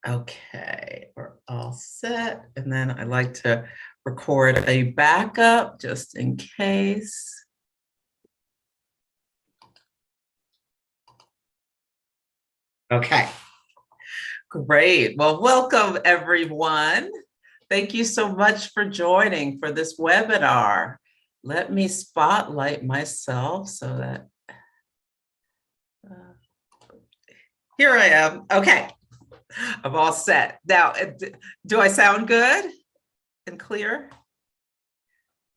Okay, we're all set. And then I like to record a backup just in case. Okay, great. Well, welcome everyone. Thank you so much for joining for this webinar. Let me spotlight myself so that here I am. Okay, I'm all set. Now, do I sound good and clear?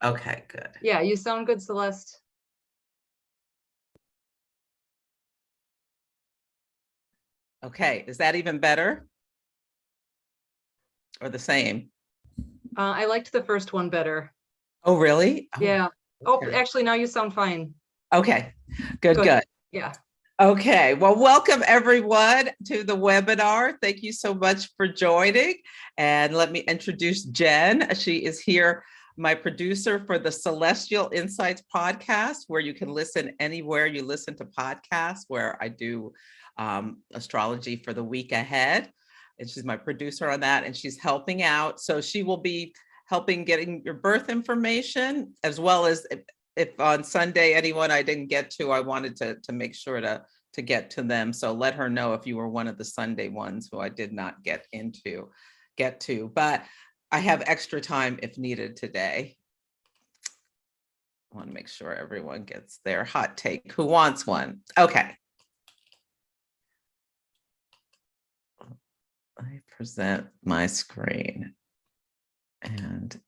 Okay, good. Yeah, you sound good, Celeste. Okay, is that even better? Or the same? I liked the first one better. Oh, really? Yeah. Oh, okay. actually, now you sound fine. Okay, good. Yeah. Okay, well, welcome everyone to the webinar. Thank you so much for joining. And let me introduce Jen. She is here, my producer for the Celestial Insights podcast, where you can listen anywhere you listen to podcasts, where I do astrology for the week ahead. And she's my producer on that, and she's helping out. So she will be helping getting your birth information, as well as if on Sunday, anyone I didn't get to, I wanted to make sure to get to them. So let her know if you were one of the Sunday ones who I did not get to, but I have extra time if needed today. I want to make sure everyone gets their hot take. Who wants one? Okay. I present my screen. And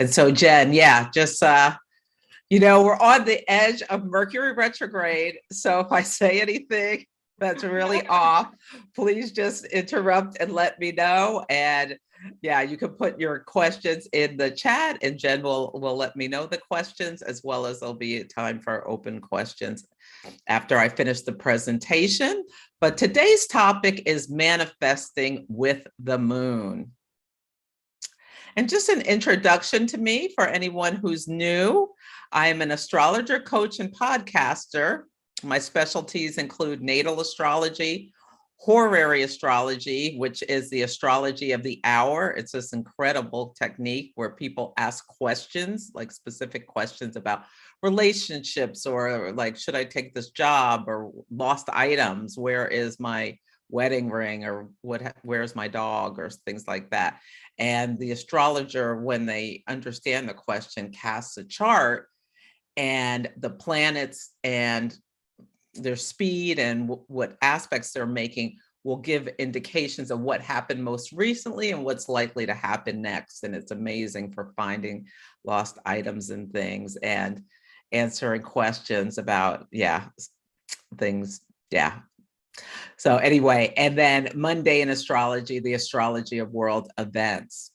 so Jen, yeah, just we're on the edge of Mercury retrograde. So if I say anything that's really off, please just interrupt and let me know. And yeah, you can put your questions in the chat, and Jen will let me know the questions, as well as there'll be time for open questions after I finish the presentation. But today's topic is manifesting with the moon. And just an introduction to me for anyone who's new. I am an astrologer, coach, and podcaster. My specialties include natal astrology, horary astrology, which is the astrology of the hour. It's this incredible technique where people ask questions, like specific questions about relationships, or like, should I take this job, or lost items, where is my wedding ring, or where's my dog, or things like that. And the astrologer, when they understand the question, casts a chart, and the planets and their speed and what aspects they're making will give indications of what happened most recently and what's likely to happen next. And it's amazing for finding lost items and things, and answering questions about, things. So anyway, and then Monday in astrology, the astrology of world events.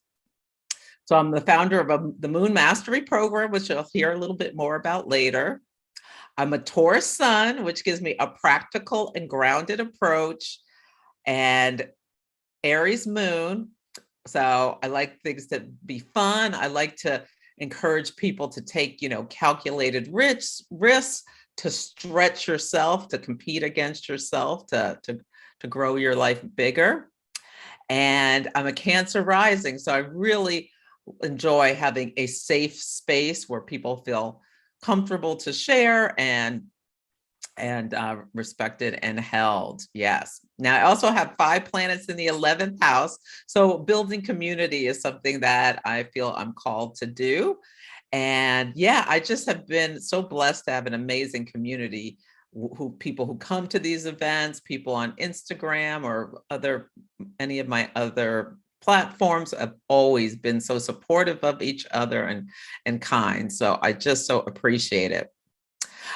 So I'm the founder of the Moon Mastery Program, which you'll hear a little bit more about later. I'm a Taurus sun, which gives me a practical and grounded approach, and Aries moon. So I like things to be fun. I like to encourage people to take, calculated risks, to stretch yourself, to compete against yourself, to grow your life bigger. And I'm a Cancer rising, so I really enjoy having a safe space where people feel comfortable to share and respected and held. Yes. Now I also have 5 planets in the 11th house. So building community is something that I feel I'm called to do. And yeah, I just have been so blessed to have an amazing community, people who come to these events, people on Instagram or any of my other platforms have always been so supportive of each other and kind. So I just so appreciate it.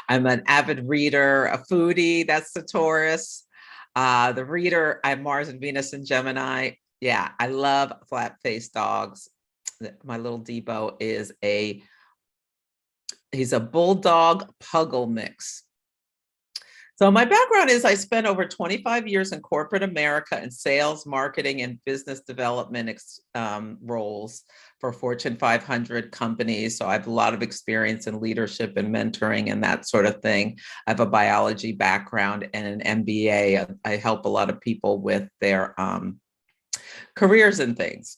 I'm an avid reader, a foodie, that's the Taurus. The reader, I have Mars and Venus in Gemini. Yeah, I love flat-faced dogs. My little Debo is he's a bulldog puggle mix. So my background is I spent over 25 years in corporate America in sales, marketing, and business development roles for Fortune 500 companies. So I have a lot of experience in leadership and mentoring and that sort of thing. I have a biology background and an MBA. I help a lot of people with their careers and things.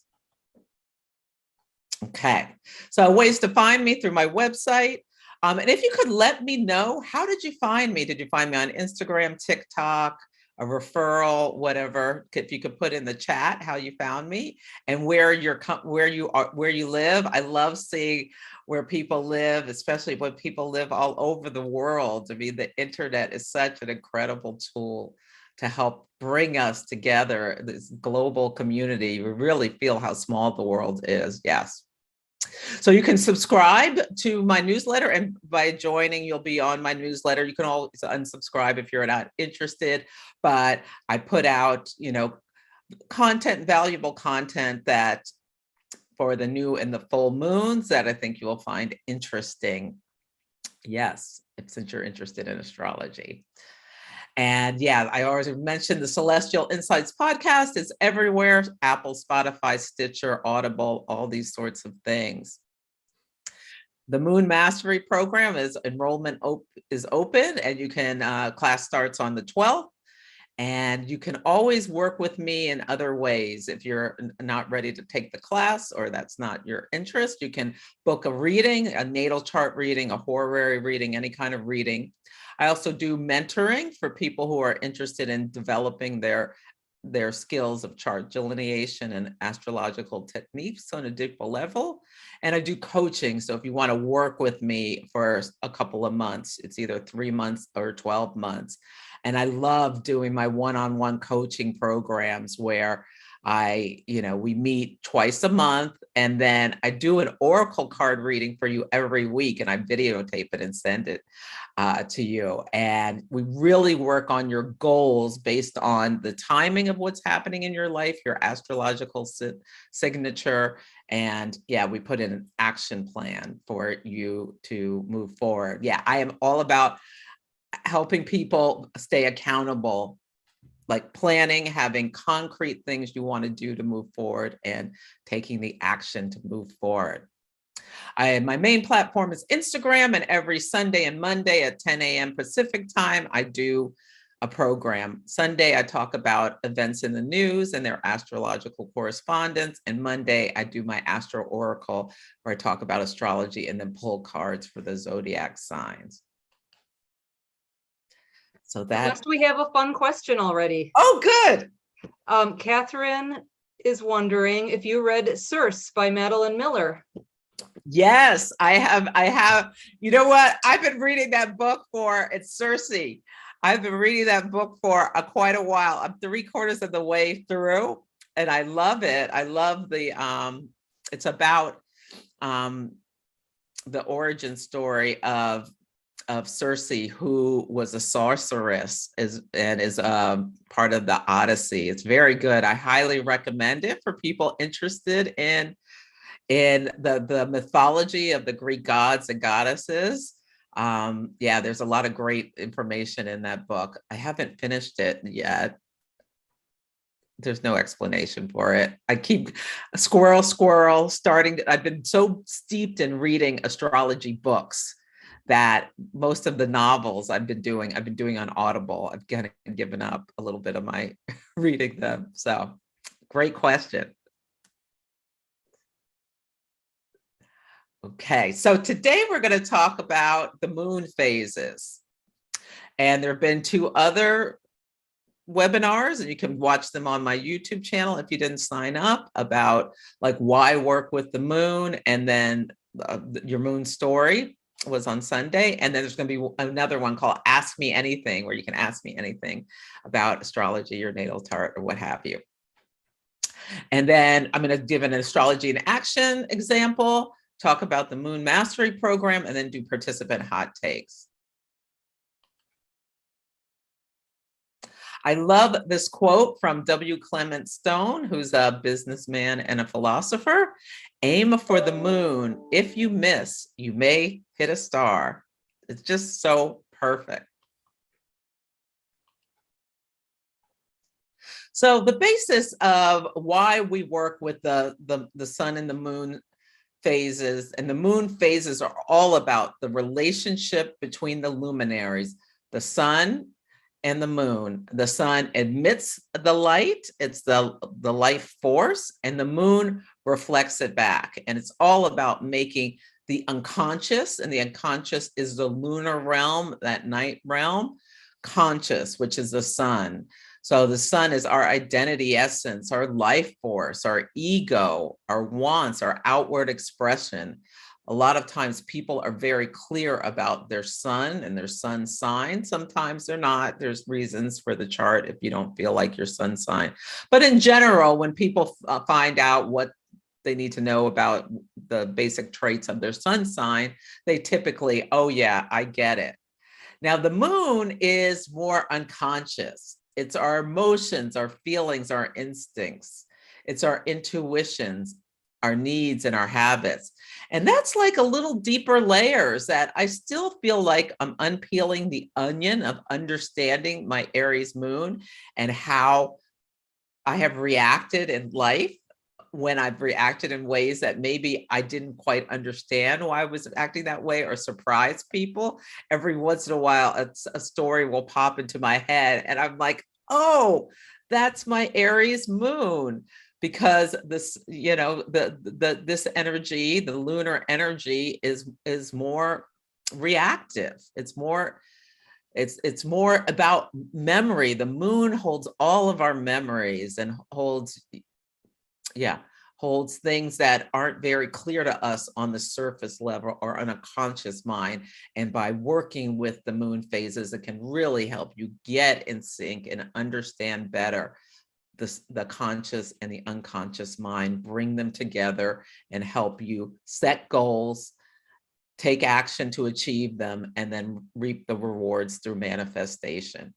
Okay, so ways to find me through my website. And if you could let me know, how did you find me? Did you find me on Instagram, TikTok, a referral, whatever? If you could put in the chat how you found me and where you live. I love seeing where people live, especially when people live all over the world. I mean, the internet is such an incredible tool to help bring us together, this global community. We really feel how small the world is. Yes. So you can subscribe to my newsletter, and by joining, you'll be on my newsletter. You can always unsubscribe if you're not interested, but I put out, content, valuable content that for the new and the full moons that I think you will find interesting. Yes, since you're interested in astrology. And yeah, I already mentioned the Celestial Insights podcast is everywhere: Apple, Spotify, Stitcher, Audible, all these sorts of things. The Moon Mastery Program is enrollment is open, and you can class starts on the 12th. And you can always work with me in other ways. If you're not ready to take the class or that's not your interest, you can book a reading, a natal chart reading, a horary reading, any kind of reading. I also do mentoring for people who are interested in developing their skills of chart delineation and astrological techniques on a deeper level. And I do coaching. So if you want to work with me for a couple of months, it's either 3 months or 12 months. And I love doing my one-on-one coaching programs where we meet twice a month, and then I do an oracle card reading for you every week, and I videotape it and send it to you. And we really work on your goals based on the timing of what's happening in your life, your astrological signature. And yeah, we put in an action plan for you to move forward. Yeah, I am all about helping people stay accountable, like planning, having concrete things you want to do to move forward, and taking the action to move forward. My main platform is Instagram, and every Sunday and Monday at 10 a.m. Pacific time, I do a program. Sunday, I talk about events in the news and their astrological correspondence. And Monday, I do my Astro Oracle, where I talk about astrology and then pull cards for the zodiac signs. So Next, we have a fun question already. Oh, good. Catherine is wondering if you read Circe by Madeline Miller. Yes, I have. You know what? I've been reading that book it's Circe. I've been reading that book for quite a while. I'm 3/4 of the way through, and I love it. I love it's about the origin story of Circe, who was a sorceress and is part of the Odyssey. It's very good. I highly recommend it for people interested in the mythology of the Greek gods and goddesses. Yeah, there's a lot of great information in that book. I haven't finished it yet. There's no explanation for it. I keep squirrel starting. I've been so steeped in reading astrology books that most of the novels I've been doing on Audible. I've kind of given up a little bit of my reading them. So great question. Okay, so today we're going to talk about the moon phases. And there have been 2 other webinars, and you can watch them on my YouTube channel if you didn't sign up, about like why work with the moon, and then your moon story was on Sunday. And then there's going to be another one called Ask Me Anything, where you can ask me anything about astrology, your natal chart, or what have you. And then I'm going to give an astrology in action example, talk about the Moon Mastery Program, and then do participant hot takes. I love this quote from W. Clement Stone, who's a businessman and a philosopher. Aim for the moon. If you miss, you may hit a star. It's just so perfect. So the basis of why we work with the sun and the moon phases, and the moon phases are all about the relationship between the luminaries, the sun and the moon. The sun emits the light, it's the life force, and the moon reflects it back. And it's all about making the unconscious, and the unconscious is the lunar realm, that night realm, conscious, which is the sun. So the sun is our identity essence, our life force, our ego, our wants, our outward expression. A lot of times people are very clear about their sun and their sun sign. Sometimes they're not. There's reasons for the chart if you don't feel like your sun sign. But in general, when people find out what they need to know about the basic traits of their sun sign, they typically, oh yeah, I get it. Now the moon is more unconscious. It's our emotions, our feelings, our instincts. It's our intuitions, our needs, and our habits. And that's like a little deeper layers that I still feel like I'm unpeeling the onion of understanding my Aries moon and how I have reacted in life when I've reacted in ways that maybe I didn't quite understand why I was acting that way or surprise people. Every once in a while, a story will pop into my head and I'm like, oh, that's my Aries moon. Because this, you know, this energy, the lunar energy is more reactive. It's more about memory. The moon holds all of our memories and holds things that aren't very clear to us on the surface level or on a conscious mind. And by working with the moon phases, it can really help you get in sync and understand better the conscious and the unconscious mind, bring them together and help you set goals, take action to achieve them, and then reap the rewards through manifestation.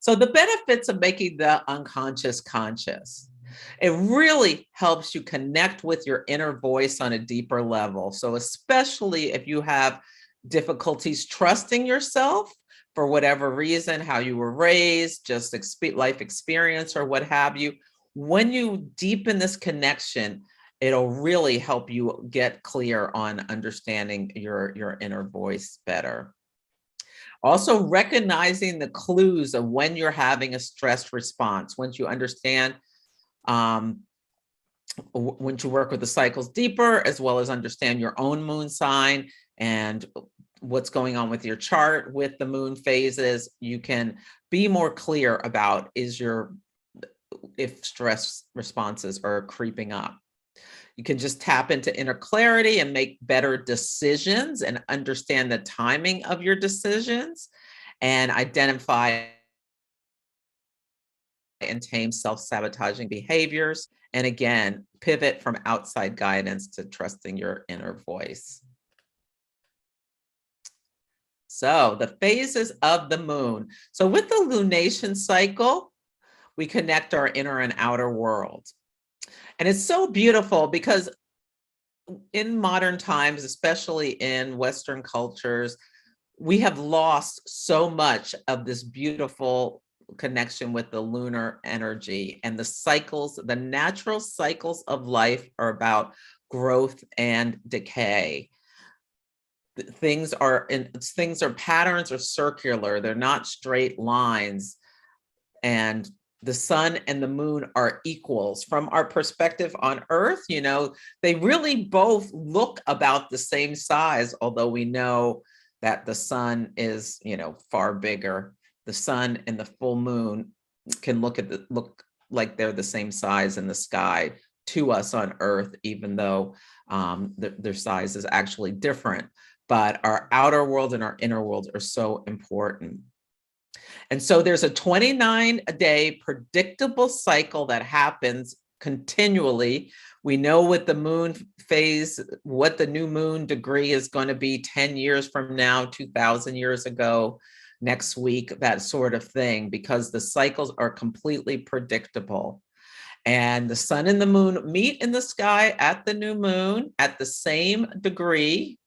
So the benefits of making the unconscious conscious. It really helps you connect with your inner voice on a deeper level. So especially if you have difficulties trusting yourself for whatever reason, how you were raised, just life experience or what have you, when you deepen this connection, it'll really help you get clear on understanding your inner voice better. Also recognizing the clues of when you're having a stress response. Once you understand, once you work with the cycles deeper, as well as understand your own moon sign and what's going on with your chart with the moon phases, you can be more clear about if stress responses are creeping up. You can just tap into inner clarity and make better decisions and understand the timing of your decisions and identify and tame self-sabotaging behaviors. And again, pivot from outside guidance to trusting your inner voice. So the phases of the moon. So with the lunation cycle, we connect our inner and outer world. And it's so beautiful because in modern times, especially in Western cultures, we have lost so much of this beautiful connection with the lunar energy, and the cycles, the natural cycles of life are about growth and decay. Things are patterns are circular, they're not straight lines. And the sun and the moon are equals from our perspective on Earth. You know, they really both look about the same size, although we know that the sun is, you know, far bigger. The sun and the full moon can look like they're the same size in the sky to us on Earth, even though their size is actually different. But our outer world and our inner world are so important. And so there's a 29-day predictable cycle that happens continually. We know what the moon phase, what the new moon degree is going to be 10 years from now, 2,000 years ago, next week, that sort of thing, because the cycles are completely predictable. And the sun and the moon meet in the sky at the new moon at the same degree.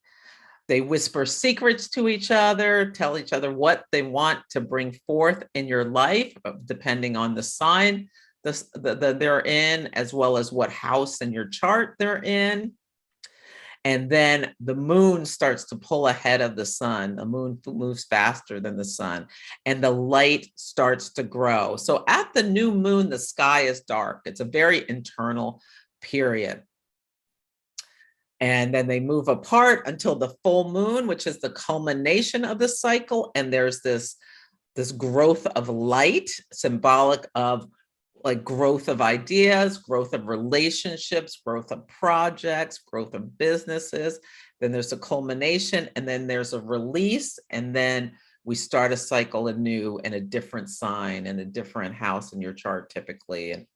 They whisper secrets to each other, tell each other what they want to bring forth in your life, depending on the sign they're in, as well as what house in your chart they're in. And then the moon starts to pull ahead of the sun. The moon moves faster than the sun, and the light starts to grow. So at the new moon, the sky is dark. It's a very internal period. And then they move apart until the full moon, which is the culmination of the cycle. And there's this growth of light, symbolic of like growth of ideas, growth of relationships, growth of projects, growth of businesses. Then there's a culmination, and then there's a release, and then we start a cycle anew in a different sign and a different house in your chart, typically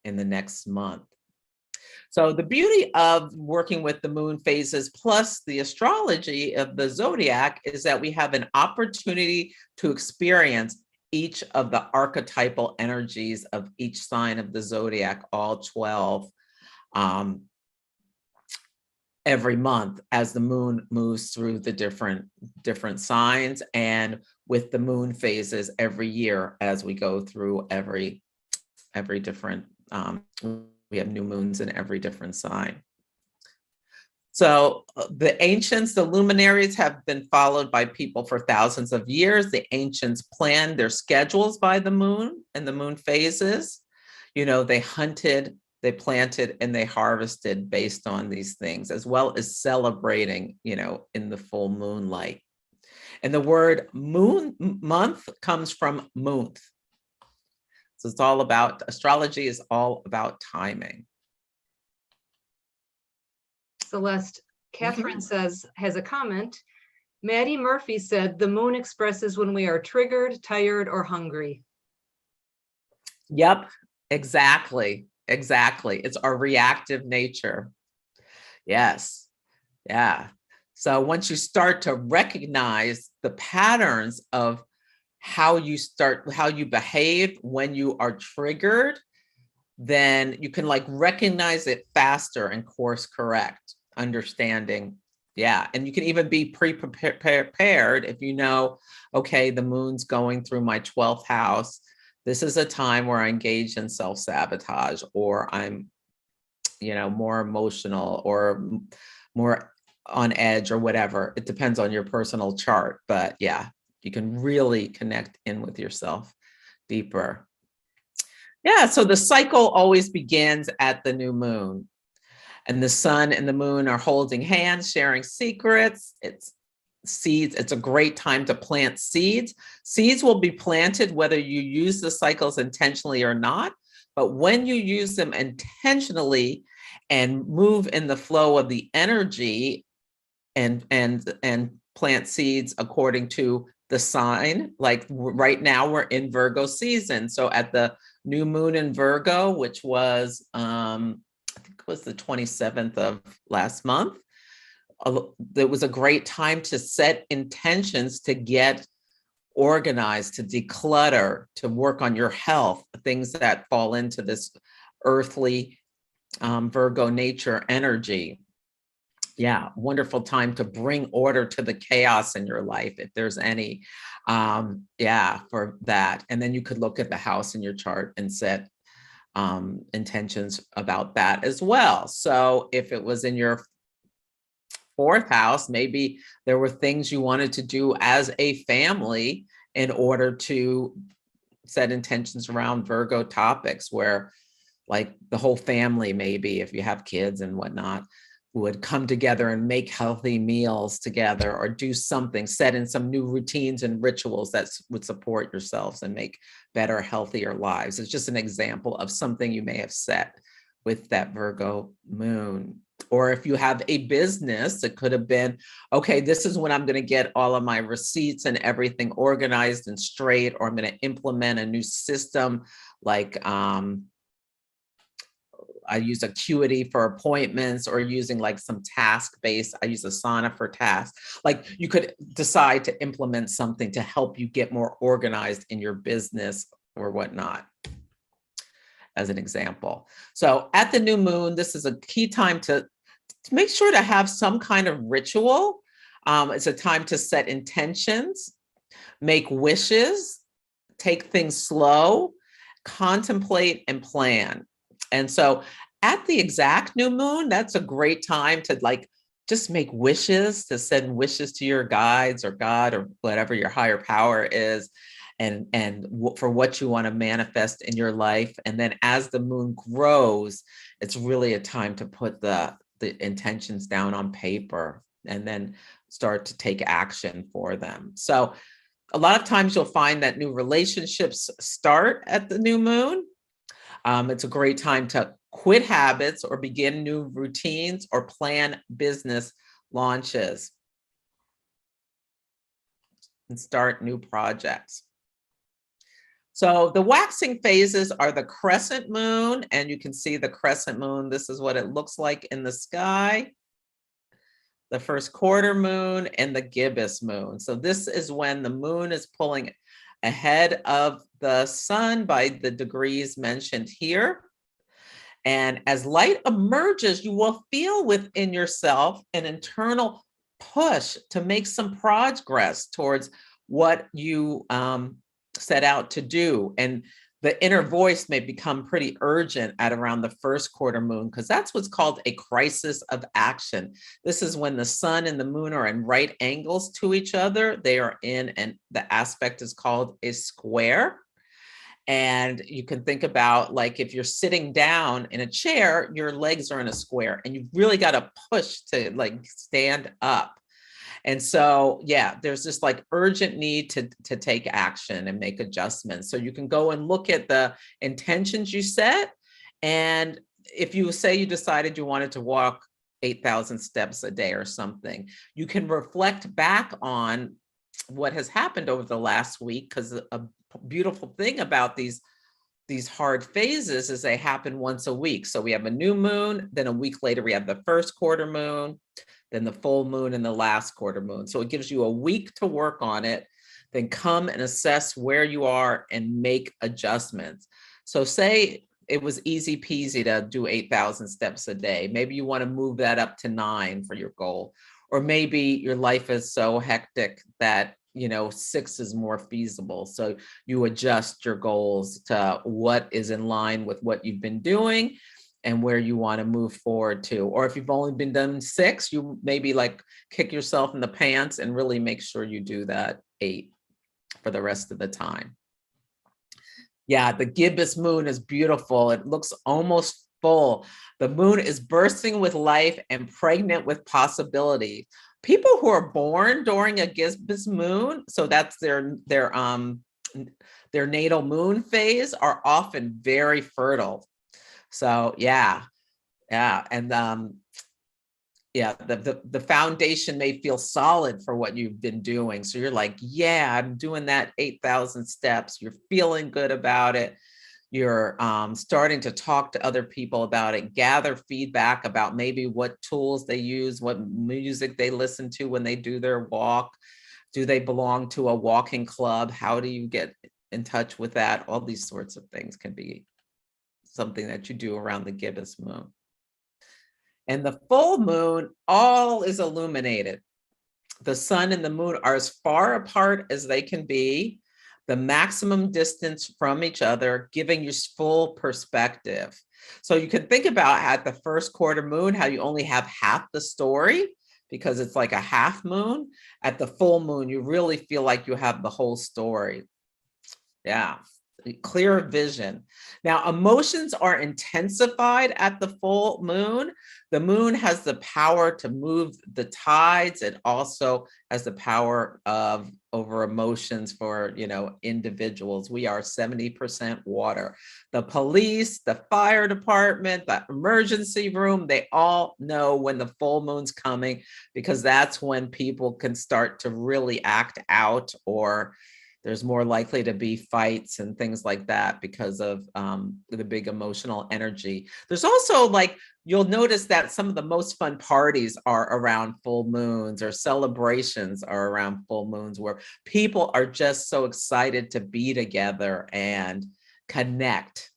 in the next month. So the beauty of working with the moon phases plus the astrology of the zodiac is that we have an opportunity to experience each of the archetypal energies of each sign of the zodiac, all 12, every month as the moon moves through the different signs, and with the moon phases every year as we go through every different, we have new moons in every different sign. So the ancients, the luminaries, have been followed by people for thousands of years. The ancients planned their schedules by the moon and the moon phases. You know, they hunted, they planted, and they harvested based on these things, as well as celebrating, you know, in the full moonlight. And the word moon month comes from munth. So it's all about, astrology is all about timing. Celeste, Catherine says, has a comment. Maddie Murphy said, the moon expresses when we are triggered, tired, or hungry. Yep, exactly. It's our reactive nature. Yes. Yeah. So once you start to recognize the patterns of how you behave when you are triggered, then you can like recognize it faster and course correct, understanding. Yeah. And you can even be prepared if you know, okay, the moon's going through my 12th house. This is a time where I engage in self-sabotage, or I'm, you know, more emotional or more on edge or whatever. It depends on your personal chart. But yeah, you can really connect in with yourself deeper. Yeah, so the cycle always begins at the new moon, and the sun and the moon are holding hands, sharing secrets. It's seeds. It's a great time to plant seeds. Seeds will be planted whether you use the cycles intentionally or not. But when you use them intentionally and move in the flow of the energy and plant seeds according to the sign, like right now we're in Virgo season. So at the new moon in Virgo, which was, I think it was the 27th of last month, it was a great time to set intentions to get organized, to declutter, to work on your health, things that fall into this earthly Virgo nature energy. Yeah, wonderful time to bring order to the chaos in your life, if there's any. Yeah, for that. And then you could look at the house in your chart and set intentions about that as well. So if it was in your 4th house, maybe there were things you wanted to do as a family in order to set intentions around Virgo topics, where like the whole family, maybe if you have kids and whatnot, would come together and make healthy meals together, or do something, set in some new routines and rituals that would support yourselves and make better, healthier lives. It's just an example of something you may have set with that Virgo moon. Or if you have a business, it could have been, okay, this is when I'm going to get all of my receipts and everything organized and straight, or I'm going to implement a new system, like I use Acuity for appointments, or using like some task-based, I use Asana for tasks. Like you could decide to implement something to help you get more organized in your business or whatnot, as an example. So at the new moon, this is a key time to make sure to have some kind of ritual It's a time to set intentions, make wishes, take things slow, contemplate, and plan. And so at the exact new moon, that's a great time to like just make wishes, to send wishes to your guides or God or whatever your higher power is, and for what you want to manifest in your life. And then as the moon grows, it's really a time to put the intentions down on paper and then start to take action for them. So a lot of times you'll find that new relationships start at the new moon. It's a great time to quit habits or begin new routines or plan business launches and start new projects. So the waxing phases are the crescent moon, and you can see the crescent moon. This is what it looks like in the sky. The first quarter moon and the gibbous moon. So this is when the moon is pulling ahead of the sun by the degrees mentioned here. And as light emerges, you will feel within yourself an internal push to make some progress towards what you set out to do. And the inner voice may become pretty urgent at around the first quarter moon, because that's what's called a crisis of action. This is when the sun and the moon are in right angles to each other. They are in, and the aspect is called a square. And you can think about, like, if you're sitting down in a chair, your legs are in a square and you've really got to push to like stand up. And so, yeah, there's this like urgent need to take action and make adjustments. So you can go and look at the intentions you set. And if you say you decided you wanted to walk 8,000 steps a day or something, you can reflect back on what has happened over the last week, because a beautiful thing about these hard phases is they happen once a week. So we have a new moon, then a week later we have the first quarter moon, then the full moon and the last quarter moon. So it gives you a week to work on it, then come and assess where you are and make adjustments. So say it was easy peasy to do 8,000 steps a day. Maybe you want to move that up to 9 for your goal. Or maybe your life is so hectic that 6 is more feasible. So you adjust your goals to what is in line with what you've been doing and where you want to move forward to. Or if you've only been done 6, you maybe like kick yourself in the pants and really make sure you do that 8 for the rest of the time. Yeah, the gibbous moon is beautiful. It looks almost full. The moon is bursting with life and pregnant with possibility. People who are born during a gibbous moon, so that's their natal moon phase, are often very fertile. So yeah, and the foundation may feel solid for what you've been doing. So you're like, yeah, I'm doing that 8,000 steps. You're feeling good about it. You're starting to talk to other people about it, gather feedback about maybe what tools they use, what music they listen to when they do their walk. Do they belong to a walking club? How do you get in touch with that? All these sorts of things can be something that you do around the gibbous moon. And the full moon, all is illuminated. The sun and the moon are as far apart as they can be, the maximum distance from each other, giving you full perspective. So you can think about at the first quarter moon, how you only have half the story because it's like a half moon. At the full moon, you really feel like you have the whole story. Yeah. Clear vision. Now, emotions are intensified at the full moon. The moon has the power to move the tides. It also has the power of over emotions for, individuals. We are 70% water. The police, the fire department, the emergency room, they all know when the full moon's coming, because that's when people can start to really act out, or there's more likely to be fights and things like that because of the big emotional energy. There's also, like, you'll notice that some of the most fun parties are around full moons, or celebrations are around full moons, where people are just so excited to be together and connect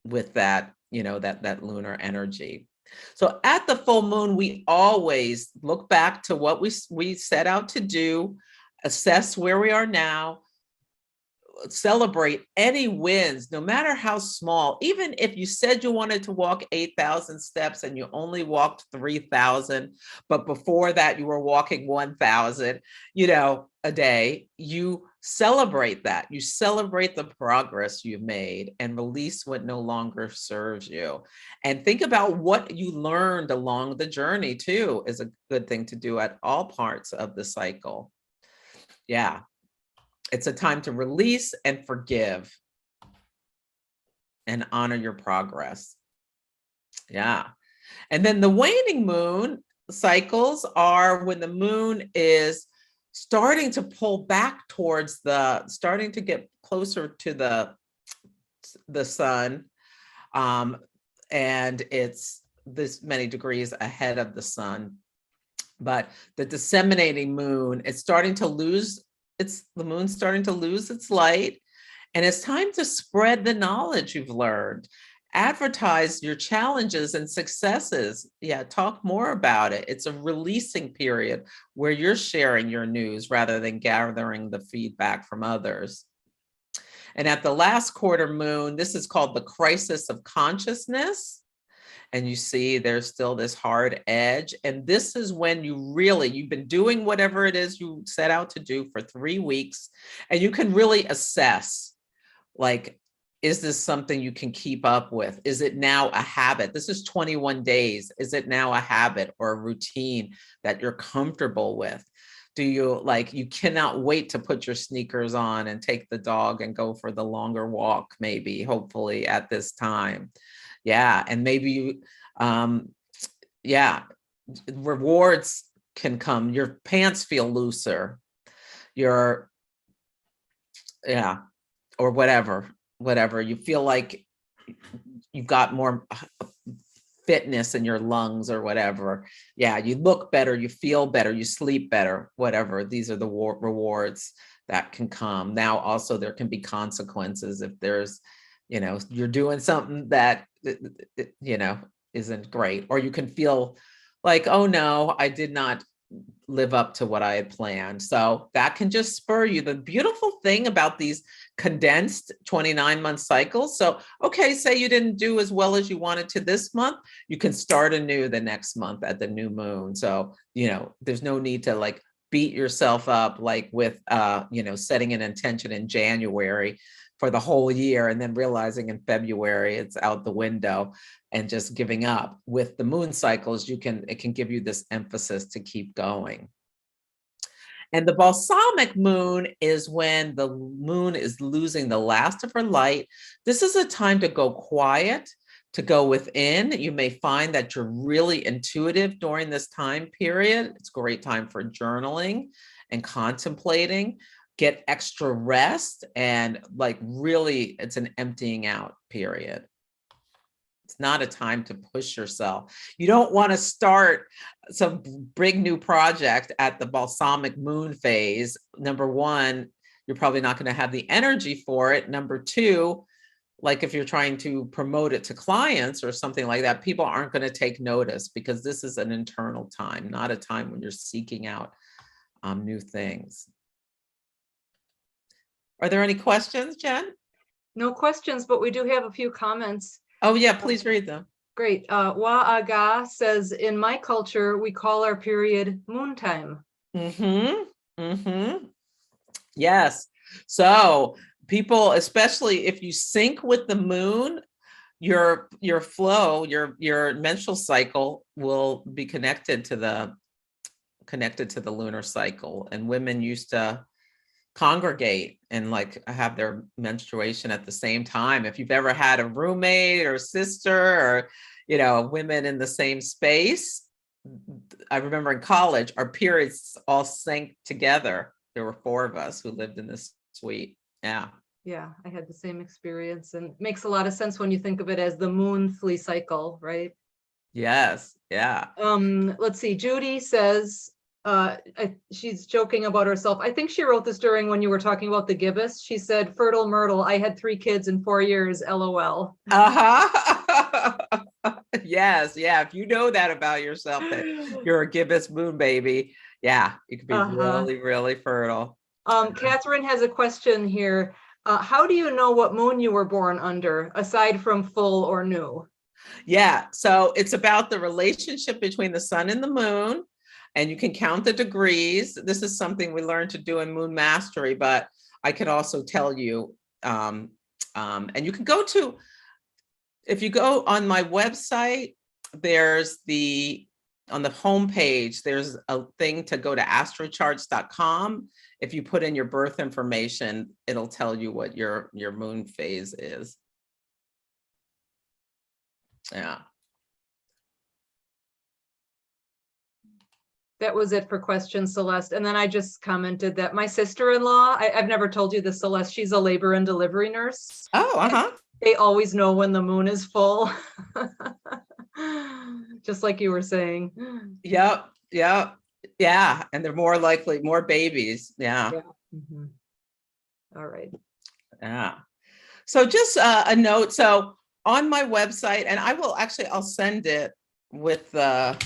with that, that lunar energy. So at the full moon, we always look back to what we set out to do, assess where we are now, celebrate any wins, no matter how small. Even if you said you wanted to walk 8,000 steps and you only walked 3,000, but before that you were walking 1,000, a day, you celebrate that. You celebrate the progress you've made and release what no longer serves you. And think about what you learned along the journey too, is a good thing to do at all parts of the cycle. Yeah. It's a time to release and forgive and honor your progress. Yeah. And then the waning moon cycles are when the moon is starting to pull back towards starting to get closer to the sun. And it's this many degrees ahead of the sun. But the disseminating moon, the moon's starting to lose its light, and it's time to spread the knowledge you've learned. Advertise your challenges and successes. Yeah, talk more about it. It's a releasing period where you're sharing your news rather than gathering the feedback from others. And at the last quarter moon, this is called the crisis of consciousness. And you see there's still this hard edge. And this is when you've been doing whatever it is you set out to do for 3 weeks, and you can really assess, like, is this something you can keep up with? Is it now a habit? This is 21 days. Is it now a habit or a routine that you're comfortable with? Do you you cannot wait to put your sneakers on and take the dog and go for the longer walk, maybe, hopefully at this time. Yeah. And maybe rewards can come. Your pants feel looser. Or whatever you feel like you've got more fitness in your lungs or whatever. Yeah, you look better, you feel better, you sleep better, whatever. These are the rewards that can come. Now, also, there can be consequences if there's, you're doing something that, isn't great, or you can feel like, oh no, I did not live up to what I had planned. So that can just spur you. The beautiful thing about these condensed 29-month cycles. So, okay, say you didn't do as well as you wanted to this month, you can start anew the next month at the new moon. So, there's no need to beat yourself up with, setting an intention in January for the whole year and then realizing in February it's out the window and just giving up. With the moon cycles, it can give you this emphasis to keep going. And the balsamic moon is when the moon is losing the last of her light. This is a time to go quiet, to go within. You may find that you're really intuitive during this time period. It's a great time for journaling and contemplating. Get extra rest, and really, it's an emptying out period. It's not a time to push yourself. You don't want to start some big new project at the balsamic moon phase. Number one, you're probably not going to have the energy for it. Number two, if you're trying to promote it to clients or something like that, people aren't going to take notice, because this is an internal time, not a time when you're seeking out new things. Are there any questions, Jen? No questions, but we do have a few comments. Oh yeah, please read them. Great. Wa-aga says, in my culture, we call our period moon time. Yes. So people, especially if you sync with the moon, your flow, your menstrual cycle will be connected to the lunar cycle. And women used to congregate and have their menstruation at the same time. If you've ever had a roommate or sister or women in the same space, I remember in college our periods all synced together. There were 4 of us who lived in this suite. Yeah, I had the same experience, and it makes a lot of sense when you think of it as the monthly cycle, right? Yes. Yeah. Let's see. Judy says, she's joking about herself. I think she wrote this during when you were talking about the gibbous. She said, fertile myrtle, I had 3 kids in 4 years, LOL. Yes, yeah. If you know that about yourself, that you're a gibbous moon baby, yeah, you could be really, really fertile. Catherine has a question here. How do you know what moon you were born under, aside from full or new? Yeah, so it's about the relationship between the sun and the moon, and you can count the degrees. This is something we learned to do in Moon Mastery, but I can also tell you, and you can go to, if you go on my website, there's on the home page, there's a thing to go to astrocharts.com. If you put in your birth information, it'll tell you what your moon phase is. Yeah. That was it for questions, Celeste. And then I just commented that my sister-in-law, I've never told you this, Celeste, she's a labor and delivery nurse. Oh, uh-huh. They always know when the moon is full. Just like you were saying. Yep. Yeah. And they're more likely, more babies. Yeah. Mm-hmm. All right. Yeah. So just a note. So on my website, and I'll send it with the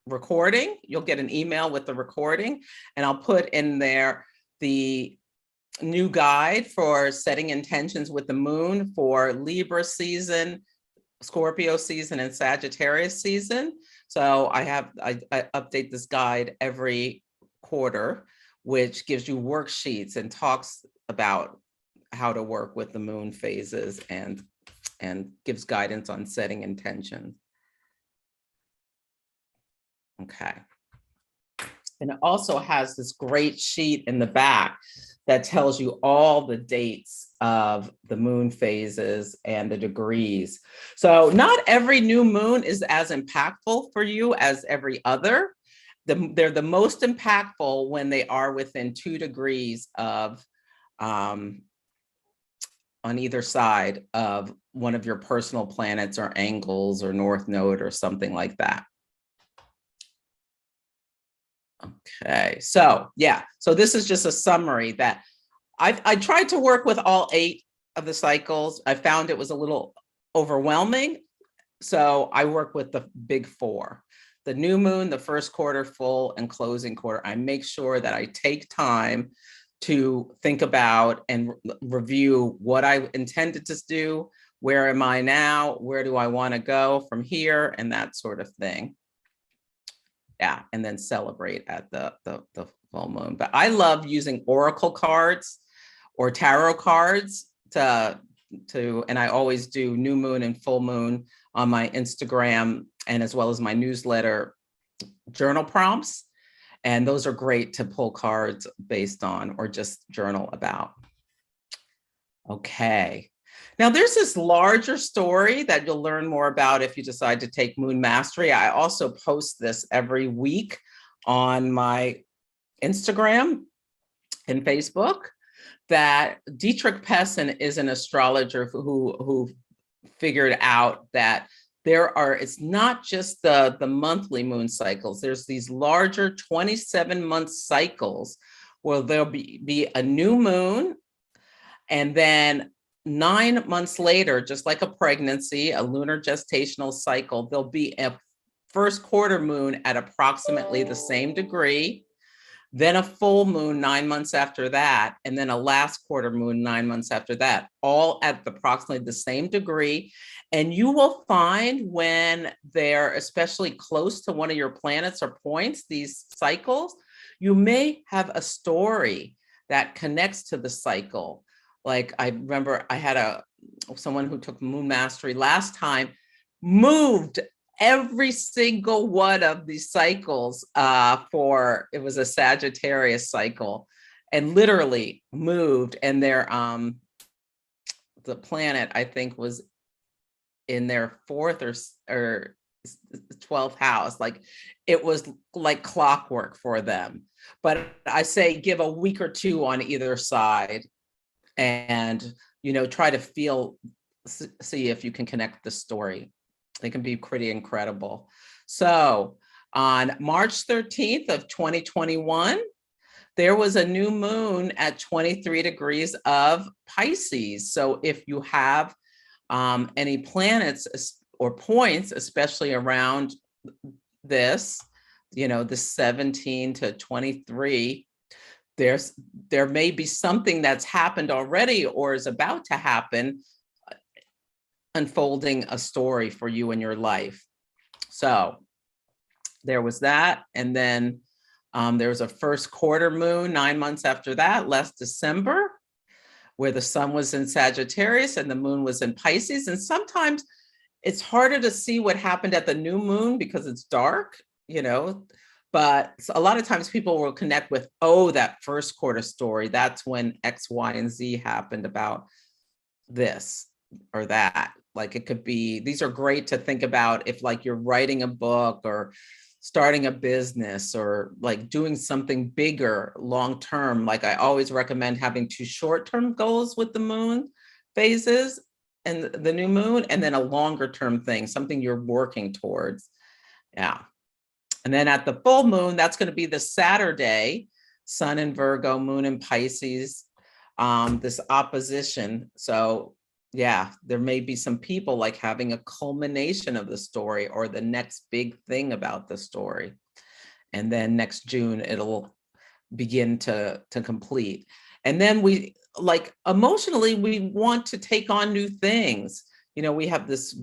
recording. You'll get an email with the recording, and I'll put in there the new guide for setting intentions with the moon for Libra season, Scorpio season, and Sagittarius season. So I update this guide every quarter, which gives you worksheets and talks about how to work with the moon phases and gives guidance on setting intentions. Okay. And it also has this great sheet in the back that tells you all the dates of the moon phases and the degrees. So not every new moon is as impactful for you as every other. They're the most impactful when they are within 2 degrees of on either side of one of your personal planets or angles or north node or something like that. Okay, so yeah, so this is just a summary that I tried to work with all 8 of the cycles. I found it was a little overwhelming. So I work with the big 4, the new moon, the first quarter, full, and closing quarter. I make sure that I take time to think about and review what I intended to do. Where am I now? Where do I want to go from here? And that sort of thing. Yeah, and then celebrate at the full moon. But I love using oracle cards or tarot cards to and I always do new moon and full moon on my Instagram, and as well as my newsletter journal prompts. And those are great to pull cards based on or just journal about. Okay. Now there's this larger story that you'll learn more about if you decide to take Moon Mastery. I also post this every week on my Instagram and Facebook, that Dietrich Pessin is an astrologer who figured out that it's not just the monthly moon cycles. There's these larger 27-month cycles where there'll be a new moon, and then 9 months later, just like a pregnancy, a lunar gestational cycle, there'll be a first quarter moon at approximately the same degree, then a full moon 9 months after that, and then a last quarter moon 9 months after that, all at approximately the same degree. And you will find when they're especially close to one of your planets or points, these cycles, you may have a story that connects to the cycle. Like I remember I had someone who took Moon Mastery last time, moved every single one of these cycles it was a Sagittarius cycle, and literally moved, and the planet I think was in their 4th or 12th house. Like it was like clockwork for them. But I say give a week or 2 on either side, and try to see if you can connect the story. They can be pretty incredible. So on March 13th of 2021, there was a new moon at 23 degrees of Pisces. So if you have Any planets or points, especially around this, the 17 to 23, there may be something that's happened already or is about to happen, unfolding a story for you in your life. So there was that. And then there was a first quarter moon 9 months after that, last December, where the sun was in Sagittarius and the moon was in Pisces. And sometimes it's harder to see what happened at the new moon because it's dark, but a lot of times people will connect with, oh, that first quarter story, that's when X, Y, and Z happened about this or that. Like it could be, these are great to think about if like you're writing a book or starting a business or like doing something bigger long-term. Like I always recommend having 2 short-term goals with the moon phases and the new moon, and then a longer term thing, something you're working towards. Yeah. And then at the full moon, that's going to be the Saturday, sun in Virgo, moon in Pisces, this opposition. So yeah, there may be some people like having a culmination of the story or the next big thing about the story. And then next June, it'll begin to complete. And then we like emotionally, we want to take on new things. We have this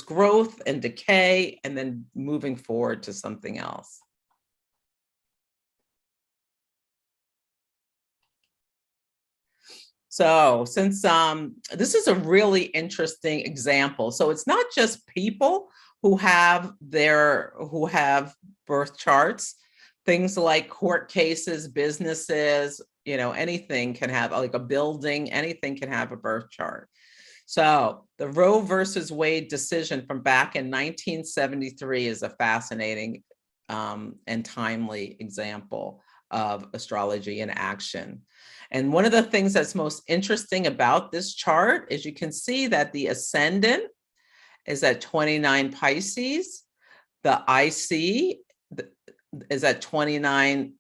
growth and decay, and then moving forward to something else. So since this is a really interesting example, so it's not just people who have birth charts, things like court cases, businesses, anything can have, like a building, anything can have a birth chart. So the Roe versus Wade decision from back in 1973 is a fascinating and timely example of astrology in action. And one of the things that's most interesting about this chart is you can see that the ascendant is at 29 Pisces, the IC is at 29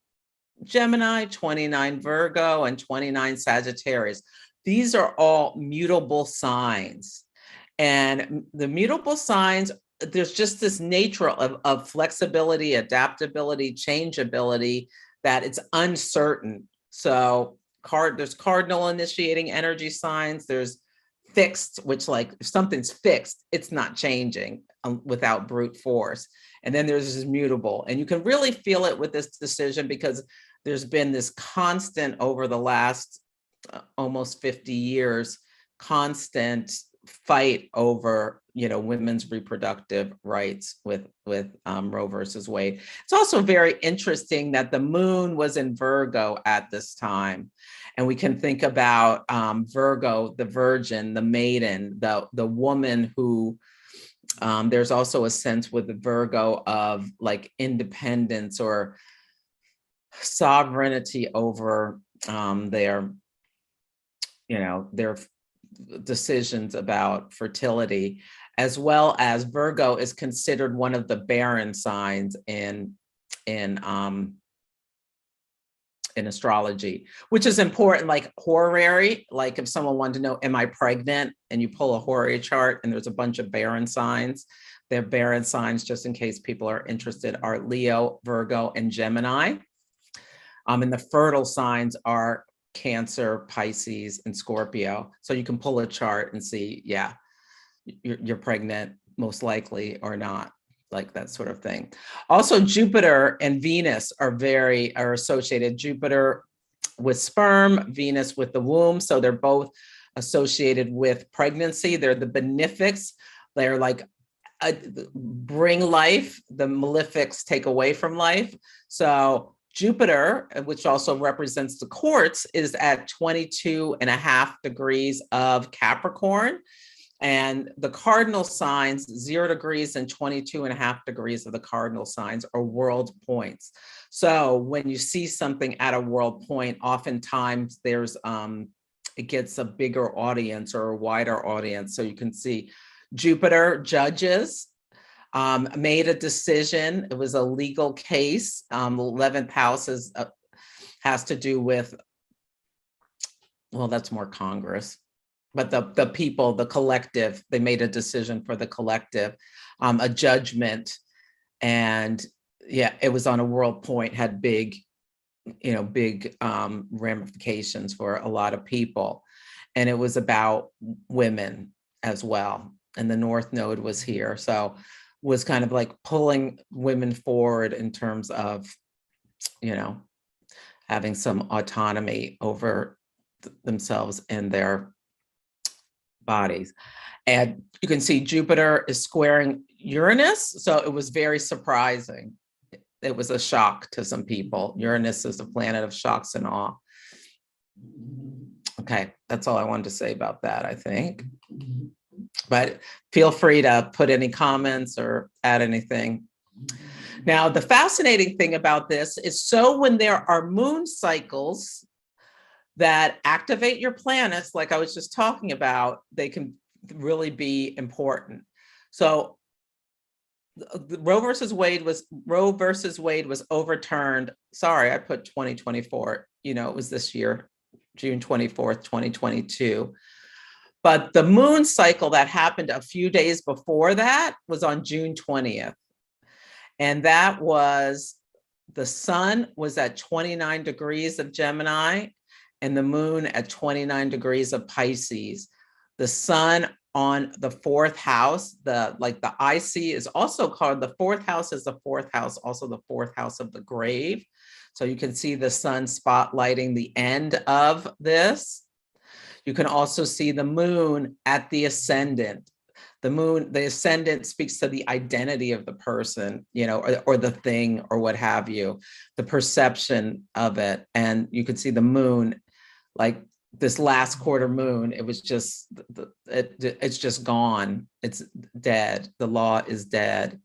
Gemini, 29 Virgo, and 29 Sagittarius. These are all mutable signs. And the mutable signs, there's just this nature of flexibility, adaptability, changeability, that it's uncertain. So there's cardinal initiating energy signs, there's fixed, which like if something's fixed, it's not changing without brute force. And then there's this mutable. And you can really feel it with this decision because there's been this constant over the last almost 50 years, constant fight over, women's reproductive rights with Roe versus Wade. It's also very interesting that the moon was in Virgo at this time. And we can think about Virgo, the virgin, the maiden, the woman who, there's also a sense with the Virgo of like independence or sovereignty over their decisions about fertility, as well as Virgo is considered one of the barren signs in astrology, which is important, like horary, like if someone wanted to know, am I pregnant? And you pull a horary chart and there's a bunch of barren signs. They're barren signs, just in case people are interested, are Leo, Virgo, and Gemini. And the fertile signs are Cancer, Pisces, and Scorpio. So you can pull a chart and see, yeah, you're pregnant, most likely, or not, like that sort of thing. Also, Jupiter and Venus are associated. Jupiter with sperm, Venus with the womb. So they're both associated with pregnancy. They're the benefics. They're like bring life. The malefics take away from life. So Jupiter, which also represents the quartz, is at 22.5 degrees of Capricorn. And the cardinal signs, 0 degrees and 22.5 degrees of the cardinal signs, are world points. So when you see something at a world point, oftentimes there's it gets a bigger audience or a wider audience. So you can see Jupiter judges, made a decision. It was a legal case. 11th house has to do with, well, that's more Congress. but the people, the collective, they made a decision for the collective, a judgment. And yeah, it was on a world point, had big, big ramifications for a lot of people. And it was about women as well. And the North Node was here. So was kind of like pulling women forward in terms of, having some autonomy over themselves and their bodies. And you can see Jupiter is squaring Uranus. So it was very surprising. It was a shock to some people. Uranus is a planet of shocks and awe. Okay, that's all I wanted to say about that, I think. But feel free to put any comments or add anything. Now, the fascinating thing about this is, so when there are moon cycles that activate your planets, like I was just talking about, they can really be important. So Roe versus Wade was overturned. Sorry, I put 2024. It was this year, June 24th, 2022. But the moon cycle that happened a few days before that was on June 20th. And that was, the sun was at 29 degrees of Gemini and the moon at 29 degrees of Pisces. The sun on the fourth house, the IC is also called, the fourth house is the fourth house, also the fourth house of the grave. So you can see the sun spotlighting the end of this. You can also see the moon at the ascendant. The ascendant speaks to the identity of the person, or the thing or what have you, the perception of it. And you can see the moon, like this last quarter moon, it was just, it's just gone. It's dead. The law is dead.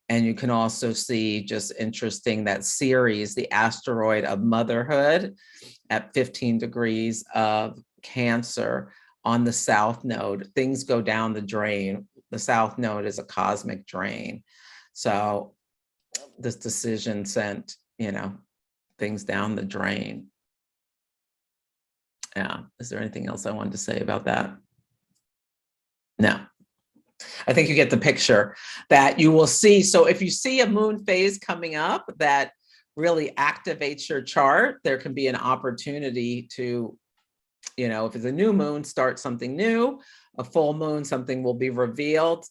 And you can also see, just interesting, that Ceres, the asteroid of motherhood, at 15 degrees of Cancer on the South Node. Things go down the drain. The South Node is a cosmic drain. So this decision sent, things down the drain. Yeah. Is there anything else I wanted to say about that? No. I think you get the picture that you will see. So if you see a moon phase coming up that really activates your chart, there can be an opportunity to, if it's a new moon, start something new. A full moon, something will be revealed.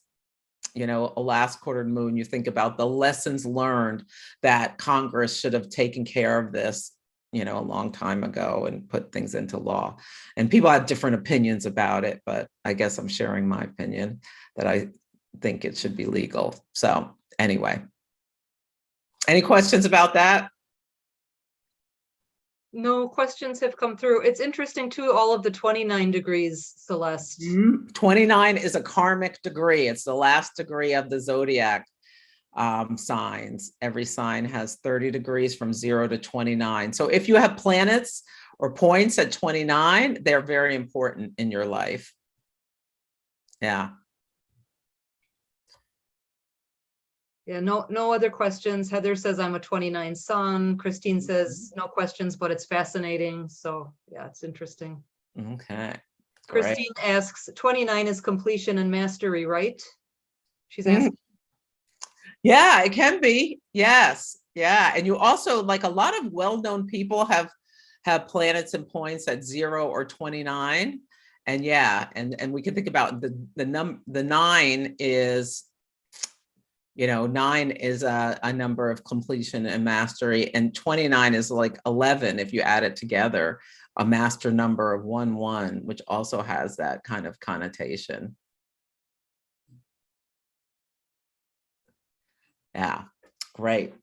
A last quarter moon, you think about the lessons learned, that Congress should have taken care of this, a long time ago and put things into law. And people have different opinions about it, but I guess I'm sharing my opinion that I think it should be legal. So anyway, any questions about that? No questions have come through. It's interesting too, all of the 29 degrees, Celeste. 29 is a karmic degree. It's the last degree of the zodiac signs. Every sign has 30 degrees from 0 to 29. So if you have planets or points at 29, they're very important in your life. Yeah. Yeah, no other questions. Heather says I'm a 29 sun. Christine says no questions, but it's fascinating. So yeah, it's interesting. Okay. Christine asks, 29 is completion and mastery, right? She's asking. Yeah, it can be. Yes. Yeah. And you also, like, a lot of well-known people have planets and points at 0 or 29. And yeah, and we can think about the 9 is, 9 is a number of completion and mastery, and 29 is like 11 if you add it together, a master number of 1-1, which also has that kind of connotation. Yeah, great.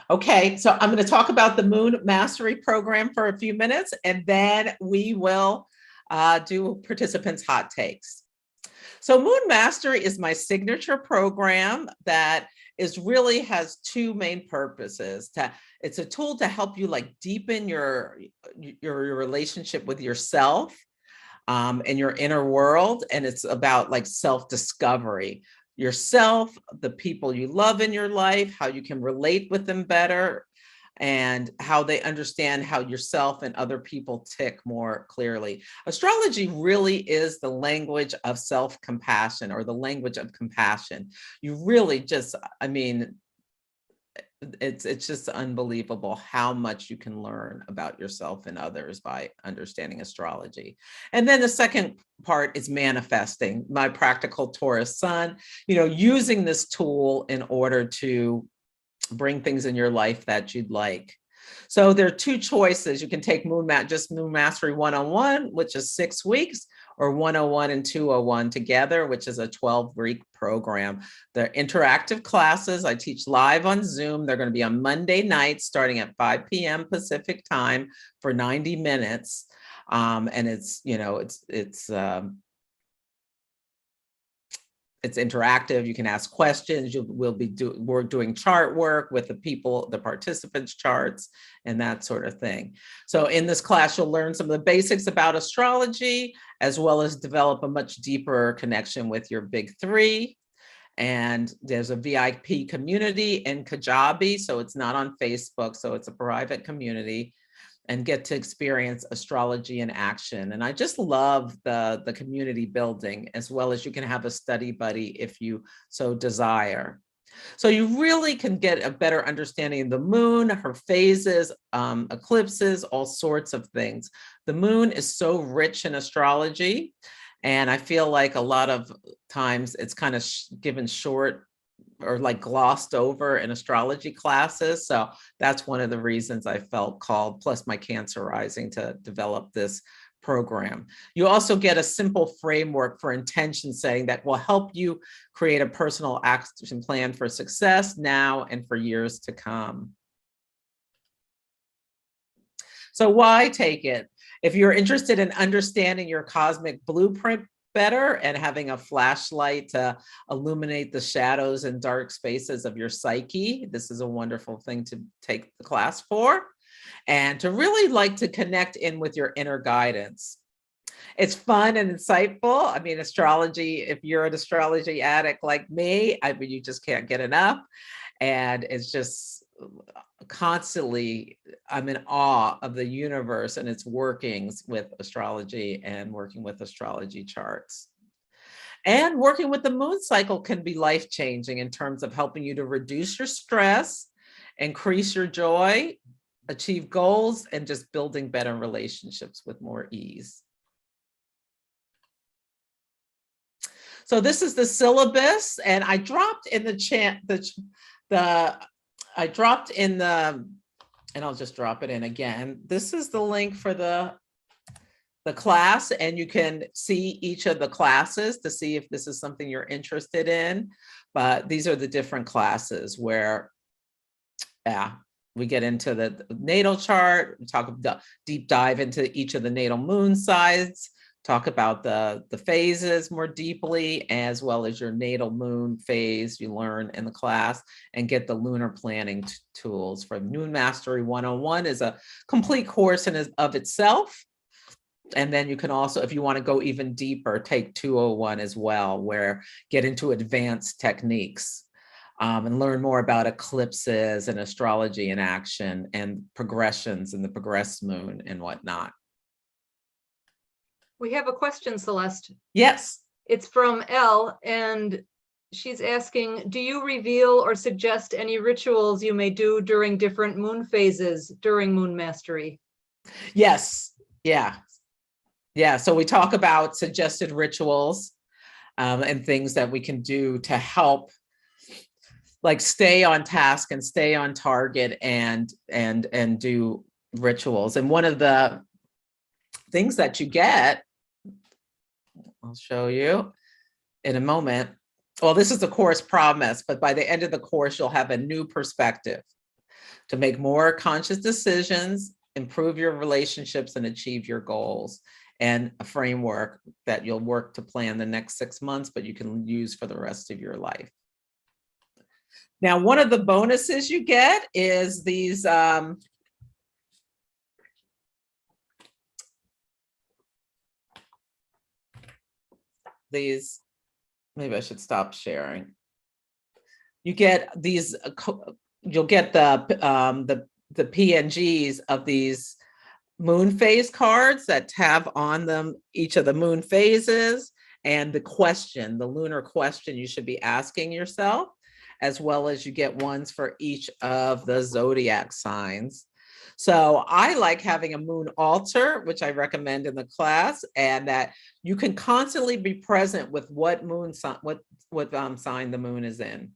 Okay, so I'm going to talk about the Moon Mastery Program for a few minutes, and then we will do participants' hot takes. So Moon Mastery is my signature program that really has two main purposes. It's a tool to help you deepen your relationship with yourself and your inner world. And it's about self-discovery, yourself, the people you love in your life, how you can relate with them better, and how they understand how yourself and other people tick more clearly. Astrology really is the language of self-compassion, or the language of compassion. You really just, I mean, it's just unbelievable how much you can learn about yourself and others by understanding astrology. And then the second part is manifesting. My practical Taurus sun, using this tool in order to bring things in your life that you'd like. So there are two choices. You can take Moon Mastery 101, which is 6 weeks, or 101 and 201 together, which is a 12-week program. They're interactive classes. I teach live on Zoom. They're going to be on Monday nights starting at 5 p.m. Pacific time for 90 minutes. And it's interactive. You can ask questions. We're doing chart work with the participants' charts and that sort of thing. So in this class, you'll learn some of the basics about astrology, as well as develop a much deeper connection with your big three. And there's a VIP community in Kajabi, so it's not on Facebook, so it's a private community, and get to experience astrology in action. And I just love the community building, as well as you can have a study buddy if you so desire. So you really can get a better understanding of the moon, her phases, eclipses, all sorts of things. The moon is so rich in astrology, and I feel like a lot of times it's kind of given short or like glossed over in astrology classes. So that's one of the reasons I felt called, plus my Cancer rising, to develop this program. You also get a simple framework for intention setting that will help you create a personal action plan for success now and for years to come. So why take it? If you're interested in understanding your cosmic blueprint better and having a flashlight to illuminate the shadows and dark spaces of your psyche, this is a wonderful thing to take the class for. And to really like to connect in with your inner guidance. It's fun and insightful. I mean, astrology, if you're an astrology addict like me, I mean, you just can't get enough. And it's just constantly, I'm in awe of the universe and its workings with astrology and working with astrology charts. And working with the moon cycle can be life-changing in terms of helping you to reduce your stress, increase your joy, achieve goals, and just building better relationships with more ease. So this is the syllabus, and I dropped in the chat, and I'll just drop it in again. This is the link for the class, and you can see each of the classes to see if this is something you're interested in. But these are the different classes where, we get into the natal chart, we talk about deep dive into each of the natal moon sides, talk about the phases more deeply, as well as your natal moon phase you learn in the class, and get the lunar planning tools. For Moon Mastery 101 is a complete course in of itself. And then you can also, if you want to go even deeper, take 201 as well, where get into advanced techniques. And learn more about eclipses and astrology in action and progressions in the progressed moon and whatnot. We have a question, Celeste. Yes. It's from Elle, and she's asking, do you reveal or suggest any rituals you may do during different moon phases during Moon Mastery? Yes. Yeah. So we talk about suggested rituals and things that we can do to help like stay on task and stay on target and do rituals. And one of the things that you get, I'll show you in a moment. Well, this is the course promise, but by the end of the course, you'll have a new perspective to make more conscious decisions, improve your relationships, and achieve your goals, and a framework that you'll work to plan the next 6 months, but you can use for the rest of your life. Now, one of the bonuses you get is these maybe I should stop sharing. You get these, you'll get the the PNGs of these moon phase cards that have on them each of the moon phases and the question, the lunar question you should be asking yourself, as well as you get ones for each of the zodiac signs. So I like having a moon altar, which I recommend in the class, and that you can constantly be present with what moon sign, what sign the moon is in.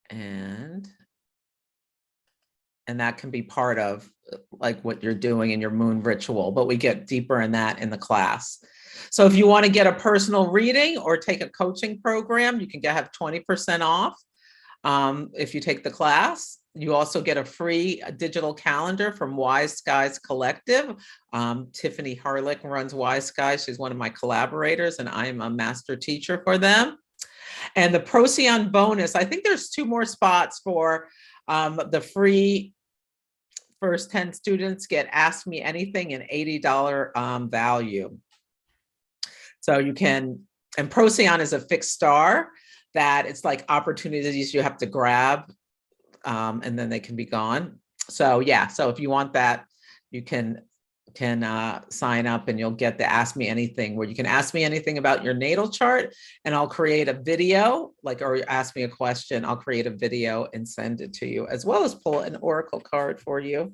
And that can be part of like what you're doing in your moon ritual, but we get deeper in that in the class. So if you want to get a personal reading or take a coaching program, you can have 20% off if you take the class. You also get a free digital calendar from Wise Skies Collective. Tiffany Harlick runs Wise Skies. She's one of my collaborators, and I'm a master teacher for them. And the Procyon bonus, I think there's 2 more spots for the free first 10 students get Ask Me Anything, an $80 value. So you can, and Procyon is a fixed star that it's like opportunities you have to grab and then they can be gone. So yeah, so if you want that, you can sign up and you'll get the Ask Me Anything, where you can ask me anything about your natal chart and I'll create a video, like, or ask me a question, I'll create a video and send it to you, as well as pull an oracle card for you.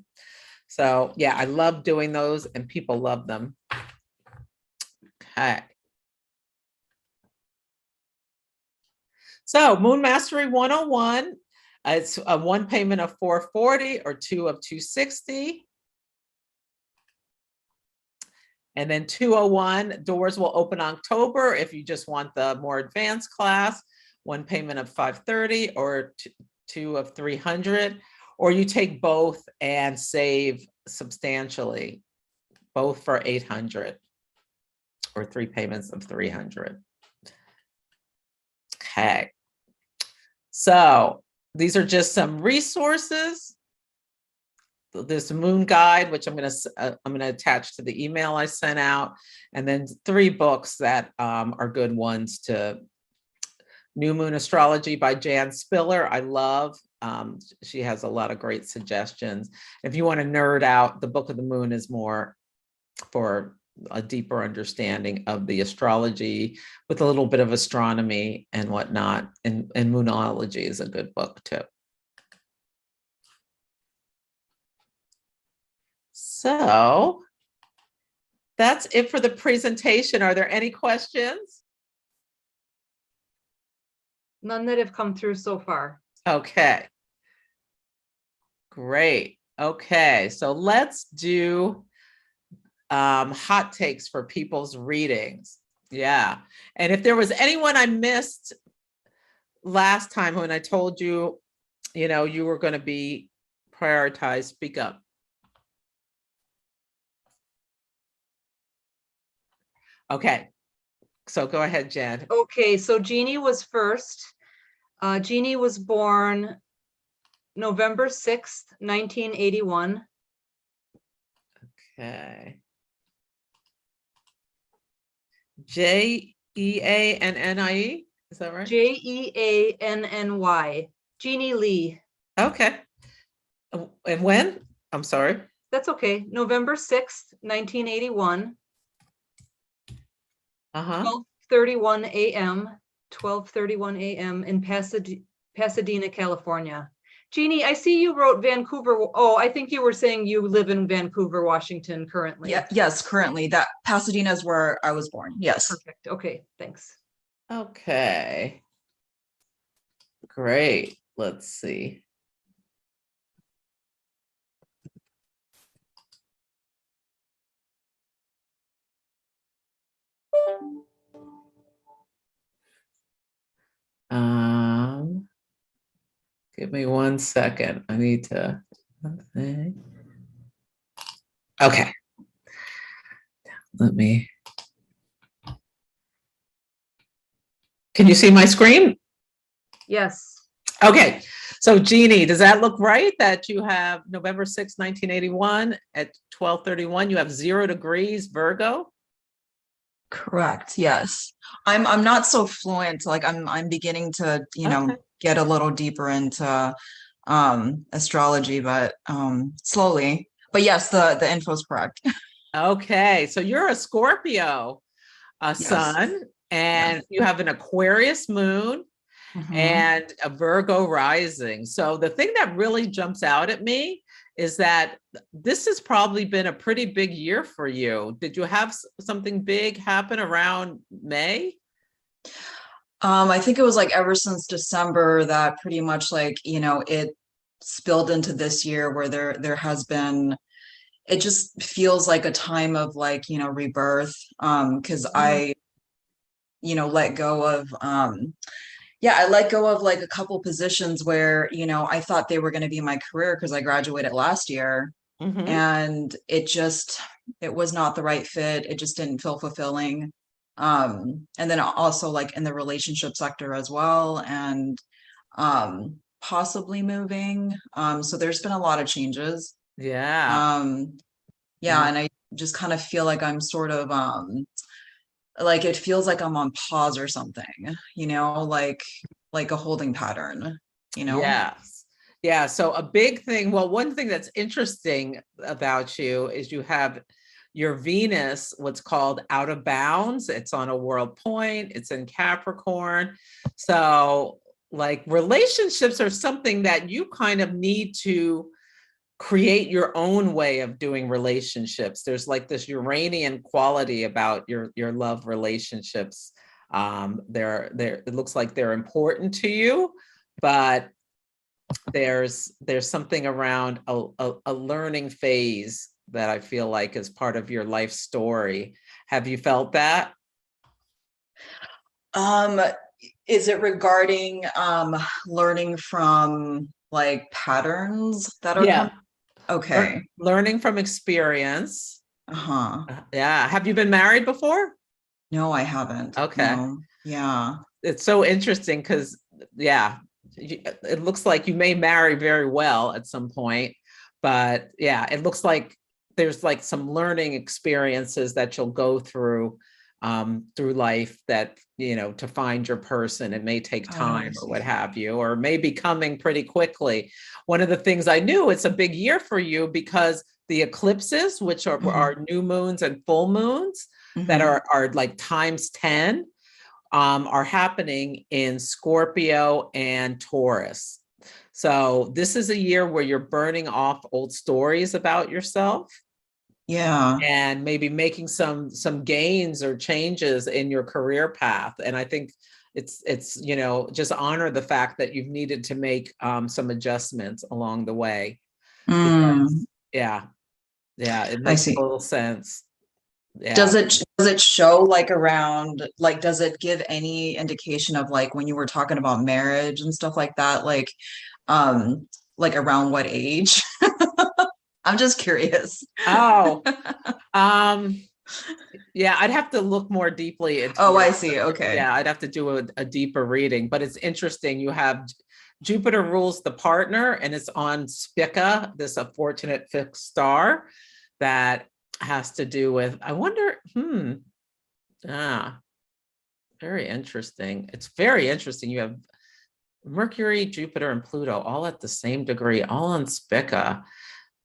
So yeah, I love doing those and people love them. Okay. So Moon Mastery 101, it's a 1 payment of $440 or 2 of $260. And then 201, doors will open October if you just want the more advanced class, 1 payment of $530 or 2 of $300, or you take both and save substantially, both for $800 or 3 payments of $300. Okay. So these are just some resources. This moon guide, which I'm going to attach to the email I sent out, and then 3 books that are good ones to. New Moon Astrology by Jan Spiller, I love. She has a lot of great suggestions. If you want to nerd out, the Book of the Moon is more for a deeper understanding of the astrology with a little bit of astronomy and whatnot. And Moonology is a good book too. So that's it for the presentation. Are there any questions? None that have come through so far. Okay. Great. Okay, so let's do hot takes for people's readings. Yeah. And if there was anyone I missed last time when I told you, you know, you were going to be prioritized, speak up. Okay, so go ahead, Jen. Okay, so Genie was first. Genie was born November 6th, 1981. Okay. Jeannie, is that right? Jeanny. Genie Lee. Okay. And when? I'm sorry. That's okay. November 6th, 1981. 12:31 a.m. 12:31 a.m. in Pasadena, California. Jeannie, I see you wrote Vancouver. Oh, I think you were saying you live in Vancouver, Washington currently. Yeah, yes, currently. That Pasadena is where I was born. Yes. Perfect. Okay, thanks. Okay. Great. Let's see. Give me 1 second. I need to. Okay. Let me. Can you see my screen? Yes. Okay. So Jeannie, does that look right that you have November 6, 1981 at 12:31? You have 0 degrees Virgo? Correct. Yes. I'm not so fluent. Like I'm beginning to, Okay. get a little deeper into astrology, but slowly. But yes, the info's correct. Okay. So you're a Scorpio, a Yes. sun, Yes. and you have an Aquarius moon Hmm. and a Virgo rising. So the thing that really jumps out at me is that this has probably been a pretty big year for you. Did you have something big happen around May? I think it was like ever since December that pretty much like, it spilled into this year where there has been, it just feels like a time of like, rebirth. Because Mm. I, let go of yeah, I let go of like a couple positions where, I thought they were going to be my career because I graduated last year, Mm-hmm. and it was not the right fit. It just didn't feel fulfilling. And then also like in the relationship sector as well, and possibly moving. So there's been a lot of changes. Yeah. Um, yeah, Mm. and I just kind of feel like I'm sort of like it feels like I'm on pause or something, like a holding pattern. Yes. Yeah. So a big thing, well, one thing that's interesting about you is you have your Venus, what's called out of bounds. It's on a world point, it's in Capricorn. So, like, relationships are something that you kind of need to create your own way of doing relationships. There's like this Uranian quality about your love relationships. They're it looks like they're important to you, but there's something around a learning phase that I feel like is part of your life story. Have you felt that? Um, is it regarding learning from like patterns that are Yeah. coming? Okay. Learning from experience. Uh-huh. Yeah. Have you been married before? No, I haven't. Okay. No. Yeah. It's so interesting because, yeah, it looks like you may marry very well at some point, but yeah, it looks like there's like some learning experiences that you'll go through life that, to find your person. It may take Oh, I time or what see. have you, or may be coming pretty quickly. One of the things I knew, it's a big year for you because the eclipses, which Hmm. are new moons and full moons that Hmm. are like times 10, are happening in Scorpio and Taurus. So this is a year where you're burning off old stories about yourself Yeah. and maybe making some gains or changes in your career path. And I think it's just honor the fact that you've needed to make some adjustments along the way. Mm, Because yeah, yeah, it I makes see. total sense. Yeah. Does it show like around, like does it give any indication of like when you were talking about marriage and stuff like that, um like around what age? I'm just curious. Oh, um, yeah, I'd have to look more deeply into Oh, your, I see. Okay. yeah, I'd have to do a deeper reading, but it's interesting. You have Jupiter rules the partner and it's on Spica, this a fortunate fixed star that has to do with, I wonder, ah, very interesting. It's very interesting. You have Mercury, Jupiter, and Pluto all at the same degree, all on Spica.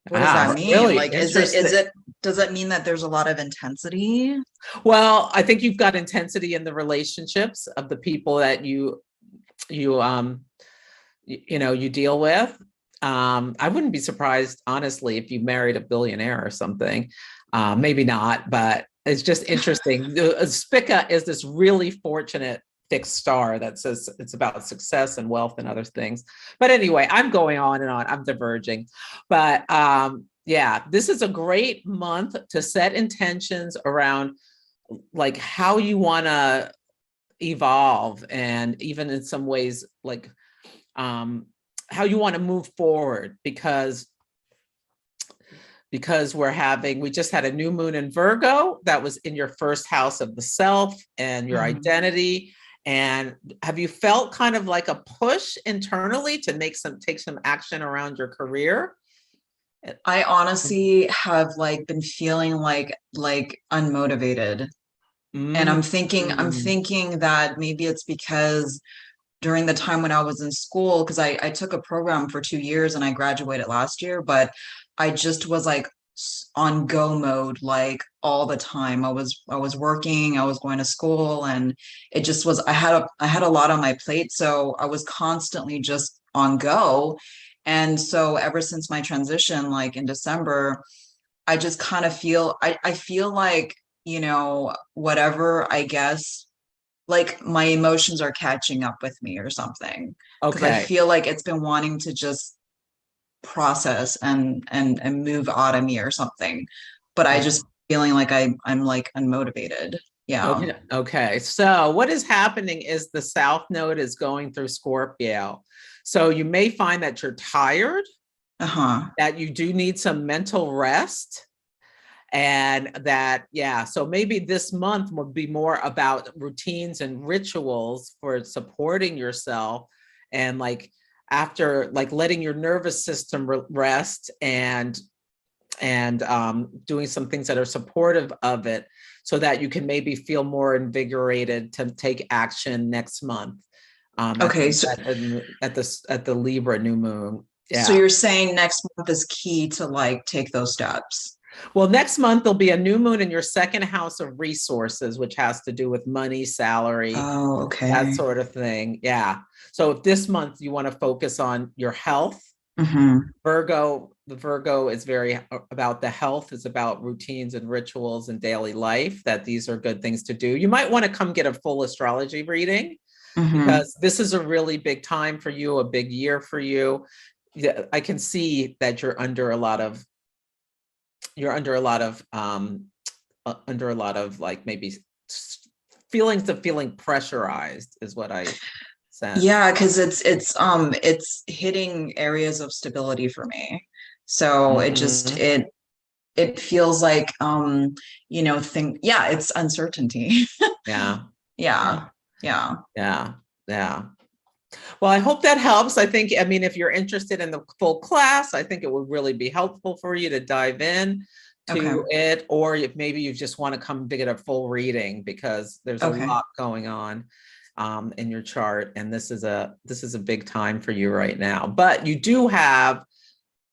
What does that Ah, mean? really Like, interesting. does it mean that there's a lot of intensity? Well, I think you've got intensity in the relationships of the people that you you deal with. I wouldn't be surprised, honestly, if you married a billionaire or something. Maybe not, but it's just interesting. Spica is this really fortunate fixed star that says it's about success and wealth and other things. But anyway, I'm going on and on. I'm diverging. But yeah, this is a great month to set intentions around like how you want to evolve, and even in some ways like um, how you want to move forward, because we just had a new moon in Virgo that was in your first house of the self and your Mhm. identity. And have you felt kind of like a push internally to take some action around your career? I honestly have like been feeling like unmotivated. And I'm thinking that maybe it's because during the time when I was in school, because I took a program for 2 years and I graduated last year, but I just was like on go mode like all the time. I was working, I was going to school, and it just was, I had a lot on my plate. So I was constantly just on go. And so ever since my transition, like in December, I just kind of feel, I feel like, you know, whatever, I guess, like my emotions are catching up with me or something. Because I Okay. feel like it's been wanting to just process and move out of me or something. But I just feeling like I'm like unmotivated. Yeah. Okay. Okay. So what is happening is the South Node is going through Scorpio. So you may find that you're tired, Uh-huh. that you do need some mental rest. And that, yeah, so maybe this month will be more about routines and rituals for supporting yourself, and like after like letting your nervous system rest, and doing some things that are supportive of it, so that you can maybe feel more invigorated to take action next month, Okay. So at the Libra new moon. so Yeah. you're saying next month is key to like take those steps. Well, next month there'll be a new moon in your second house of resources, which has to do with money, salary, Oh, that okay. sort of thing. Yeah. So if this month you want to focus on your health, Mm-hmm. the Virgo is very about the health, is about routines and rituals and daily life, that these are good things to do. You might want to come get a full astrology reading, Mm-hmm. because this is a really big time for you, a big year for you. Yeah, I can see that you're under a lot of under a lot of like maybe feelings of feeling pressurized is what I sense. Yeah, because it's hitting areas of stability for me. So Mhm. it feels like you know, yeah, it's uncertainty. Yeah, yeah, Yeah. Yeah. yeah, yeah. Well, I hope that helps. I think, I mean, if you're interested in the full class, I think it would really be helpful for you to dive in Okay. to it, or if maybe you just want to come to get a full reading, because there's a Okay. lot going on in your chart, and this is a big time for you right now. But you do have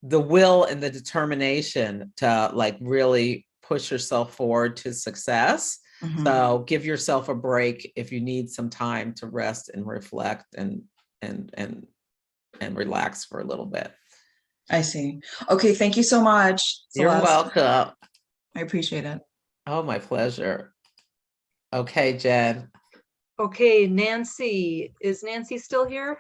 the will and the determination to like really push yourself forward to success. Mm-hmm. So give yourself a break if you need some time to rest and reflect and and and relax for a little bit. I see. Okay, thank you so much, You're Celeste. welcome. I appreciate it. Oh, my pleasure. Okay, Jen. Okay, Nancy, is Nancy still here?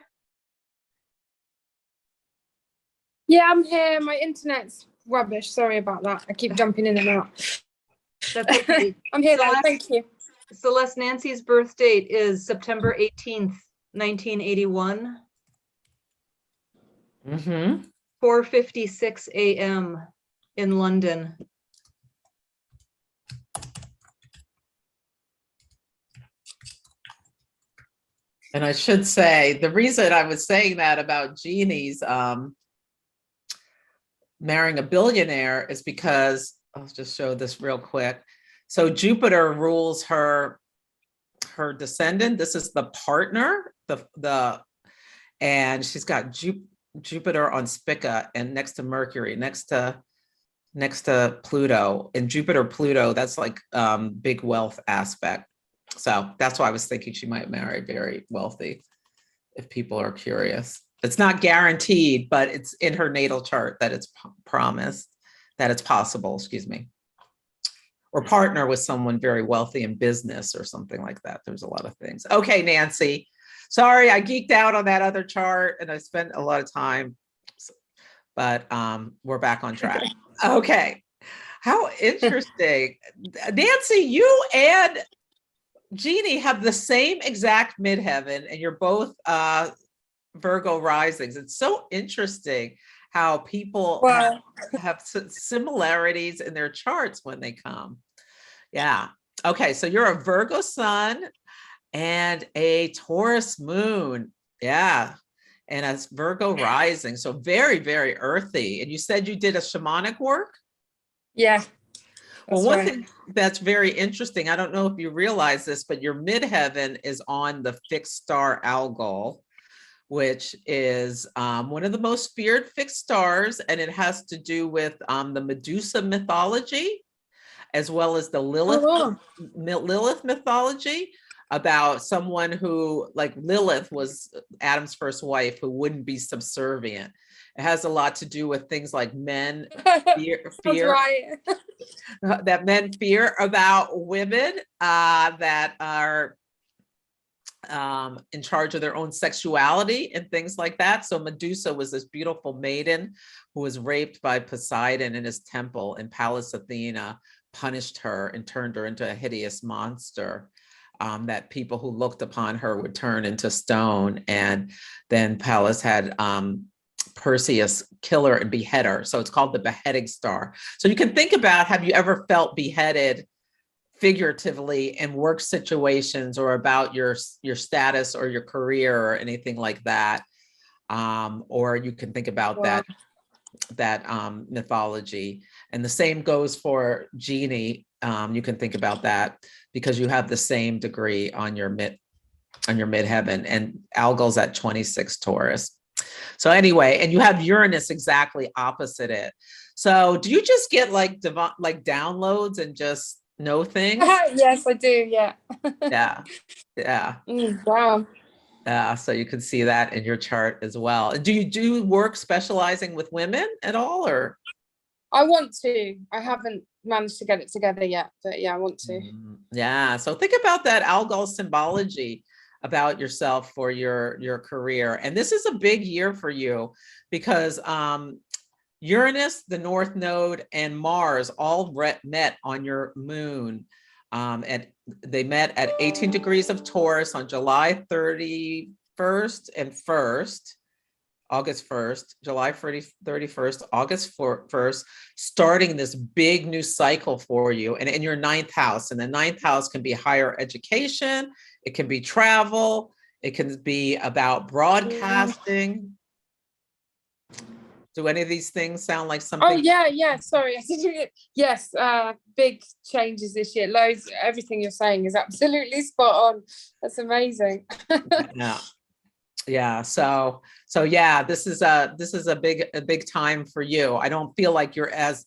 Yeah, I'm here. My internet's rubbish. Sorry about that. I keep jumping in and out. That's okay. I'm here now. Celeste? Thank you. Celeste, Nancy's birth date is September 18th, 1981, Mm-hmm. 4:56 a.m. in London. And I should say, the reason I was saying that about Genie's marrying a billionaire is because, I'll just show this real quick. So Jupiter rules her descendant. This is the partner, and she's got Jupiter on Spica and next to Mercury, next to Pluto. And Jupiter Pluto, that's like big wealth aspect. So that's why I was thinking she might marry very wealthy, if people are curious. It's not guaranteed, but it's in her natal chart that it's promised, that it's possible, excuse me. Or partner with someone very wealthy in business or something like that. There's a lot of things. Okay, Nancy. Sorry, I geeked out on that other chart and I spent a lot of time, but we're back on track. Okay. How interesting. Nancy, you and Genie have the same exact midheaven, and you're both Virgo risings. It's so interesting how people have similarities in their charts when they come. Yeah. Okay. So you're a Virgo sun and a Taurus moon. Yeah. And a Virgo rising. So very, very earthy. And you said you did a shamanic work? Yeah. Well, That's one right. thing that's very interesting, I don't know if you realize this, but your midheaven is on the fixed star Algol, which is one of the most feared fixed stars, and it has to do with the Medusa mythology, as well as the Oh, Lilith mythology, about someone who, like Lilith was Adam's first wife, who wouldn't be subservient. It has a lot to do with things like men wow. fear, That's right. that men fear about women that are in charge of their own sexuality and things like that. So Medusa was this beautiful maiden who was raped by Poseidon in his temple, and Pallas Athena punished her and turned her into a hideous monster. That people who looked upon her would turn into stone. And then Pallas had Perseus kill her and behead her. So it's called the beheading star. So you can think about, have you ever felt beheaded figuratively in work situations, or about your status or your career or anything like that? Or you can think about Wow. that mythology. And the same goes for Genie. You can think about that because you have the same degree on your midheaven, and Algol's at 26 Taurus. So anyway, and you have Uranus exactly opposite it. So do you just get like downloads and just know things? Yes, I do. Yeah. Yeah. Yeah. Wow. So you can see that in your chart as well. Do you do work specializing with women at all, or? I want to. I haven't managed to get it together yet, but yeah, I want to. Yeah. So think about that Algol symbology about yourself for your career. And this is a big year for you because Uranus, the North Node, and Mars all met on your moon. And they met at 18 degrees of Taurus on July 31st and 1st. August 1st, July 31st, August 1st, starting this big new cycle for you, and in your ninth house. And the ninth house can be higher education, it can be travel, it can be about broadcasting. Do any of these things sound like something? Oh yeah. Sorry, yes. Big changes this year. Loads. Everything you're saying is absolutely spot on. That's amazing. Yeah. Yeah. So yeah, this is a big time for you. I don't feel like you're as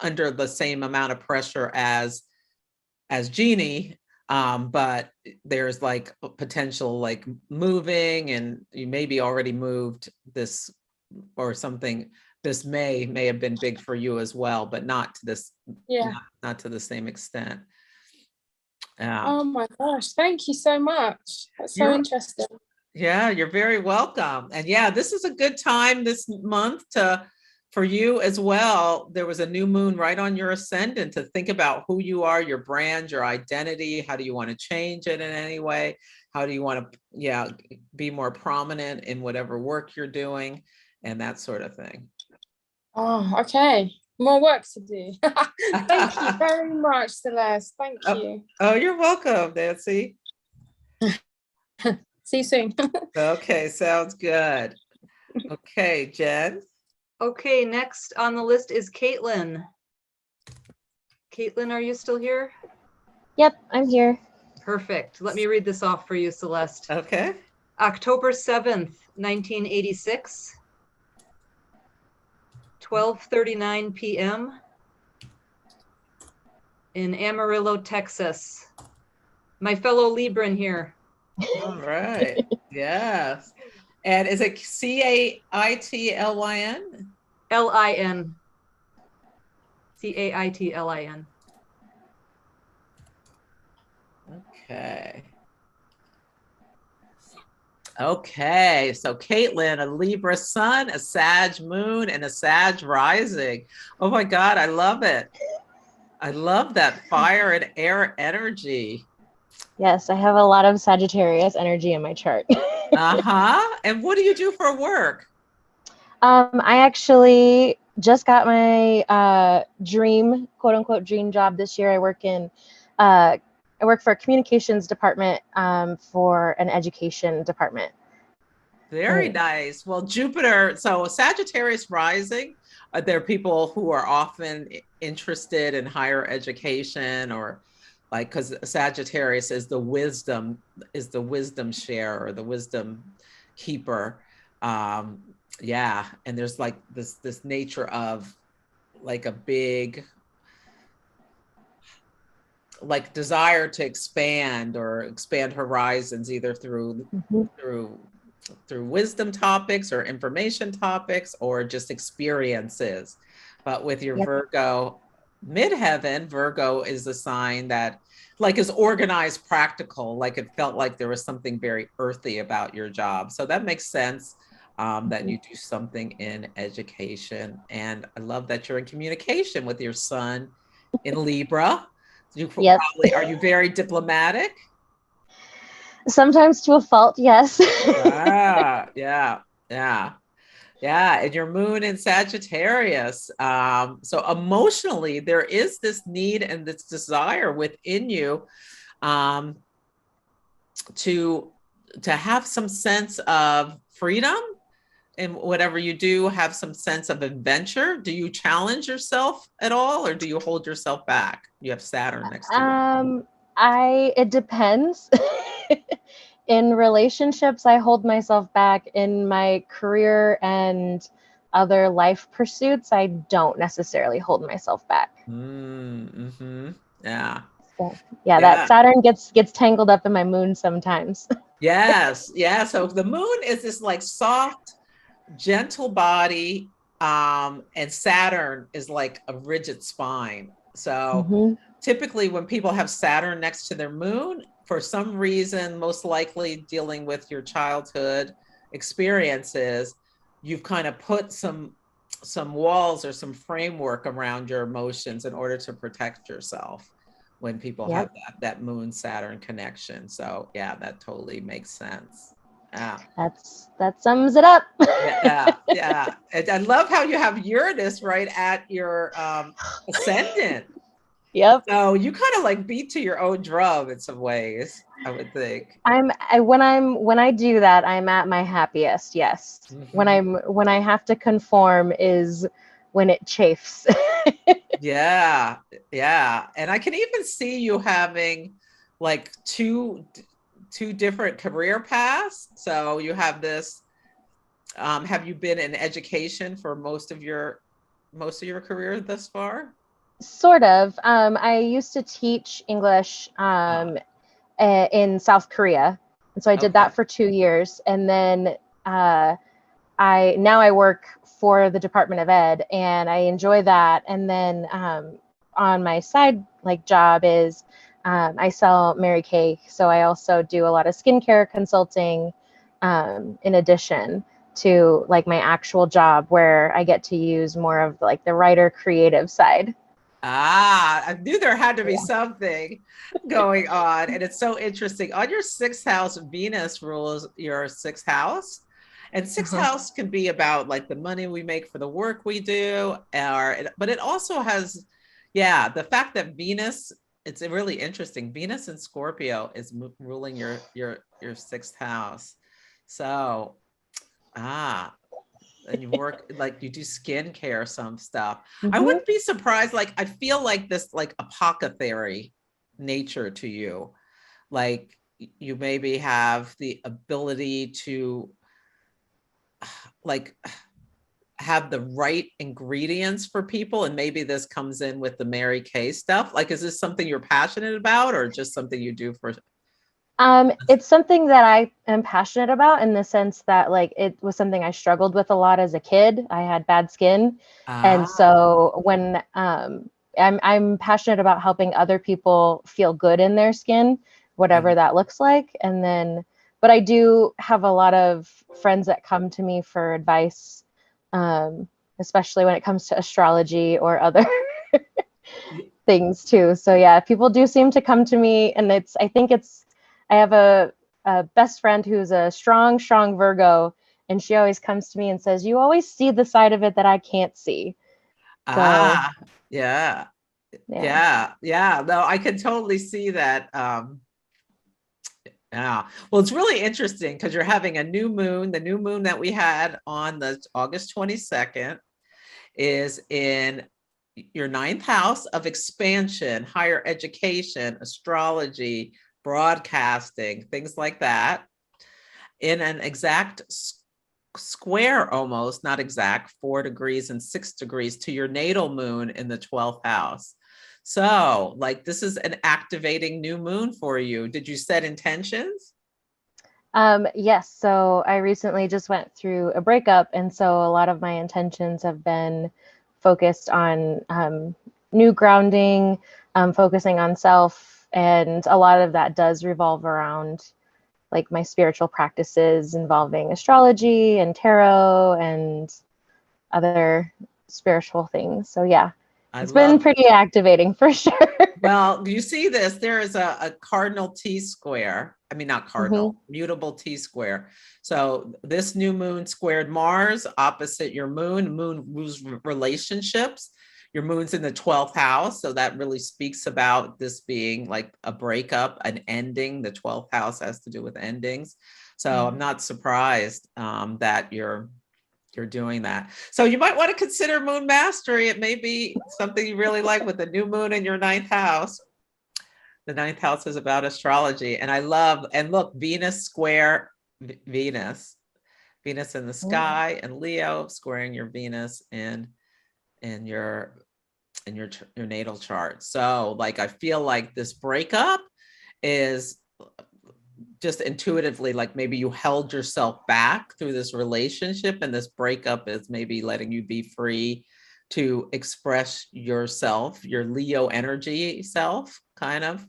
under the same amount of pressure as Genie. But there's like potential like moving, and you maybe already moved this or something. This may have been big for you as well, but not to this, not to the same extent. Oh my gosh, thank you so much. That's so interesting. Yeah, you're very welcome. And yeah, this is a good time this month for you as well. There was a new moon right on your ascendant to think about who you are, your brand, your identity. How do you want to change it in any way? How do you want to, be more prominent in whatever work you're doing and that sort of thing. Oh, okay. More work to do. Thank you very much, Celeste. Thank you. Oh, you're welcome, Nancy. See you soon. Okay, sounds good. Okay, Jen. Okay, next on the list is Caitlin. Caitlin, are you still here? Yep, I'm here. Perfect. Let me read this off for you, Celeste. Okay. October 7th, 1986, 12:39 p.m. in Amarillo, Texas. My fellow Libran here. All right. Yes. And is it Caitlyn? Lin. Caitlin. Okay. Okay. So Caitlin, a Libra sun, a Sag moon, and a Sag rising. Oh my God, I love it. I love that fire and air energy. Yes, I have a lot of Sagittarius energy in my chart. And what do you do for work? I actually just got my dream, quote unquote, dream job this year. I work for a communications department for an education department. Very nice. Well, Jupiter, so Sagittarius rising, there are people who are often interested in higher education, or like, because Sagittarius is the wisdom share, or the wisdom keeper. Yeah, and there's like this nature of like a big like desire to expand or expand horizons, either through Mhm. through wisdom topics or information topics, or just experiences. But with your Yep. Virgo midheaven, Virgo is a sign that like is organized, practical, like it felt like there was something very earthy about your job. So that makes sense, that you do something in education. And I love that you're in communication with your son in Libra. You Yep. probably, are you very diplomatic? Sometimes to a fault, yes. Ah, yeah, yeah, yeah. And your moon in Sagittarius. So emotionally, there is this need and this desire within you, um, to have some sense of freedom in whatever you do, have some sense of adventure. Do you challenge yourself at all, or do you hold yourself back? You have Saturn next to you. It depends. In relationships, I hold myself back. In my career and other life pursuits, I don't necessarily hold myself back. Mm-hmm. Yeah. So yeah, that Yeah. Saturn gets tangled up in my moon sometimes. Yes. Yeah. So the moon is this like soft, gentle body, and Saturn is like a rigid spine. So Hmm. typically when people have Saturn next to their moon, for some reason, most likely dealing with your childhood experiences, you've kind of put some walls or some framework around your emotions in order to protect yourself when people have Yep. that moon Saturn connection. So yeah, that totally makes sense. Yeah. That sums it up. Yeah, yeah. And I love how you have Uranus right at your ascendant. Yep. So you kind of like beat to your own drum in some ways, I would think. When I do that, I'm at my happiest. Yes. Mhm. When I have to conform is when it chafes. Yeah, yeah. And I can even see you having like two different career paths. So you have this, have you been in education for most of your career thus far? Sort of. I used to teach English Ah, in South Korea, and so I did okay. that for 2 years, and then uh, I work for the Department of Ed, and I enjoy that. And then on my side like job is I sell Mary Kay, so I also do a lot of skincare consulting in addition to like my actual job, where I get to use more of like the writer creative side. Ah, I knew there had to be Yeah. something going on. And it's so interesting. On your sixth house, Venus rules your sixth house. And sixth Uh-huh. house can be about like the money we make for the work we do, but it also has, yeah, the fact that Venus, it's really interesting. Venus in Scorpio is ruling your sixth house. So, ah, and you work like you do skincare, some stuff. I Hmm. wouldn't be surprised. Like I feel like this like apothecary nature to you. Like you maybe have the ability to like have the right ingredients for people, and maybe this comes in with the Mary Kay stuff. Like, is this something you're passionate about, or just something you do for? It's something that I am passionate about in the sense that like it was something I struggled with a lot as a kid. I had bad skin. And Ah, so when I'm passionate about helping other people feel good in their skin, whatever that looks like. And then but I do have a lot of friends that come to me for advice, um, especially when it comes to astrology or other things too. So yeah, people do seem to come to me, and I have a best friend who's a strong Virgo, and she always comes to me and says, "You always see the side of it that I can't see." So ah, yeah, yeah. yeah, yeah. No, I can totally see that. Yeah. Well, it's really interesting because you're having a new moon. The new moon that we had on the August 22nd is in your ninth house of expansion, higher education, astrology, broadcasting, things like that, in an exact square, almost not exact, 4 degrees and 6 degrees to your natal moon in the 12th house. So like this is an activating new moon for you. Did you set intentions? Yes. So I recently just went through a breakup. And so a lot of my intentions have been focused on new grounding, focusing on self. And a lot of that does revolve around like my spiritual practices involving astrology and tarot and other spiritual things. So yeah, it's been pretty activating for sure. Well, you see this, there is a cardinal T square. I mean, not cardinal, mutable T square. So this new moon squared Mars opposite your moon. Moon rules relationships. Your moon's in the 12th house. So that really speaks about this being like a breakup, an ending. The 12th house has to do with endings. So I'm not surprised that you're doing that. So you might want to consider moon mastery. It may be something you really like with the new moon in your ninth house. The ninth house is about astrology. And I love, and look, Venus square Venus in the sky, and Leo squaring your Venus in your natal chart. So like, I feel like this breakup is just intuitively, like maybe you held yourself back through this relationship, and this breakup is maybe letting you be free to express yourself, your Leo energy self, kind of.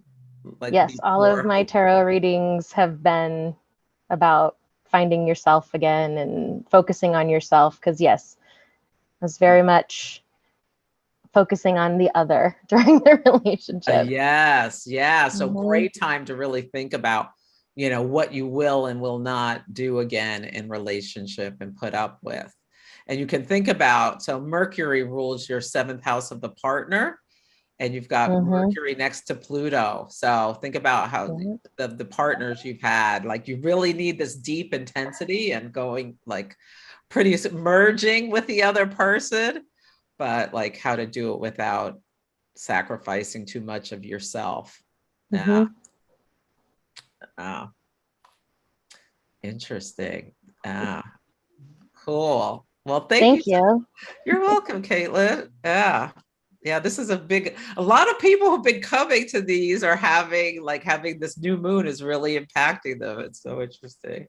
Like yes, all of my tarot readings have been about finding yourself again and focusing on yourself, because yes, I was very much focusing on the other during the relationship. Yes, yeah. So great time to really think about, you know, what you will and will not do again in relationship and put up with. And you can think about, so Mercury rules your 7th house of the partner, and you've got Mercury next to Pluto. So think about how the partners you've had, like you really need this deep intensity and going like pretty merging with the other person, but like how to do it without sacrificing too much of yourself. Interesting. Cool. Well, thank you. You're welcome, Caitlin. Yeah, this is a lot of people who've been coming to these are having this new moon is really impacting them. It's so interesting.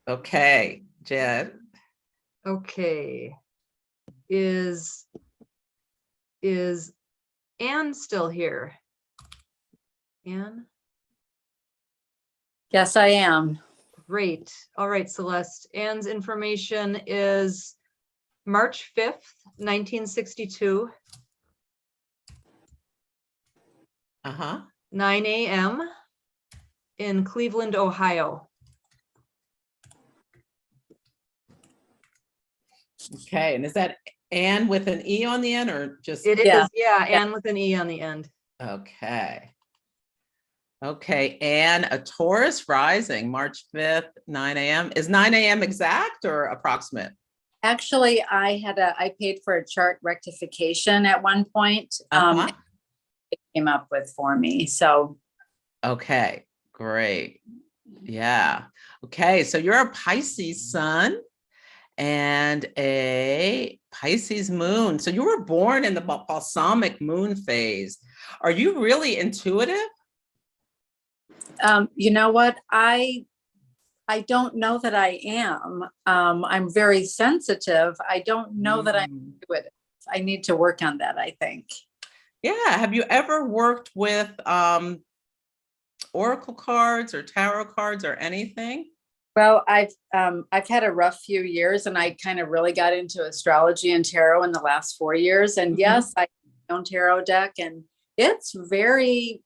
Okay, Jen. Okay. Is Anne still here? Anne? Yes, I am. Great. All right, Celeste. Anne's information is March 5th, 1962. 9 a.m. in Cleveland, Ohio. Okay, and is that Anne with an E on the end, or just? It is, yeah, Anne with an E on the end. Okay. Okay, Anne, a Taurus rising, March 5th, 9 a.m. Is 9 a.m. exact or approximate? Actually, I paid for a chart rectification at one point. It came up with for me, so. Okay, great. Yeah. Okay, so you're a Pisces sun and a Pisces moon. So you were born in the balsamic moon phase. Are you really intuitive? You know what? I don't know that I am. I'm very sensitive. I don't know that I'm intuitive. I need to work on that, I think. Yeah. Have you ever worked with oracle cards or tarot cards or anything? Well, I've had a rough few years, and I kind of really got into astrology and tarot in the last 4 years. And yes, I own tarot deck, and it's very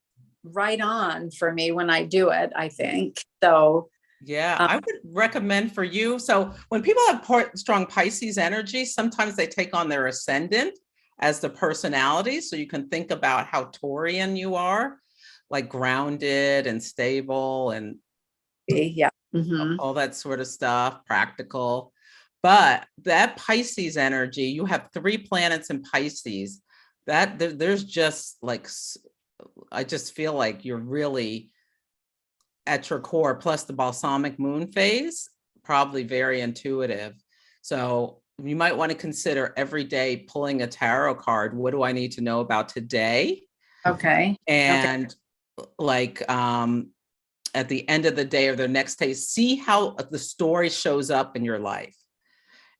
right on for me when I do it, I think. So yeah, I would recommend for you. So when people have strong Pisces energy, sometimes they take on their ascendant as the personality. So you can think about how Taurian you are, like grounded and stable and yeah, all that sort of stuff, practical. But that Pisces energy, you have 3 planets in Pisces. That there's just like, I just feel like you're really at your core, plus the balsamic moon phase, probably very intuitive. So you might want to consider every day pulling a tarot card. What do I need to know about today? Okay. And like at the end of the day or the next day, see how the story shows up in your life.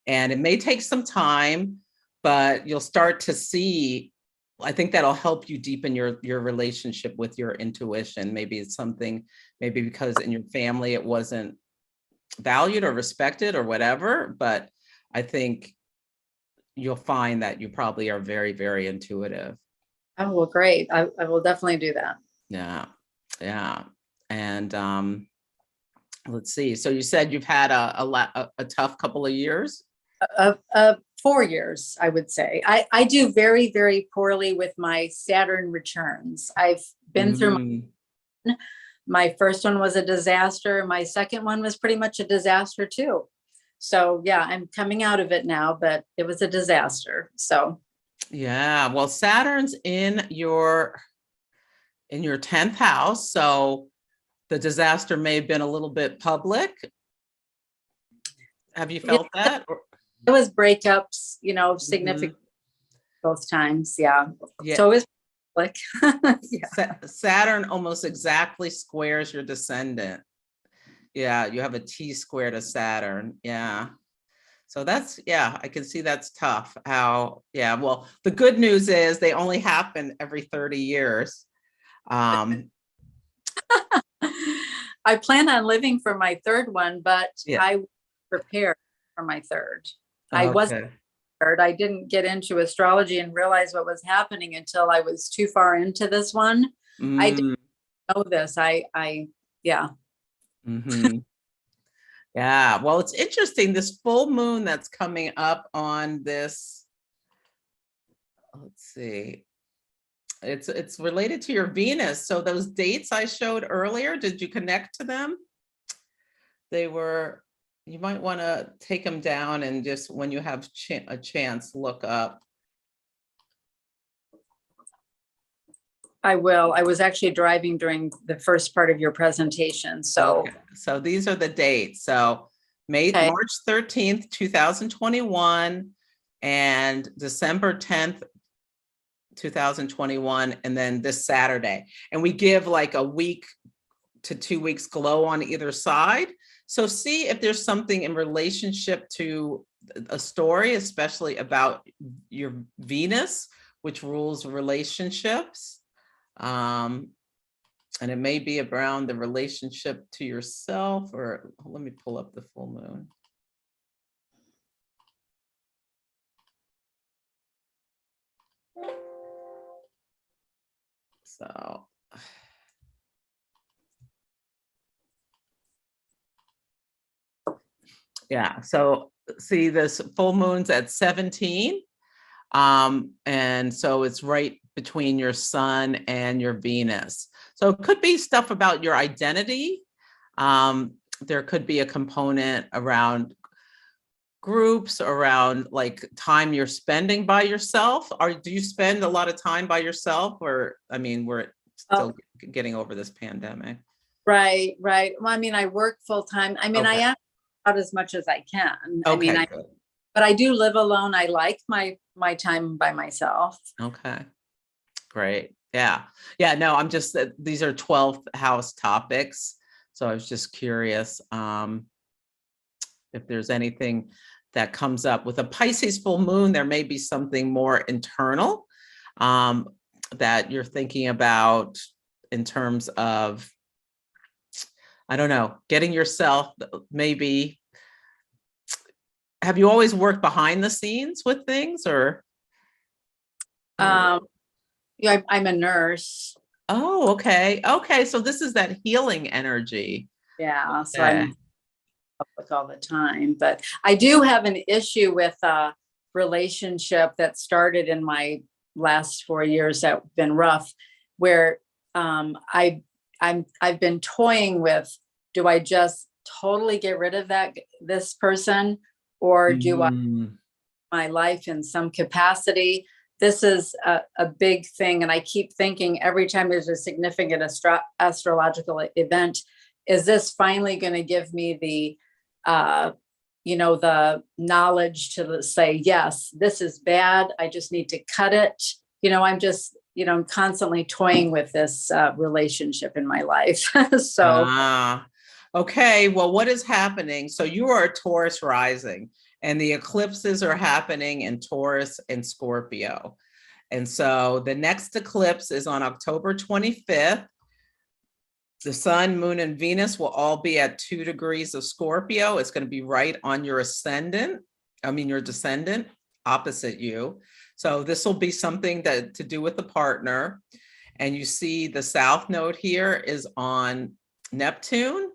And it may take some time, but you'll start to see, I think that'll help you deepen your relationship with your intuition. Maybe it's something, maybe because in your family it wasn't valued or respected or whatever, but I think you'll find that you probably are very, very intuitive. Oh, well, great. I will definitely do that. Yeah. Yeah. And let's see. So you said you've had a tough couple of years. 4 years, I would say. I do very, very poorly with my Saturn returns. I've been through my first one was a disaster. My second one was pretty much a disaster too. So yeah, I'm coming out of it now, but it was a disaster. So yeah, well, Saturn's in your 10th house, so the disaster may have been a little bit public. Have you felt that? it was breakups, significant both times. Yeah. Yeah. So it's like, yeah. Saturn almost exactly squares your descendant. Yeah, you have a T squared to Saturn. Yeah. So that's, yeah, I can see that's tough. How, yeah, well, the good news is they only happen every 30 years. I plan on living for my third one, but Yeah. I prepared for my third. I wasn't prepared. I didn't get into astrology and realize what was happening until I was too far into this one. I didn't know this. Yeah. Mm-hmm. Yeah, well, it's interesting, this full moon that's coming up on this, let's see, it's related to your Venus. So those dates I showed earlier, did you connect to them? They were, you might want to take them down and just when you have a chance, look up. I will. I was actually driving during the first part of your presentation. So, okay. So these are the dates. So March 13th, 2021 and December 10th, 2021, and then this Saturday. And we give like a week to 2 weeks glow on either side. So see if there's something in relationship to a story, especially about your Venus, which rules relationships. And it may be around the relationship to yourself, or let me pull up the full moon. So, yeah, so see this full moon's at 17. And so it's right between your sun and your Venus. So it could be stuff about your identity. There could be a component around groups, around like time you're spending by yourself. Or do you spend a lot of time by yourself? Or, I mean, we're still getting over this pandemic. Right. Well, I mean, I work full time. I mean, I am out as much as I can. Okay, I mean, but I do live alone. I like my time by myself. Okay, great. Yeah. No, I'm just, these are 12th house topics. So I was just curious if there's anything that comes up with a Pisces full moon. There may be something more internal that you're thinking about in terms of, I don't know, getting yourself maybe. Have you always worked behind the scenes with things, or? Yeah, I'm a nurse. Oh, okay. So this is that healing energy. Yeah. So I'm public all the time, but I do have an issue with a relationship that started in my last 4 years that have been rough, where I've been toying with, do I just totally get rid of this person, or do I Mm. my life in some capacity? This is a big thing. And I keep thinking every time there's a significant astrological event, is this finally going to give me the, the knowledge to say, yes, this is bad. I just need to cut it. I'm just, I'm constantly toying with this relationship in my life. So, Okay. Well, what is happening? So you are a Taurus rising, and the eclipses are happening in Taurus and Scorpio. And so the next eclipse is on October 25th. The sun, moon, and Venus will all be at 2 degrees of Scorpio. It's going to be right on your your descendant, opposite you. So this will be something that to do with the partner. And you see the south node here is on Neptune.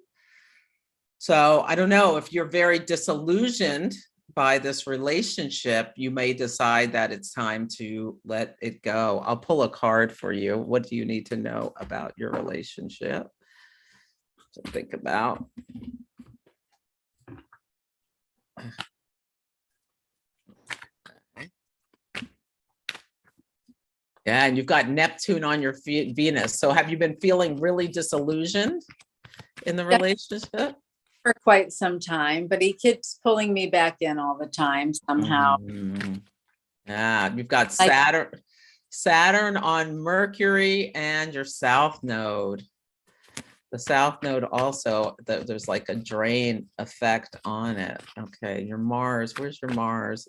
So I don't know if you're very disillusioned by this relationship, you may decide that it's time to let it go. I'll pull a card for you. What do you need to know about your relationship to think about? Yeah, and you've got Neptune on your Venus. So have you been feeling really disillusioned in the relationship? For quite some time, but he keeps pulling me back in all the time somehow. Yeah, you've got Saturn on Mercury and your south node. The south node also, there's like a drain effect on it. Okay, your Mars, where's your Mars?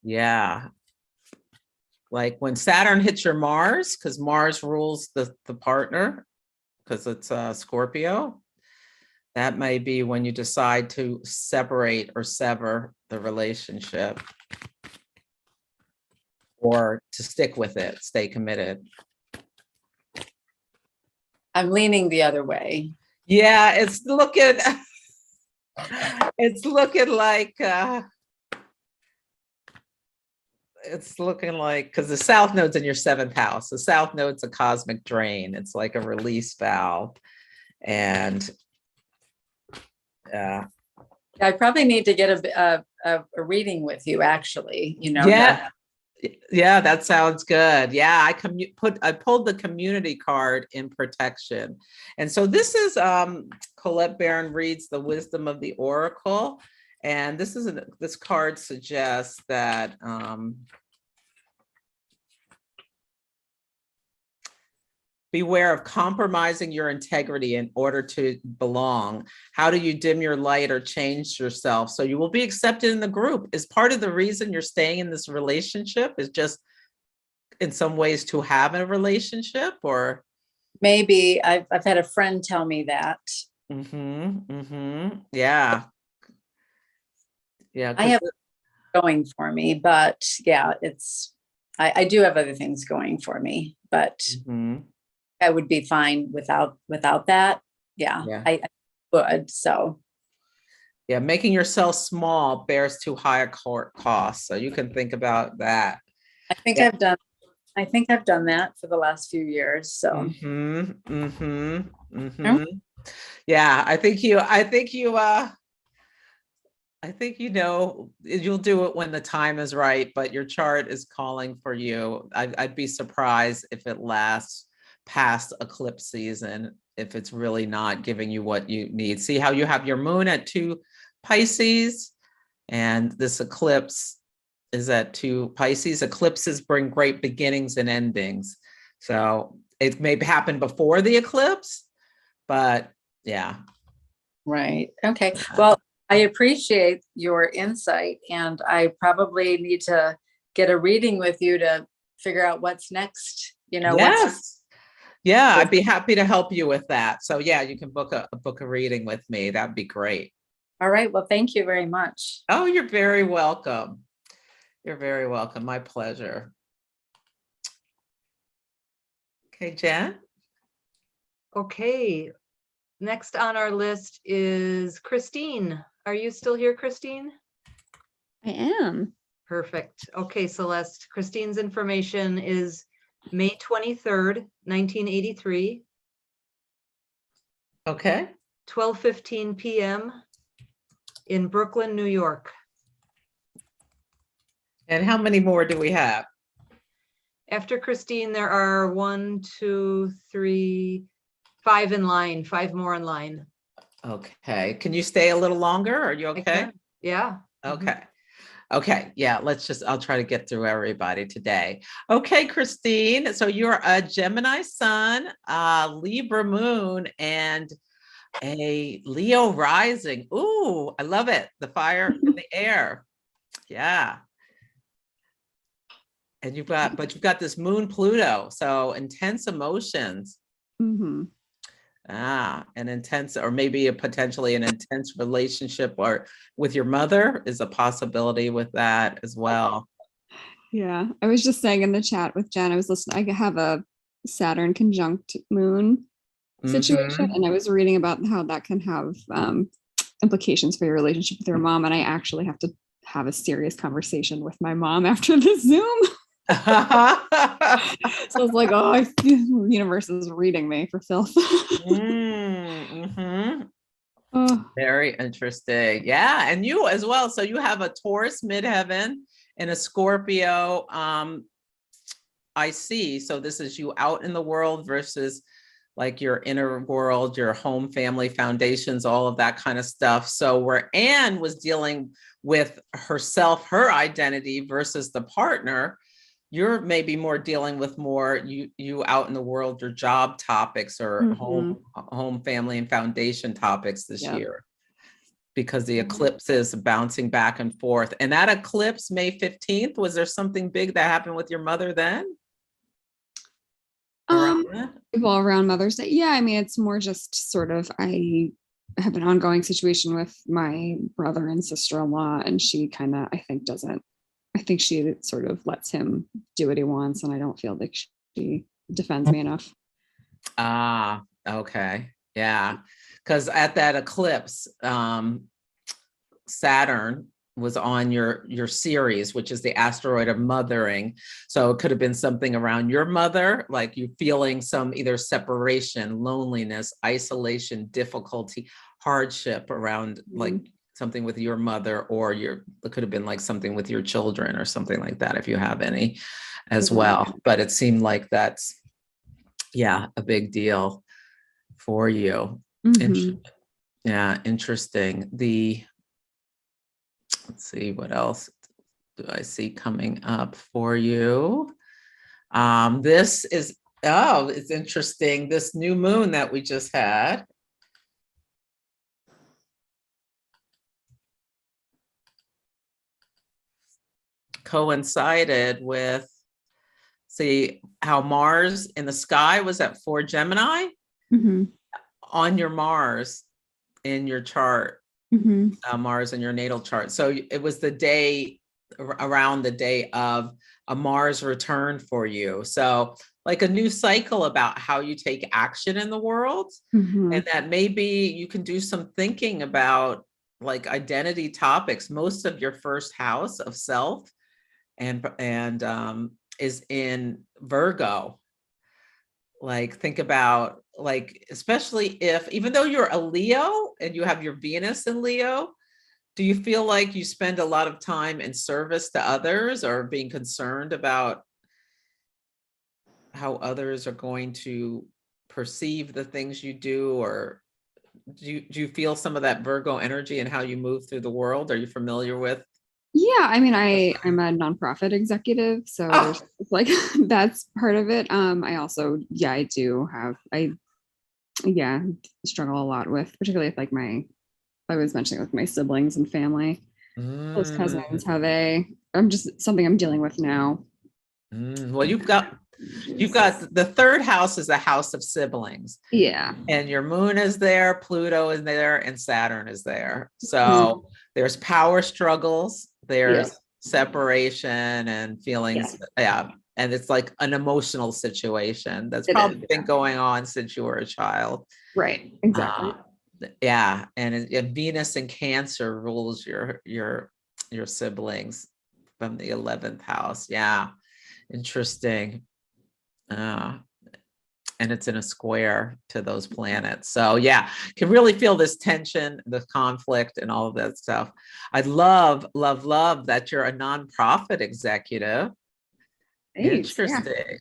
Yeah. Like when Saturn hits your Mars, because Mars rules the partner, because it's Scorpio, that may be when you decide to separate or sever the relationship, or to stick with it, stay committed. I'm leaning the other way. Yeah, it's looking like because the south node's in your 7th house. The south node's a cosmic drain. It's like a release valve. And I probably need to get a reading with you, actually. Yeah, that sounds good. Yeah, I pulled the community card in protection. And so this is Colette Barron reads the wisdom of the oracle. And this card suggests that beware of compromising your integrity in order to belong. How do you dim your light or change yourself so you will be accepted in the group? Is part of the reason you're staying in this relationship is just in some ways to have a relationship, or maybe I've had a friend tell me that. Yeah. I have going for me, but yeah, I do have other things going for me, but I would be fine without that. Yeah. I would. So yeah, making yourself small bears too high a cost. So you can think about that. I think I've done that for the last few years. So yeah, I think you'll do it when the time is right, but your chart is calling for you. I'd be surprised if it lasts past eclipse season, if it's really not giving you what you need. See how you have your moon at 2 Pisces, and this eclipse is at 2 Pisces. Eclipses bring great beginnings and endings. So it may happen before the eclipse, but yeah. Right. Okay. Well, I appreciate your insight, and I probably need to get a reading with you to figure out what's next. Yes. Yeah, I'd be happy to help you with that. So yeah, you can book a reading with me. That'd be great. All right. Well, thank you very much. Oh, you're very welcome. You're very welcome. My pleasure. Okay, Jen. Okay. Next on our list is Christine. Are you still here, Christine? I am. Perfect. Okay, Celeste. Christine's information is May 23rd, 1983. Okay. 12:15 p.m. in Brooklyn, New York. And how many more do we have? After Christine, there are 1, 2, 3, 5 in line, 5 more in line. Okay. Can you stay a little longer? Are you I okay? can. Yeah. Okay. Okay. Yeah. I'll try to get through everybody today. Okay, Christine. So you're a Gemini sun, Libra moon, and a Leo rising. Ooh, I love it. The fire in the air. Yeah. And you've got this moon Pluto. So intense emotions. Mm-hmm. An intense, or maybe potentially an intense relationship or with your mother is a possibility with that as well. Yeah. I was just saying in the chat with Jen, I was listening, I have a Saturn conjunct moon situation, Mhm. and I was reading about how that can have implications for your relationship with your mom. And I actually have to have a serious conversation with my mom after the Zoom. So I was like, oh, the universe is reading me for filth. Mhm. Oh, Very interesting. Yeah. And you as well. So you have a Taurus midheaven and a Scorpio. I see. So this is you out in the world versus like your inner world, your home, family, foundations, all of that kind of stuff. So where Anne was dealing with herself, her identity versus the partner, you're maybe more dealing with more you out in the world, your job topics or mhm. home, family, and foundation topics this Yep. year, because the Mhm. eclipse is bouncing back and forth. And that eclipse, May 15th, was there something big that happened with your mother then? Around that? Well, around Mother's Day. Yeah, I mean, it's more just sort of, I have an ongoing situation with my brother and sister-in-law, and she kind of, I think she sort of lets him do what he wants, and I don't feel like she defends me enough. Ah, okay. Yeah. Because at that eclipse, Saturn was on your Ceres, which is the asteroid of mothering. So it could have been something around your mother, like you feeling some either separation, loneliness, isolation, difficulty, hardship around like something with your mother, or it could have been like something with your children or something like that, if you have any as well. But it seemed like that's, yeah, a big deal for you. Yeah, interesting. Let's see, what else do I see coming up for you? This is, oh, it's interesting. This new moon that we just had. Coincided with, see how Mars in the sky was at 4 Gemini on your Mars in your chart. Mars in your natal chart. So it was the day around the day of a Mars return for you. So like a new cycle about how you take action in the world. And that maybe you can do some thinking about like identity topics. Most of your first house of self and is in Virgo. Like think about like, especially if, even though you're a Leo and you have your Venus in Leo, do you feel like you spend a lot of time in service to others or being concerned about how others are going to perceive the things you do? Or do you feel some of that Virgo energy and how you move through the world? Are you familiar with? Yeah, I mean, I'm a nonprofit executive, so there's like that's part of it. I also, yeah, I struggle a lot with, particularly with like I was mentioning with my siblings and family, close cousins, I'm just something I'm dealing with now. Well, you've got the third house is the house of siblings. Yeah. And your moon is there, Pluto is there, and Saturn is there. So there's power struggles, there's separation and feelings. Yeah. And it's like an emotional situation that's probably been going on since you were a child. Right. Exactly. Yeah. And Venus in Cancer rules your siblings from the 11th house. Yeah. Interesting. and it's in a square to those planets. So yeah, can really feel this tension, the conflict, and all of that stuff. I love, love, love that you're a nonprofit executive. Thanks. Yeah. Interesting.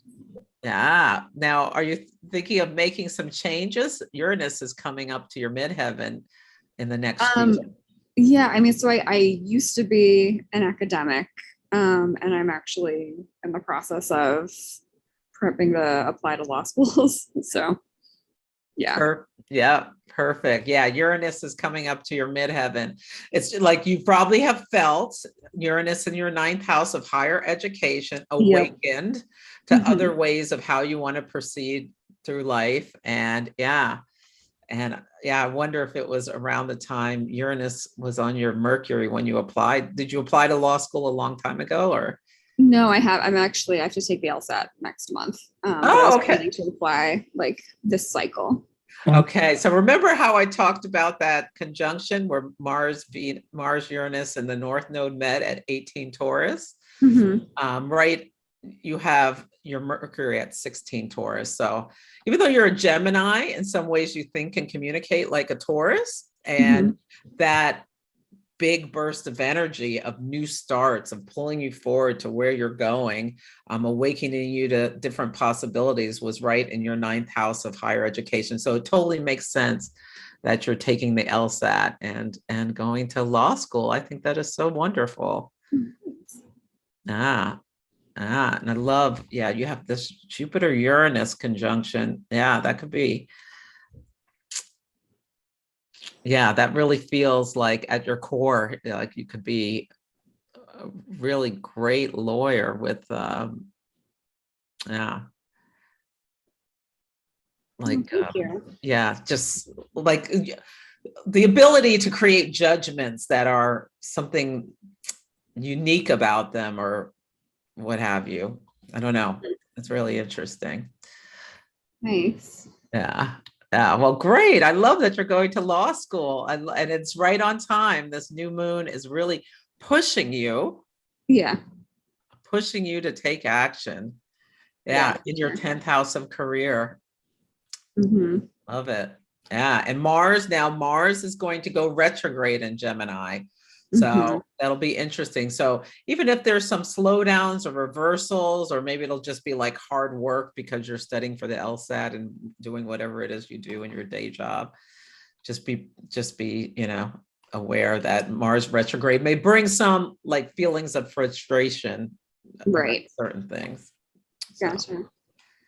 Yeah. Now, are you thinking of making some changes? Uranus is coming up to your midheaven in the next year. Yeah, I mean, so I used to be an academic, and I'm actually in the process of prepping to apply to law schools. So yeah. Yeah, perfect. Yeah, Uranus is coming up to your midheaven. It's like you probably have felt Uranus in your ninth house of higher education, awakened to other ways of how you want to proceed through life. And yeah, I wonder if it was around the time Uranus was on your Mercury when you applied. Did you apply to law school a long time ago, or? No, I have to take the LSAT next month. But I was planning to apply like this cycle. Okay, so remember how I talked about that conjunction where Mars Uranus and the North Node met at 18 Taurus? Right, you have your Mercury at 16 Taurus. So even though you're a Gemini, in some ways you think and communicate like a Taurus, and that big burst of energy of new starts, of pulling you forward to where you're going, awakening you to different possibilities was right in your ninth house of higher education. So it totally makes sense that you're taking the LSAT and going to law school. I think that is so wonderful. And I love, you have this Jupiter-Uranus conjunction. Yeah, that could be. Yeah, that really feels like at your core, like you could be a really great lawyer with, just like the ability to create judgments that are something unique about them or what have you. I don't know. It's really interesting. Nice. Yeah. Yeah, well, great. I love that you're going to law school, and it's right on time. This new moon is really pushing you to take action. Yeah, in your 10th house of career. Love it. Yeah, and Mars is going to go retrograde in Gemini. So that'll be interesting. So even if there's some slowdowns or reversals, or maybe it'll just be like hard work because you're studying for the LSAT and doing whatever it is you do in your day job, just be, aware that Mars retrograde may bring some like feelings of frustration, right? Certain things. Gotcha.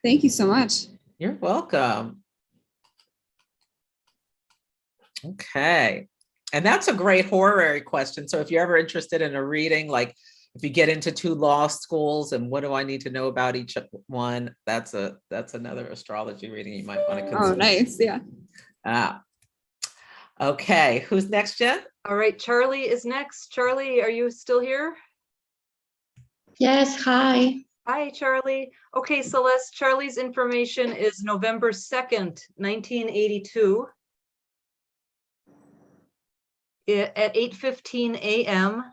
Thank you so much. You're welcome. Okay. And that's a great horary question. So if you're ever interested in a reading, like if you get into 2 law schools and what do I need to know about each one, that's another astrology reading you might want to consider. Oh, nice. Yeah. Okay. Who's next, Jen? All right, Charlie is next. Charlie, are you still here? Yes, hi. Hi, Charlie. Okay, Celeste, Charlie's information is November 2nd, 1982. At 8:15 a.m.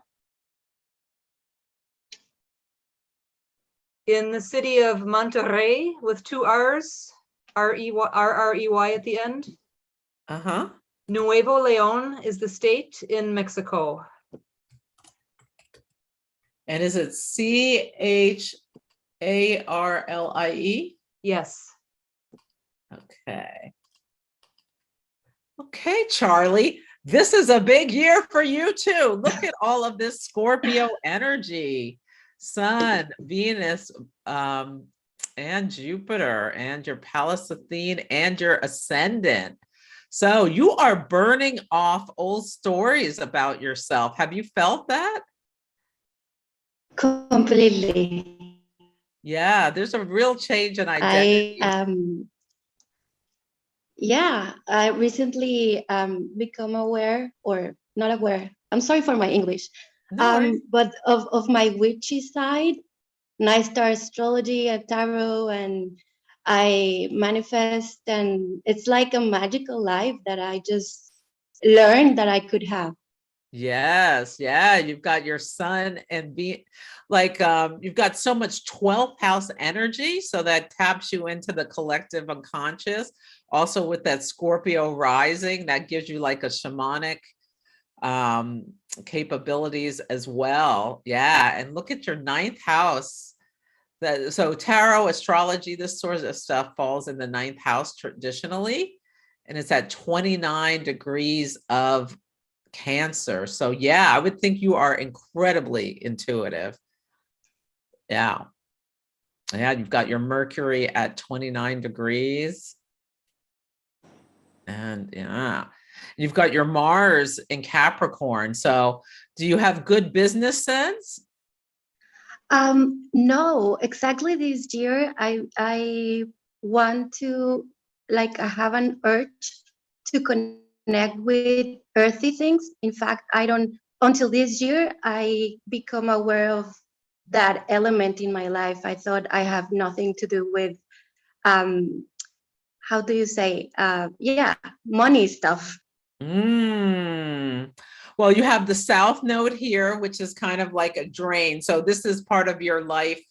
in the city of Monterrey with 2 R's, R-R-E-Y at the end. Nuevo León is the state in Mexico. And is it C-H-A-R-L-I-E? Yes. Okay. Okay, Charlie. This is a big year for you too. Look at all of this Scorpio energy, Sun, Venus, and Jupiter, and your Pallas Athene, and your ascendant. So you are burning off old stories about yourself. Have you felt that? Completely. Yeah, there's a real change in identity. I recently become aware, or not aware, I'm sorry for my English, but of my witchy side. And I start astrology and tarot, and I manifest, and it's like a magical life that I just learned that I could have. Yes, yeah, you've got your sun and be like you've got so much 12th house energy, so that taps you into the collective unconscious. Also with that Scorpio rising, that gives you like a shamanic um capabilities as well. Yeah, and look at your ninth house. That so tarot, astrology, this sort of stuff falls in the ninth house traditionally, and it's at 29 degrees of Cancer. So yeah, I would think you are incredibly intuitive. Yeah. Yeah, you've got your Mercury at 29 degrees. And yeah, you've got your Mars in Capricorn. So do you have good business sense? No, exactly this year I want to, like, I have an urge to connect with earthy things. In fact, I don't, until this year I become aware of that element in my life. I thought I have nothing to do with how do you say, yeah, money stuff. Mm. Well, you have the South Node here, which is kind of like a drain. So this is part of your life,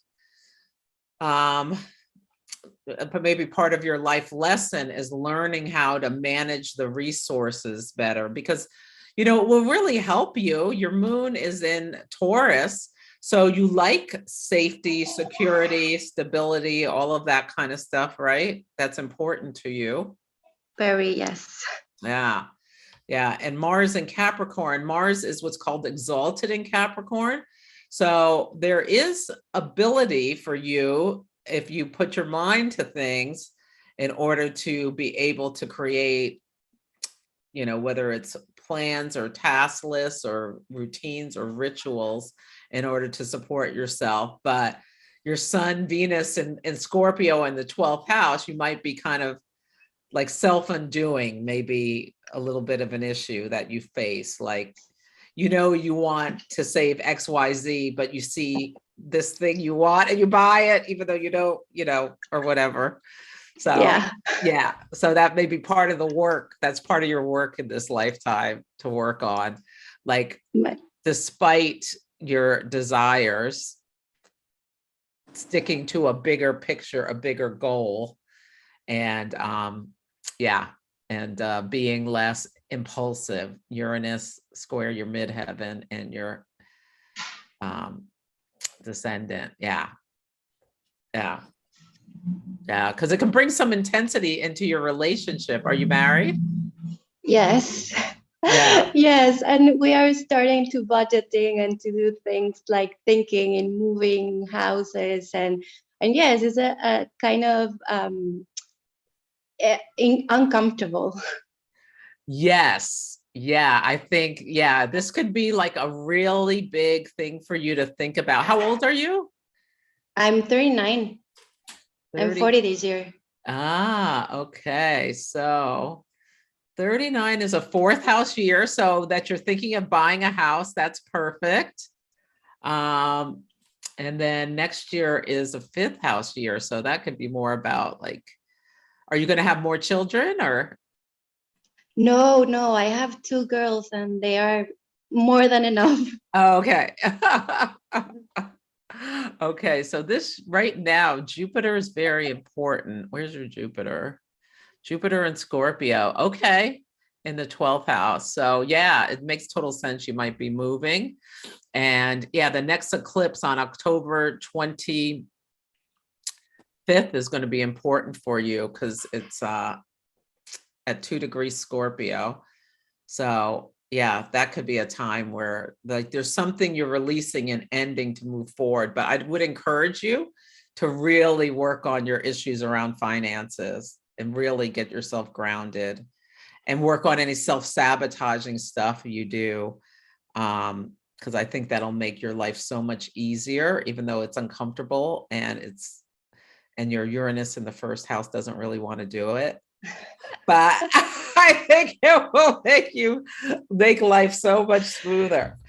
but maybe part of your life lesson is learning how to manage the resources better, because you know it will really help you. Your moon is in Taurus, so you like safety, security, stability, all of that kind of stuff, right? That's important to you. Very, yes. Yeah. Yeah, and Mars in Capricorn. Mars is what's called exalted in Capricorn. So there is ability for you if you put your mind to things in order to be able to create, you know, whether it's plans or task lists or routines or rituals in order to support yourself. But your sun, Venus, and Scorpio in the 12th house, you might be kind of like self-undoing, maybe a little bit of an issue that you face. Like, you know, you want to save XYZ, but you see this thing you want and you buy it, even though you don't, you know, or whatever. So Yeah. yeah, so that may be part of the work. That's part of your work in this lifetime to work on. Like, despite your desires, sticking to a bigger picture, a bigger goal, and yeah, and being less impulsive. Uranus square your midheaven and your descendant. Yeah, yeah, yeah, because it can bring some intensity into your relationship. Are you married? Yes. Yeah. Yes, and we are starting to budgeting and to do things like thinking in moving houses, and yes, it's a kind of uncomfortable. Yes. Yeah, I think, yeah, this could be like a really big thing for you to think about. How old are you? I'm 39. 30. I'm 40 this year. Ah, okay. So 39 is a fourth house year, so that you're thinking of buying a house, that's perfect. And then next year is a fifth house year, so that could be more about like, are you going to have more children or? No, no, I have two girls and they are more than enough. Oh, okay. Okay, so this right now, Jupiter is very important. Where's your Jupiter? Jupiter and Scorpio. Okay, in the 12th house. So yeah, it makes total sense. You might be moving. And yeah, the next eclipse on October 25th is going to be important for you because it's at 2 degrees Scorpio. So yeah, that could be a time where like there's something you're releasing and ending to move forward. But I would encourage you to really work on your issues around finances and really get yourself grounded and work on any self-sabotaging stuff you do. Because I think that'll make your life so much easier, even though it's uncomfortable and your Uranus in the first house doesn't really want to do it. But I think it will make life so much smoother.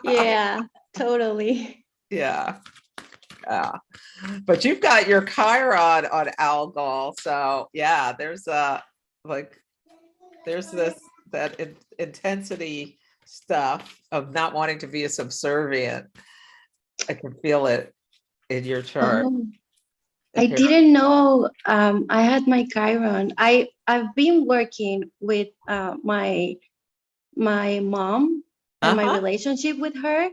Yeah, totally. Yeah. But you've got your Chiron on Algol. So yeah, there's this that intensity stuff of not wanting to be a subservient. I can feel it in your chart. Oh, I didn't know I had my Chiron. I've been working with my mom and my relationship with her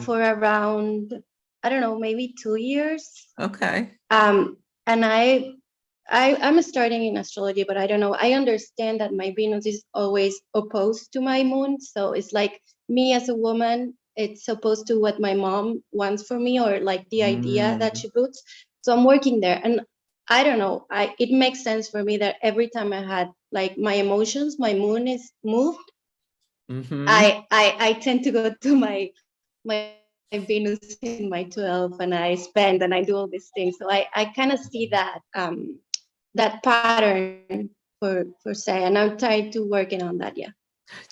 for around, I don't know, maybe 2 years. Okay. And I'm starting in astrology, but I don't know. I understand that my Venus is always opposed to my moon. So it's like me as a woman, it's opposed to what my mom wants for me, or like the idea that she puts. So I'm working there. And I don't know. It makes sense for me that every time I had like my emotions, my moon is moved. I tend to go to my Venus in my 12, and I spend and I do all these things. So I kind of see that that pattern for say, and I'm trying to working on that. Yeah.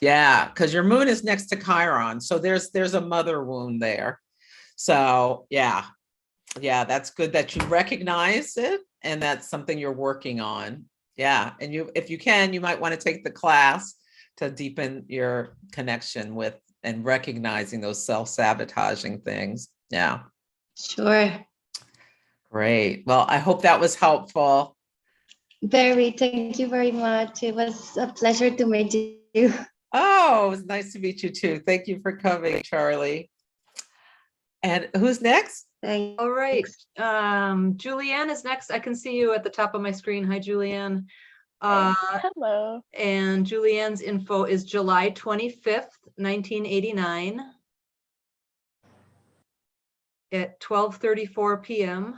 Yeah, because your moon is next to Chiron, so there's a mother wound there. So yeah, that's good that you recognize it, and that's something you're working on. Yeah, and if you can, you might want to take the class to deepen your connection with and recognizing those self-sabotaging things. Yeah. Sure. Great. Well, I hope that was helpful. Very. Thank you very much. It was a pleasure to meet you. Oh, it was nice to meet you too. Thank you for coming, Charlie. And who's next? Thanks. All right. Julianne is next. I can see you at the top of my screen. Hi, Julianne. Hello. And Julianne's info is July 25th, 1989 at 12:34 p.m.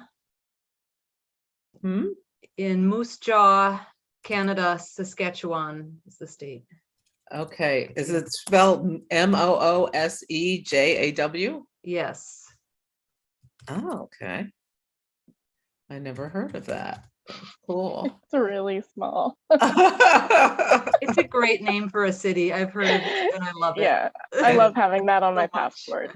in Moose Jaw, Canada. Saskatchewan is the state. Okay. Is it spelled Moosejaw? Yes. Oh, okay. I never heard of that. Cool. It's really small. It's a great name for a city. I've heard of it and I love it. Yeah, I love having that on my passport.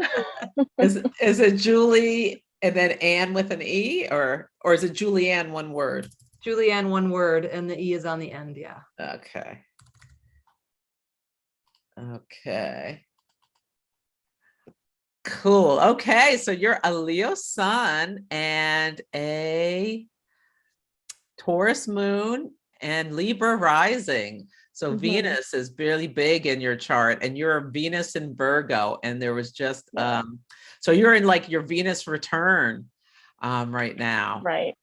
Is it Julie and then Anne with an E, or is it Julianne one word? Julianne one word, and the E is on the end. Yeah. Okay. Okay. Cool. Okay, so you're a Leo sun and a Taurus moon and Libra rising. So Venus is really big in your chart, and you're Venus in Virgo, and there was just so you're in like your Venus return right now. Right.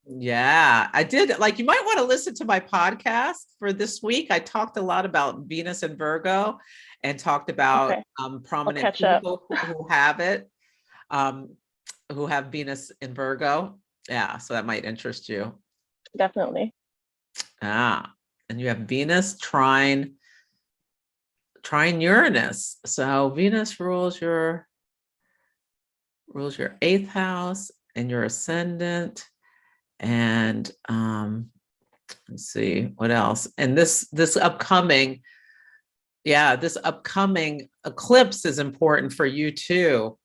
Yeah, I did. Like, you might want to listen to my podcast for this week. I talked a lot about Venus and Virgo, and talked about prominent people who have it, who have Venus in Virgo. Yeah, so that might interest you. Definitely. And you have Venus trine Uranus. So Venus rules your 8th house and your ascendant. And let's see what else. And this upcoming eclipse is important for you too.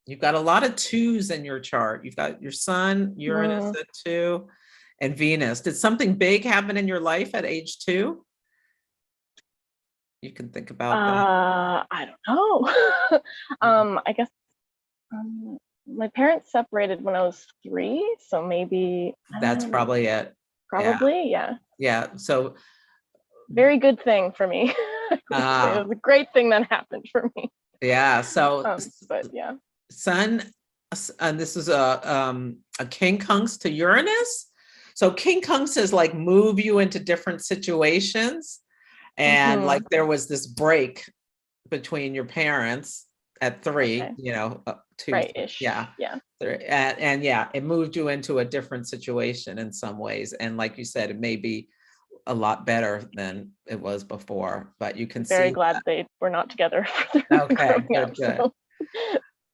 You've got a lot of 2s in your chart. You've got your sun, Uranus at 2, and Venus. Did something big happen in your life at age 2? You can think about that. I don't know. I guess my parents separated when I was 3, so maybe that's probably it. Probably, yeah. Yeah. So very good thing for me. It was a great thing that happened for me. Yeah. So but yeah. Sun, and this is a quincunx to Uranus. So quincunx is like move you into different situations, and like there was this break between your parents at 3, 2, right-ish. yeah, 3, and yeah, it moved you into a different situation in some ways, and like you said, it may be a lot better than it was before, but you can very see glad they were not together. Okay,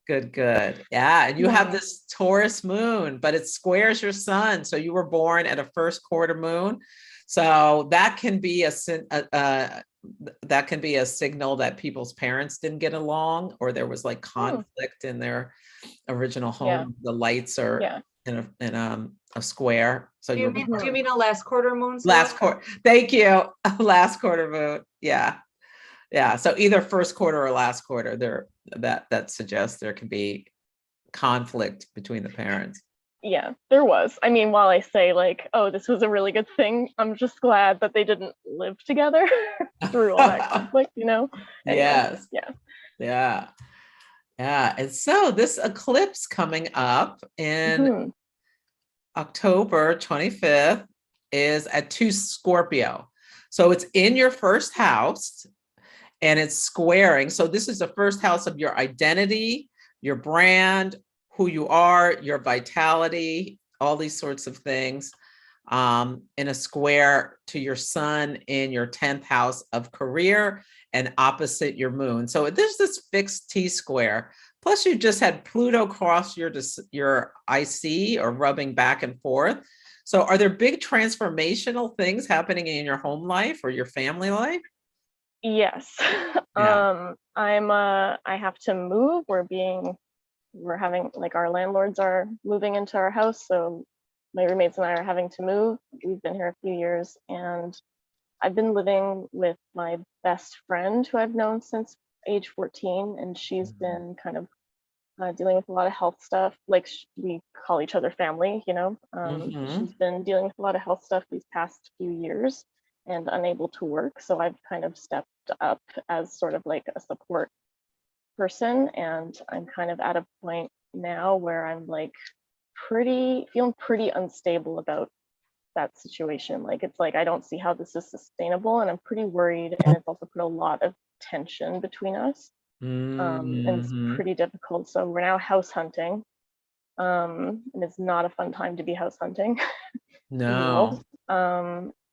good. Yeah, and you have this Taurus moon, but it squares your sun, so you were born at a first quarter moon, so that can be a signal that people's parents didn't get along, or there was like conflict in their original home. The lights are in a square. So Do you're you mean a last quarter moon? last Celeste? quarter. Thank you. Last quarter moon. Yeah. Yeah. So either first quarter or last quarter, that suggests there can be conflict between the parents. Yeah, there was. I mean, while I say like, oh, this was a really good thing, I'm just glad that they didn't live together through all that conflict, you know? Anyway, Yes. yeah. Yeah. Yeah. And so this eclipse coming up in Mhm. October 25th is at 2 Scorpio. So it's in your first house and it's squaring. So this is the first house of your identity, your brand, who you are, your vitality, all these sorts of things, in a square to your sun in your 10th house of career and opposite your moon. So there's this fixed T-square. Plus you just had Pluto cross your IC or rubbing back and forth. So are there big transformational things happening in your home life or your family life? Yes. Yeah. I have to move. We're having, like, our landlords are moving into our house, so my roommates and I are having to move. We've been here a few years, and I've been living with my best friend who I've known since age 14, and she's been kind of dealing with a lot of health stuff. Like, we call each other family, you know. She's been dealing with a lot of health stuff these past few years and unable to work. So I've kind of stepped up as sort of like a support person. And I'm kind of at a point now where I'm like feeling pretty unstable about that situation. Like, it's like, I don't see how this is sustainable, and I'm pretty worried. And it's also put a lot of tension between us. And it's pretty difficult. So we're now house hunting. And it's not a fun time to be house hunting. No.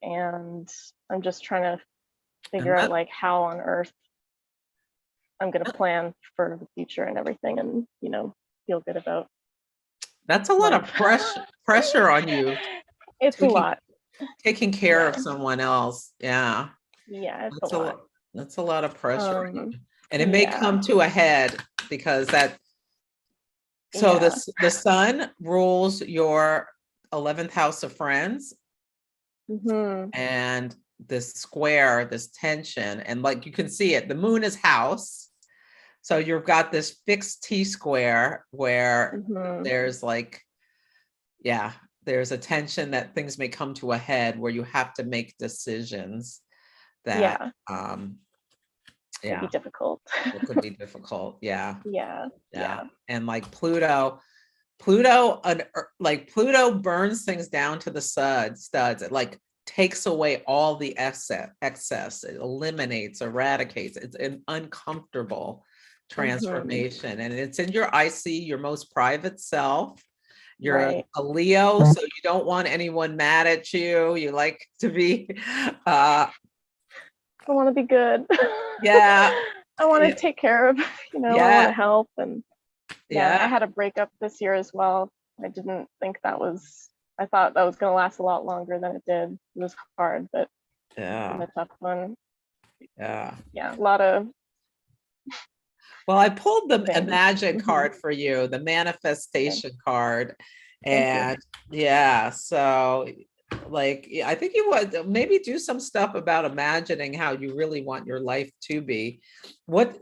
And I'm just trying to figure out like how on earth I'm going to plan for the future and everything, and, you know, feel good about. That's a lot of pressure on you. It's a lot. Taking care of someone else. Yeah. Yeah, it's a lot. That's a lot of pressure. And it may come to a head because the sun rules your 11th house of friends. And this square, this tension, and like you can see it, the moon is house. So you've got this fixed T-square where there's like, there's a tension that things may come to a head where you have to make decisions that could be difficult. It could be difficult. Yeah. Yeah. And like Pluto burns things down to the studs. It like takes away all the excess. It eliminates, eradicates. It's an uncomfortable transformation. And it's in your IC, your most private self. You're a Leo, so you don't want anyone mad at you. You like to be I want to be good. Yeah. I want to take care of, you know, I want to help. And I had a breakup this year as well. I didn't think I thought that was going to last a lot longer than it did. It was hard, but it was a tough one. Yeah, a lot of. Well, I pulled the Imagine card for you, the manifestation card. And so like, I think you would maybe do some stuff about imagining how you really want your life to be. What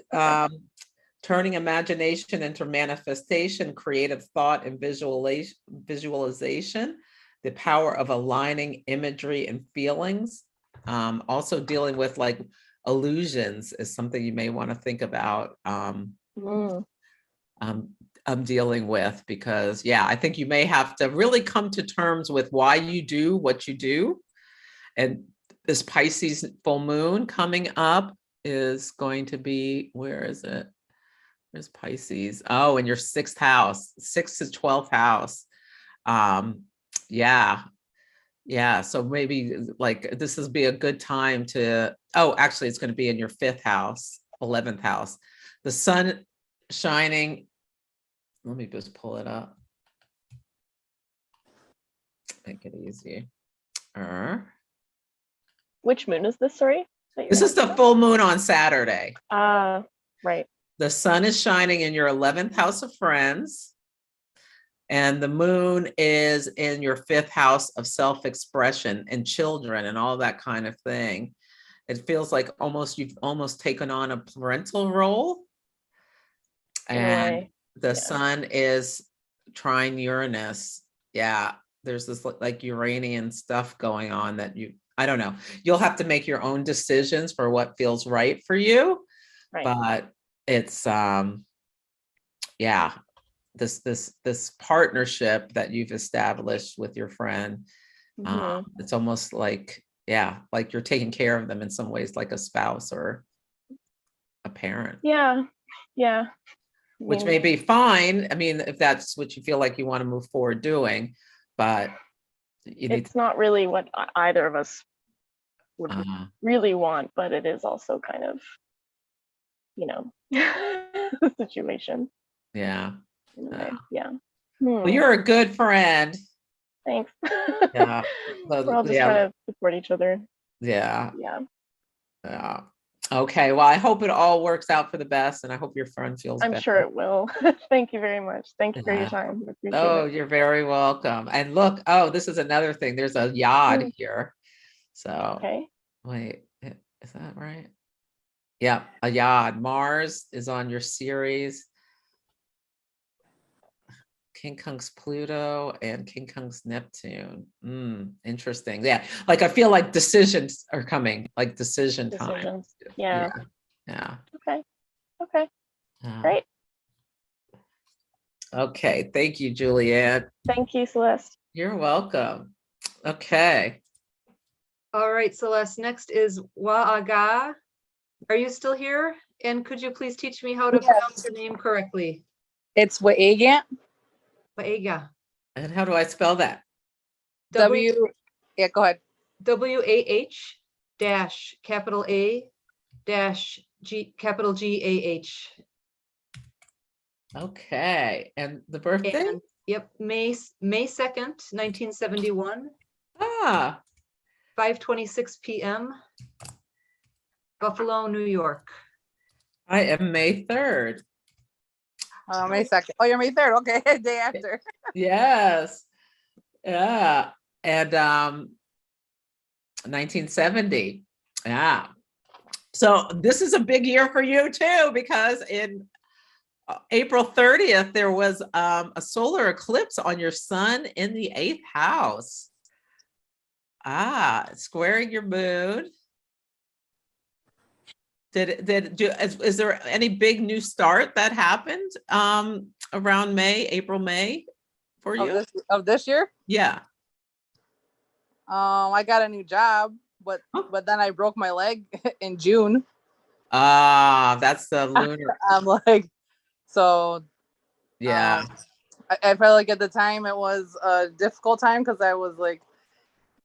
turning imagination into manifestation, creative thought, and visualization, the power of aligning imagery and feelings. Also dealing with like illusions is something you may want to think about. I'm dealing with, because I think you may have to really come to terms with why you do what you do. And this Pisces full moon coming up is going to be, where is it? There's Pisces. Oh, in your 6th house, 6th to 12th house. So maybe like this would be a good time to, actually it's going to be in your 5th house, 11th house. The sun shining. Let me just pull it up. Make it easy. Which moon is this, sorry? This is the full moon on Saturday. Right. The sun is shining in your 11th house of friends. And the moon is in your 5th house of self-expression and children and all that kind of thing. It feels like you've almost taken on a parental role. In a And way, the yeah. sun is trine Uranus. Yeah, there's this like Uranian stuff going on that I don't know. You'll have to make your own decisions for what feels right for you. Right. But it's yeah, this partnership that you've established with your friend, Mhm. it's almost like, yeah, like you're taking care of them in some ways, like a spouse or a parent. Yeah. Yeah. I Which mean, may be fine. I mean, if that's what you feel like you want to move forward doing, but you need it's not really what either of us would to, really want, but it is also kind of, the situation yeah. in a way. Yeah. Well, you're a good friend. Thanks. Yeah. We're all just Yeah. trying to support each other. Yeah. Yeah. Yeah. Okay. Well, I hope it all works out for the best, and I hope your friend feels I'm better. sure it will. Thank you very much. Thank you for your Yeah. time. I appreciate Oh, it. you're very welcome. And look, this is another thing. There's a yod here. So Okay. wait, is that right? Yeah, a yod. Mars is on your series. King Kong's Pluto and King Kong's Neptune. Interesting. Yeah, like I feel like decisions are coming, like decision time. Decisions. Yeah. Yeah. Okay. Okay. Great. Okay. Thank you, Julianne. Thank you, Celeste. You're welcome. Okay. All right, Celeste, next is Wa'aga. Are you still here? And could you please teach me how to pronounce your name correctly? It's Wagan. Wa'aga. And how do I spell that? Yeah, go ahead. W-A-H dash capital A dash G capital G-A-H. Okay. And the birthday? And yep, May 2nd, 1971. 5:26 p.m. Buffalo, New York. I am May 3rd. May 2nd. Oh, you're May 3rd. Okay, day after. Yes. Yeah. And 1970. Yeah. So this is a big year for you too, because in April 30th, there was a solar eclipse on your sun in the 8th house. Squaring your moon. Is there any big new start that happened around April, May for you? Of this year? Yeah. I got a new job, but then I broke my leg in June. That's the lunar. I'm like, so yeah. I felt like at the time it was a difficult time because I was like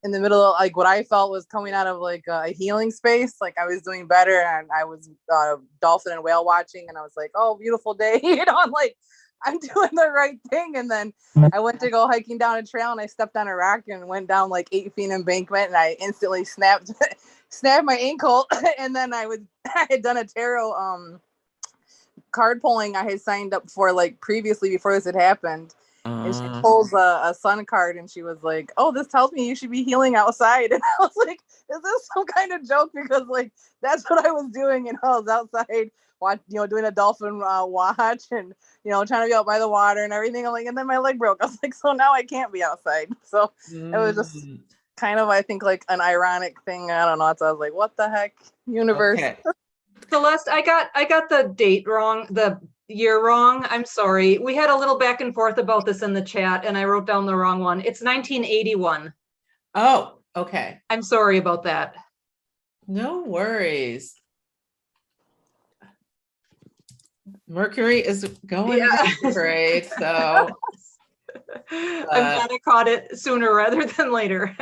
in the middle of like what I felt was coming out of like a healing space. Like I was doing better and I was dolphin and whale watching and I was like, oh, beautiful day. I'm like, I'm doing the right thing. And then I went to go hiking down a trail and I stepped on a rock and went down like 8 feet embankment and I instantly snapped my ankle. And then I had done a tarot card pulling I had signed up for like previously before this had happened. And she pulls a sun card and she was like, oh, this tells me you should be healing outside. And I was like, is this some kind of joke? Because like, that's what I was doing. And I was outside doing a dolphin watch and, trying to be out by the water and everything. I'm like, and then my leg broke. I was like, so now I can't be outside. So it was just kind of, I think like an ironic thing. I don't know. So I was like, what the heck, universe? Okay. Celeste, I got the date wrong, the year wrong. I'm sorry. We had a little back and forth about this in the chat and I wrote down the wrong one. It's 1981. Oh, okay. I'm sorry about that. No worries. Mercury is going retrograde, so I'm glad I caught it sooner rather than later.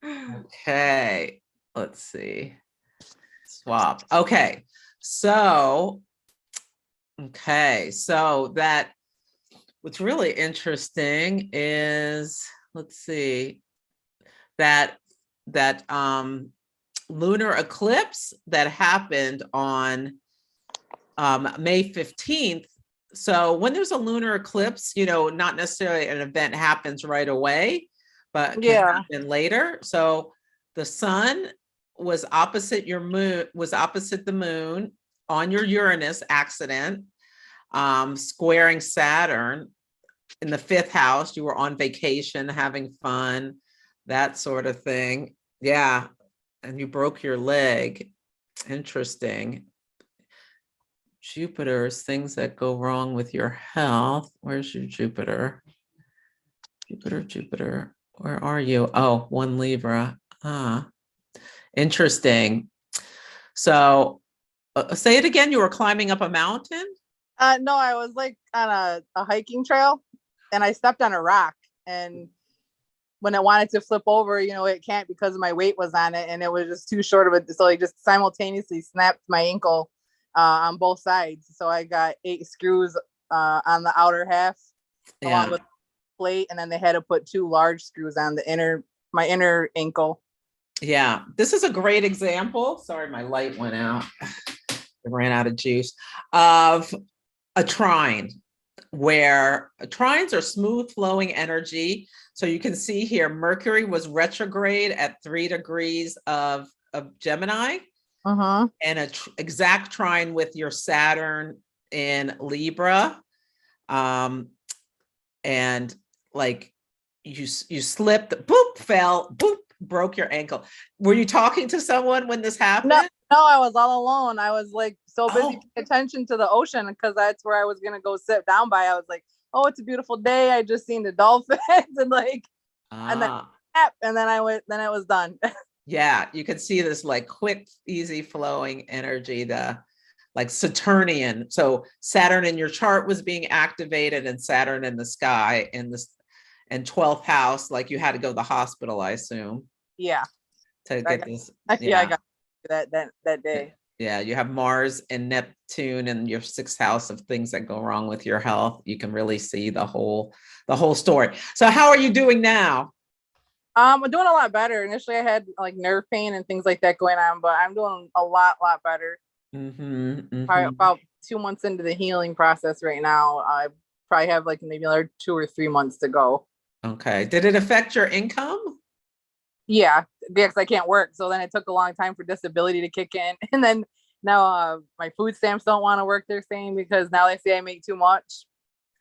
okay. Let's see. Swap. Okay. So that what's really interesting is, let's see, that lunar eclipse that happened on May 15th So when there's a lunar eclipse, not necessarily an event happens right away, but can happen later. So the sun was opposite the moon on your Uranus accident, squaring Saturn in the 5th house. You were on vacation, having fun, that sort of thing. Yeah. And you broke your leg. Interesting. Jupiter's things that go wrong with your health. Where's your Jupiter? Jupiter. Where are you? Oh, 1 Libra. Interesting. So say it again. You were climbing up a mountain? No, I was like on a hiking trail and I stepped on a rock, and when I wanted to flip over, it can't because my weight was on it and it was just too short of it. So I just simultaneously snapped my ankle on both sides. So I got 8 screws on the outer half along with plate, and then they had to put 2 large screws on my inner ankle. Yeah, this is a great example. Sorry, my light went out. I ran out of juice. Of a trine, where trines are smooth flowing energy. So you can see here, Mercury was retrograde at 3 degrees of Gemini, and an exact trine with your Saturn in Libra. And like you slipped, boop, fell, boop, broke your ankle. Were you talking to someone when this happened? No, I was all alone. I was like so busy paying attention to the ocean because that's where I was gonna go sit down by. I was like, oh, it's a beautiful day. I just seen the dolphins and then I went. Then it was done. Yeah, you can see this like quick, easy flowing energy, like Saturnian. So Saturn in your chart was being activated, and Saturn in the sky and 12th house, like you had to go to the hospital, I assume. Yeah. To get this. Yeah, I got that day. Yeah, you have Mars and Neptune in your 6th house of things that go wrong with your health. You can really see the whole story. So how are you doing now? I'm doing a lot better. Initially, I had like nerve pain and things like that going on, but I'm doing a lot better. Probably about 2 months into the healing process right now. I probably have like maybe another 2 or 3 months to go. Okay. Did it affect your income? Yeah, because I can't work. So then it took a long time for disability to kick in. And then now my food stamps don't want to work, they're saying, because now they say I make too much.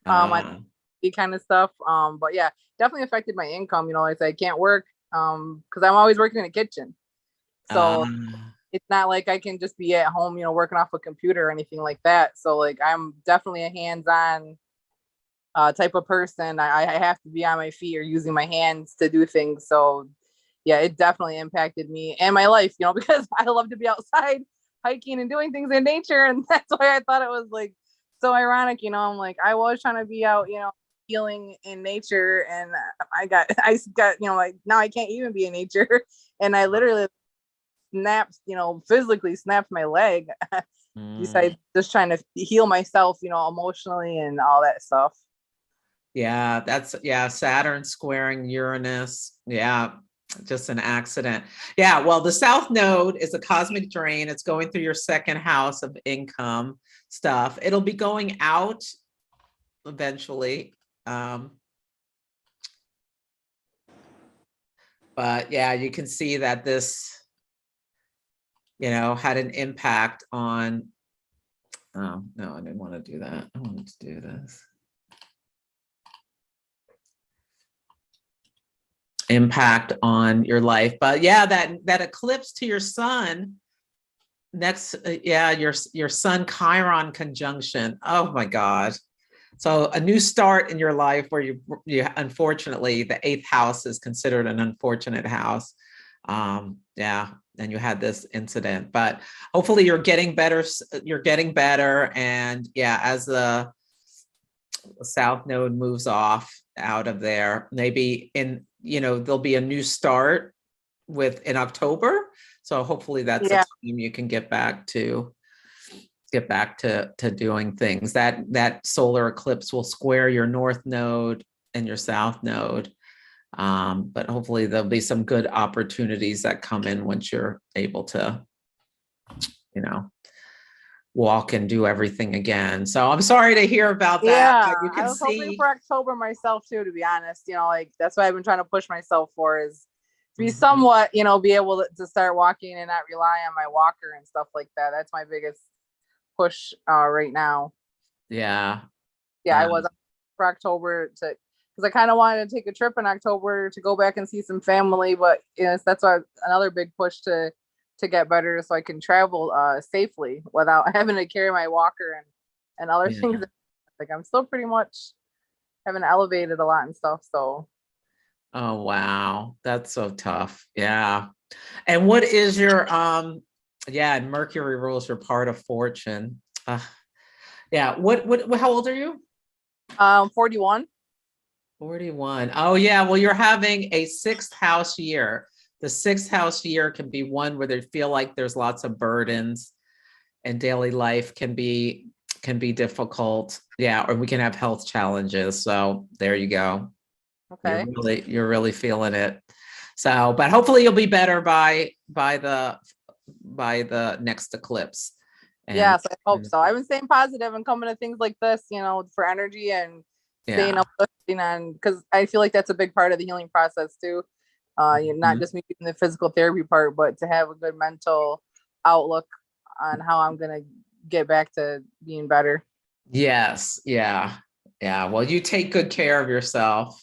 Kind of stuff. But yeah, definitely affected my income. Like I can't work because I'm always working in the kitchen. So it's not like I can just be at home, working off a computer or anything like that. So like I'm definitely a hands-on type of person. I have to be on my feet or using my hands to do things. So yeah, it definitely impacted me and my life, because I love to be outside hiking and doing things in nature. And that's why I thought it was like so ironic, I'm like, I was trying to be out, healing in nature, and I got, like now I can't even be in nature. And I literally snapped, physically snapped my leg besides just trying to heal myself, emotionally and all that stuff. Yeah, Saturn squaring Uranus. Yeah, just an accident. Yeah, well, the South Node is a cosmic drain. It's going through your 2nd house of income stuff. It'll be going out eventually. But yeah, you can see that this, had an impact on, oh, no, I didn't want to do that. I wanted to do this. Impact on your life. But yeah, that eclipse to your sun next, your sun Chiron conjunction. Oh my God. So a new start in your life where you unfortunately, the 8th house is considered an unfortunate house. And you had this incident, but hopefully you're getting better. And yeah, as the South Node moves off out of there, maybe there'll be a new start in October. So hopefully that's a time you can get back to doing things. That solar eclipse will square your North Node and your South Node. But hopefully there'll be some good opportunities that come in once you're able to, walk and do everything again. So I'm sorry to hear about that. Yeah, But you I can was hoping see. for October myself too, to be honest. You know, like that's what I've been trying to push myself for, is to be Mhm. somewhat, you know, be able to start walking and not rely on my walker and stuff like that. That's my biggest push right now. Yeah. Yeah, I was for October to, because I kind of wanted to take a trip in October to go back and see some family, but yes, that's why another big push to get better so I can travel safely without having to carry my walker and other Yeah. things. Like I'm still pretty much haven't elevated a lot and stuff. So Oh, wow. That's so tough. Yeah. And what is your, yeah, and Mercury rules your part of fortune. Yeah. How old are you? 41. 41. Oh, yeah. Well, you're having a sixth house year. The sixth house year can be one where they feel like there's lots of burdens and daily life can be difficult. Yeah. Or we can have health challenges. So there you go. Okay. You're really feeling it. So, but hopefully you'll be better by the next eclipse. And Yes, I hope so. I've been staying positive and coming to things like this, you know, for energy and staying yeah. uplifting, and because I feel like that's a big part of the healing process too. You're not just me doing the physical therapy part, but to have a good mental outlook on how I'm gonna get back to being better. Yes. Yeah. Yeah. Well, you take good care of yourself.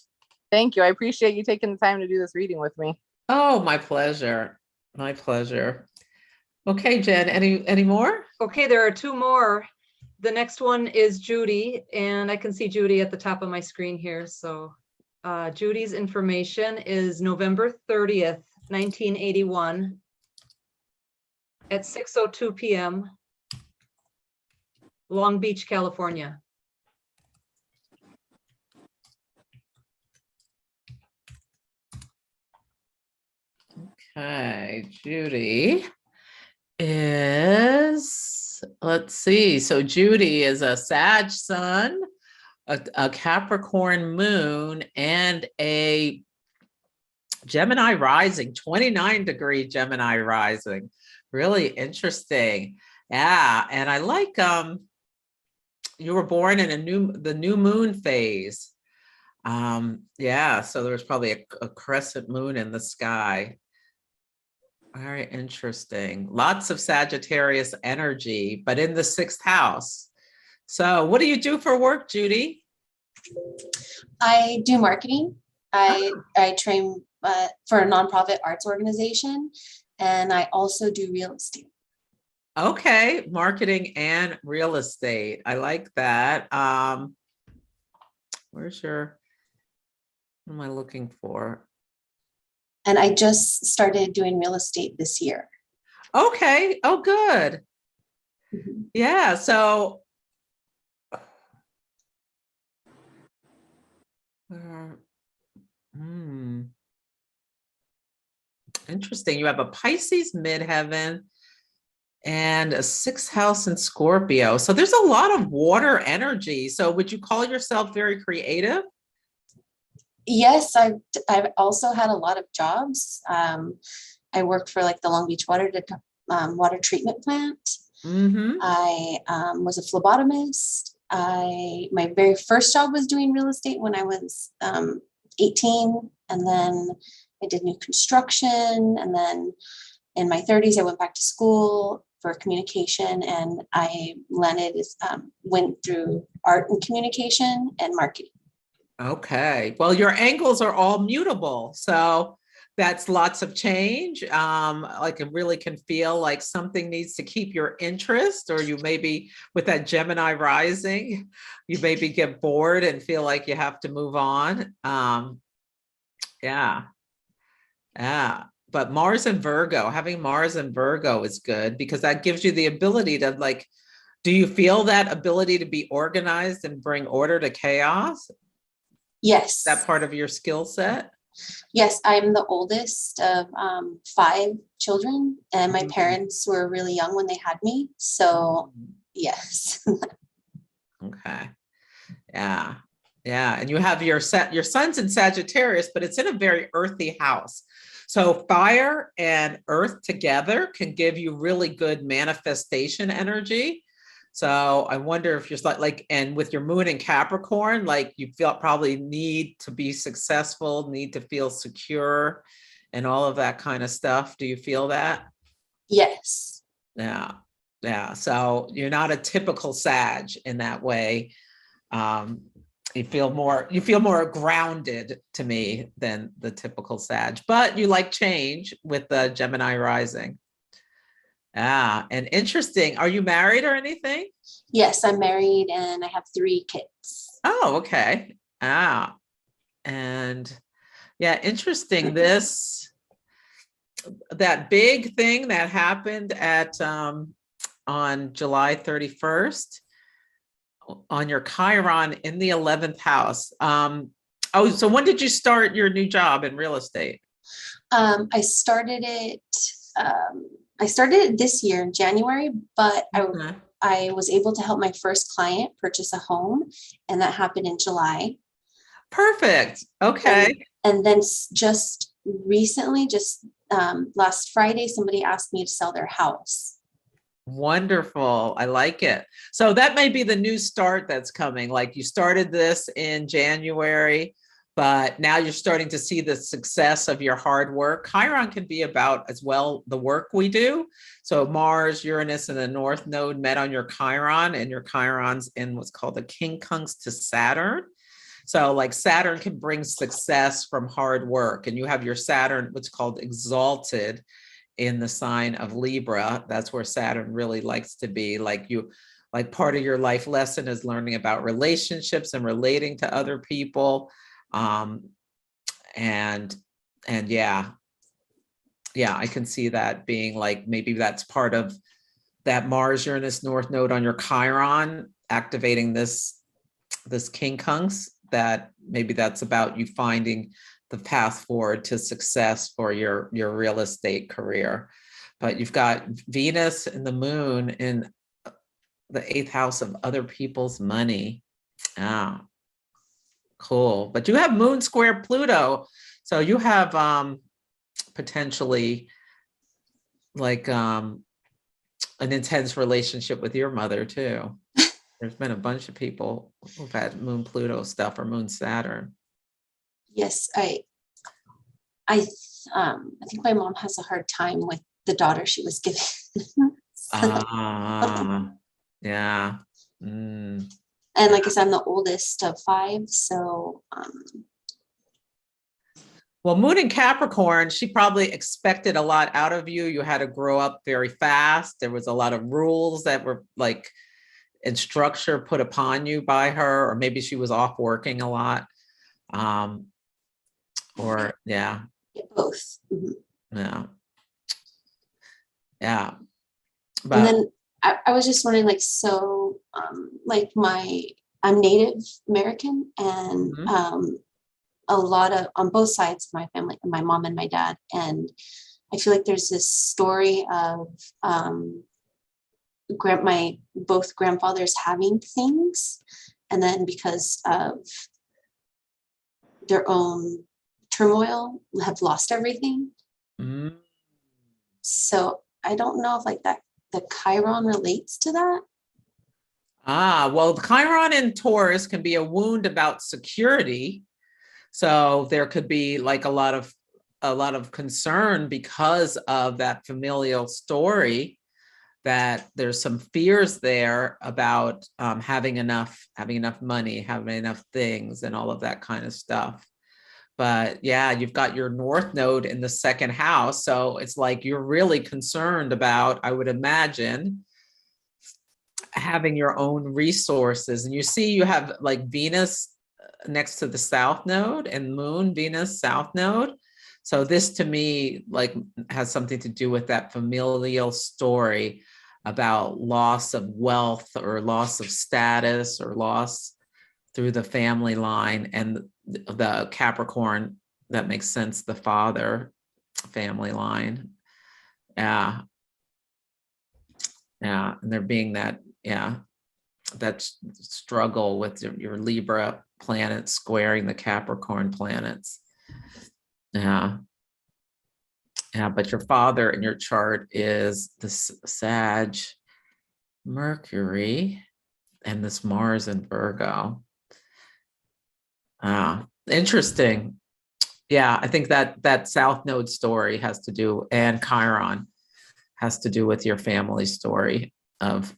Thank you. I appreciate you taking the time to do this reading with me. Oh, my pleasure. My pleasure. Okay, Jen, any more? Okay, there are two more. The next one is Judy, and I can see Judy at the top of my screen here. So Judy's information is November 30th, 1981 at 6:02 p.m. Long Beach, California. Okay, Judy is, let's see. So Judy is a Sag sun, a Capricorn moon, and a Gemini rising, 29-degree Gemini rising. Really interesting. Yeah, and I like you were born in the new moon phase. Yeah, so there was probably a crescent moon in the sky. Very interesting. Lots of Sagittarius energy, but in the sixth house. So what do you do for work, Judy? I do marketing. I train for a nonprofit arts organization, and I also do real estate. Okay, marketing and real estate. I like that. What am I looking for? And I just started doing real estate this year. Okay. Oh, good. Mm-hmm. Yeah. So, interesting. You have a Pisces midheaven and a sixth house in Scorpio. So there's a lot of water energy. So would you call yourself very creative? Yes, I've also had a lot of jobs. I worked for like the Long Beach water treatment plant. Mm-hmm. I was a phlebotomist. My very first job was doing real estate when I was 18, and then I did new construction, and then in my 30s I went back to school for communication, and I went through art and communication and marketing. Okay. Well, your angles are all mutable. So that's lots of change. Like it really can feel like something needs to keep your interest, or you maybe with that Gemini rising, you maybe get bored and feel like you have to move on. Yeah. Yeah. But Mars and Virgo, having Mars and Virgo is good because that gives you the ability to like, do you feel that ability to be organized and bring order to chaos? Yes. That part of your skill set? Yes, I'm the oldest of 5 children, and my parents were really young when they had me. So yes. Okay. Yeah. Yeah. And you have your son's in Sagittarius, but it's in a very earthy house. So fire and earth together can give you really good manifestation energy. So I wonder if you're like, and with your moon in Capricorn, like you feel probably need to be successful, need to feel secure and all of that kind of stuff. Do you feel that? Yes. Yeah. Yeah. So you're not a typical Sag in that way. You feel more grounded to me than the typical Sag, but you like change with the Gemini rising. Ah, and interesting. Are you married or anything? Yes, I'm married and I have 3 kids. Oh, okay. Ah, and yeah, interesting. That big thing that happened at on July 31st on your Chiron in the 11th house. Oh, so when did you start your new job in real estate? I started it this year in January, but Okay. I was able to help my first client purchase a home, and that happened in July. Perfect. Okay. And then just recently, last Friday, somebody asked me to sell their house. Wonderful. I like it. So that may be the new start that's coming. Like you started this in January, but now you're starting to see the success of your hard work. Chiron can be about as well the work we do. So Mars, Uranus, and the North Node met on your Chiron, and your Chiron's in what's called the quincunx to Saturn. So like Saturn can bring success from hard work, and you have your Saturn, what's called exalted in the sign of Libra. That's where Saturn really likes to be. Like part of your life lesson is learning about relationships and relating to other people. And yeah, I can see that being like, maybe that's part of that Mars Uranus North Node on your Chiron, activating this quincunx, that maybe that's about you finding the path forward to success for your real estate career. But you've got Venus and the moon in the 8th house of other people's money. Ah, cool. But you have moon square Pluto. So you have potentially like an intense relationship with your mother too. There's been a bunch of people who've had moon Pluto stuff or moon Saturn. Yes, I think my mom has a hard time with the daughter she was given. Yeah. Mm. And like I said, I'm the oldest of 5, so well, moon in Capricorn, she probably expected a lot out of you. You had to grow up very fast. There was a lot of rules that were like and structure put upon you by her, or maybe she was off working a lot. Or yeah. Both. Yeah. Yeah. But and then I was just wondering, like, so like I'm Native American, and a lot of, on both sides of my family, my mom and my dad, and I feel like there's this story of my both grandfathers having things, and then because of their own turmoil have lost everything. So I don't know if like that the Chiron relates to that. Well, the Chiron in Taurus can be a wound about security. So there could be like a lot of concern because of that familial story, that there's some fears there about having enough money, having enough things, and all of that kind of stuff. But yeah, you've got your North Node in the 2nd house. So it's like you're really concerned about, I would imagine, having your own resources. And you see you have like Venus next to the South Node and Moon, Venus, South Node. So this to me like has something to do with that familial story about loss of wealth or loss of status or loss through the family line. And the Capricorn, that makes sense, the father family line. Yeah. And there being that, that struggle with your Libra planet squaring the Capricorn planets. But your father in your chart is the Sag Mercury and this Mars in Virgo. Ah, interesting. Yeah, I think that South Node story has to do, and Chiron has to do with your family story of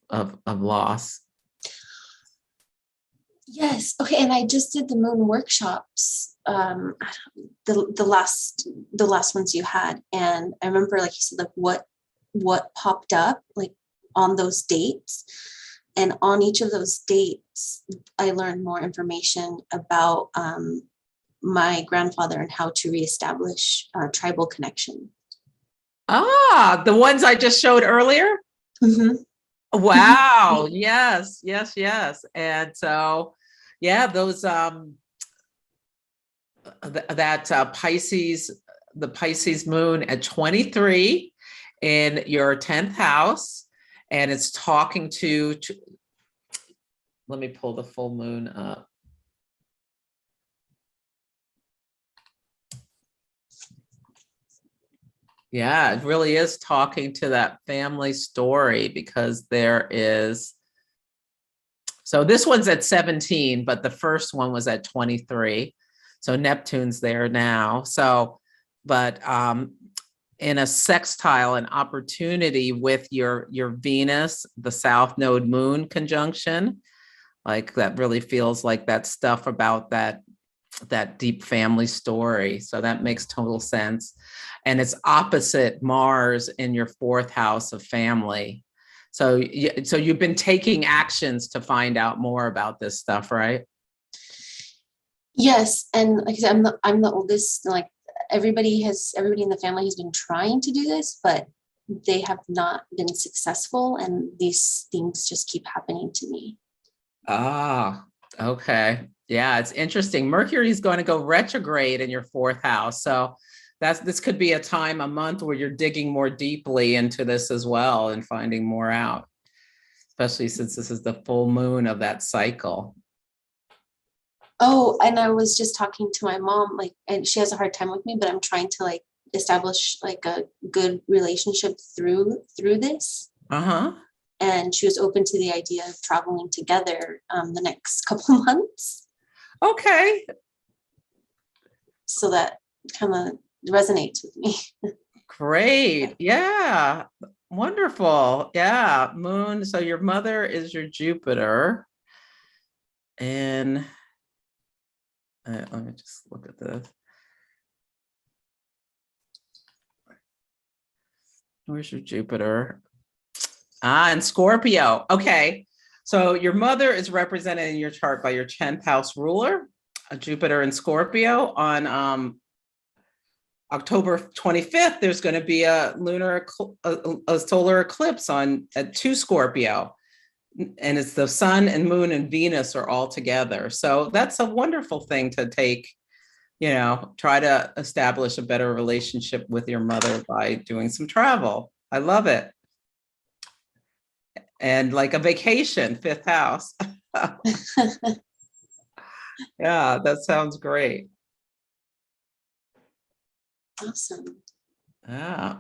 loss. Yes. Okay. And I just did the moon workshops, the last ones you had, and I remember, like you said, like what popped up like on those dates, and on each of those dates, I learned more information about my grandfather and how to reestablish tribal connection. Ah, the ones I just showed earlier. Mm-hmm. Wow. Yes, yes, yes. And so, yeah, those Pisces, the Pisces moon at 23 in your 10th house, and it's talking to let me pull the full moon up. Yeah, it really is talking to that family story, because there is, so this one's at 17, but the first one was at 23. So Neptune's there now. So, but in a sextile, an opportunity with your Venus, the South Node Moon conjunction, like that really feels like that stuff about that deep family story. So that makes total sense. And it's opposite Mars in your 4th house of family. So you've been taking actions to find out more about this stuff, right? Yes, and like I said, I'm the oldest. Like everybody in the family has been trying to do this, but they have not been successful, and these things just keep happening to me. Ah, okay. Yeah, it's interesting. Mercury is going to go retrograde in your 4th house. So this could be a month where you're digging more deeply into this as well and finding more out, especially since this is the full moon of that cycle. Oh, and I was just talking to my mom, like, and she has a hard time with me, but I'm trying to like establish like a good relationship through this. Uh-huh. And she was open to the idea of traveling together the next couple of months. Okay. So that kind of resonates with me. Great. Yeah. Wonderful. Yeah. Moon. So your mother is your Jupiter. And let me just look at this. Where's your Jupiter? And Scorpio. Okay. So your mother is represented in your chart by your 10th house ruler, a Jupiter in Scorpio. On October 25th, there's going to be a solar eclipse at 2 Scorpio. And it's the sun and moon and Venus are all together. So that's a wonderful thing to take, try to establish a better relationship with your mother by doing some travel. I love it. And like a vacation, 5th house. Yeah, that sounds great. Awesome. Yeah.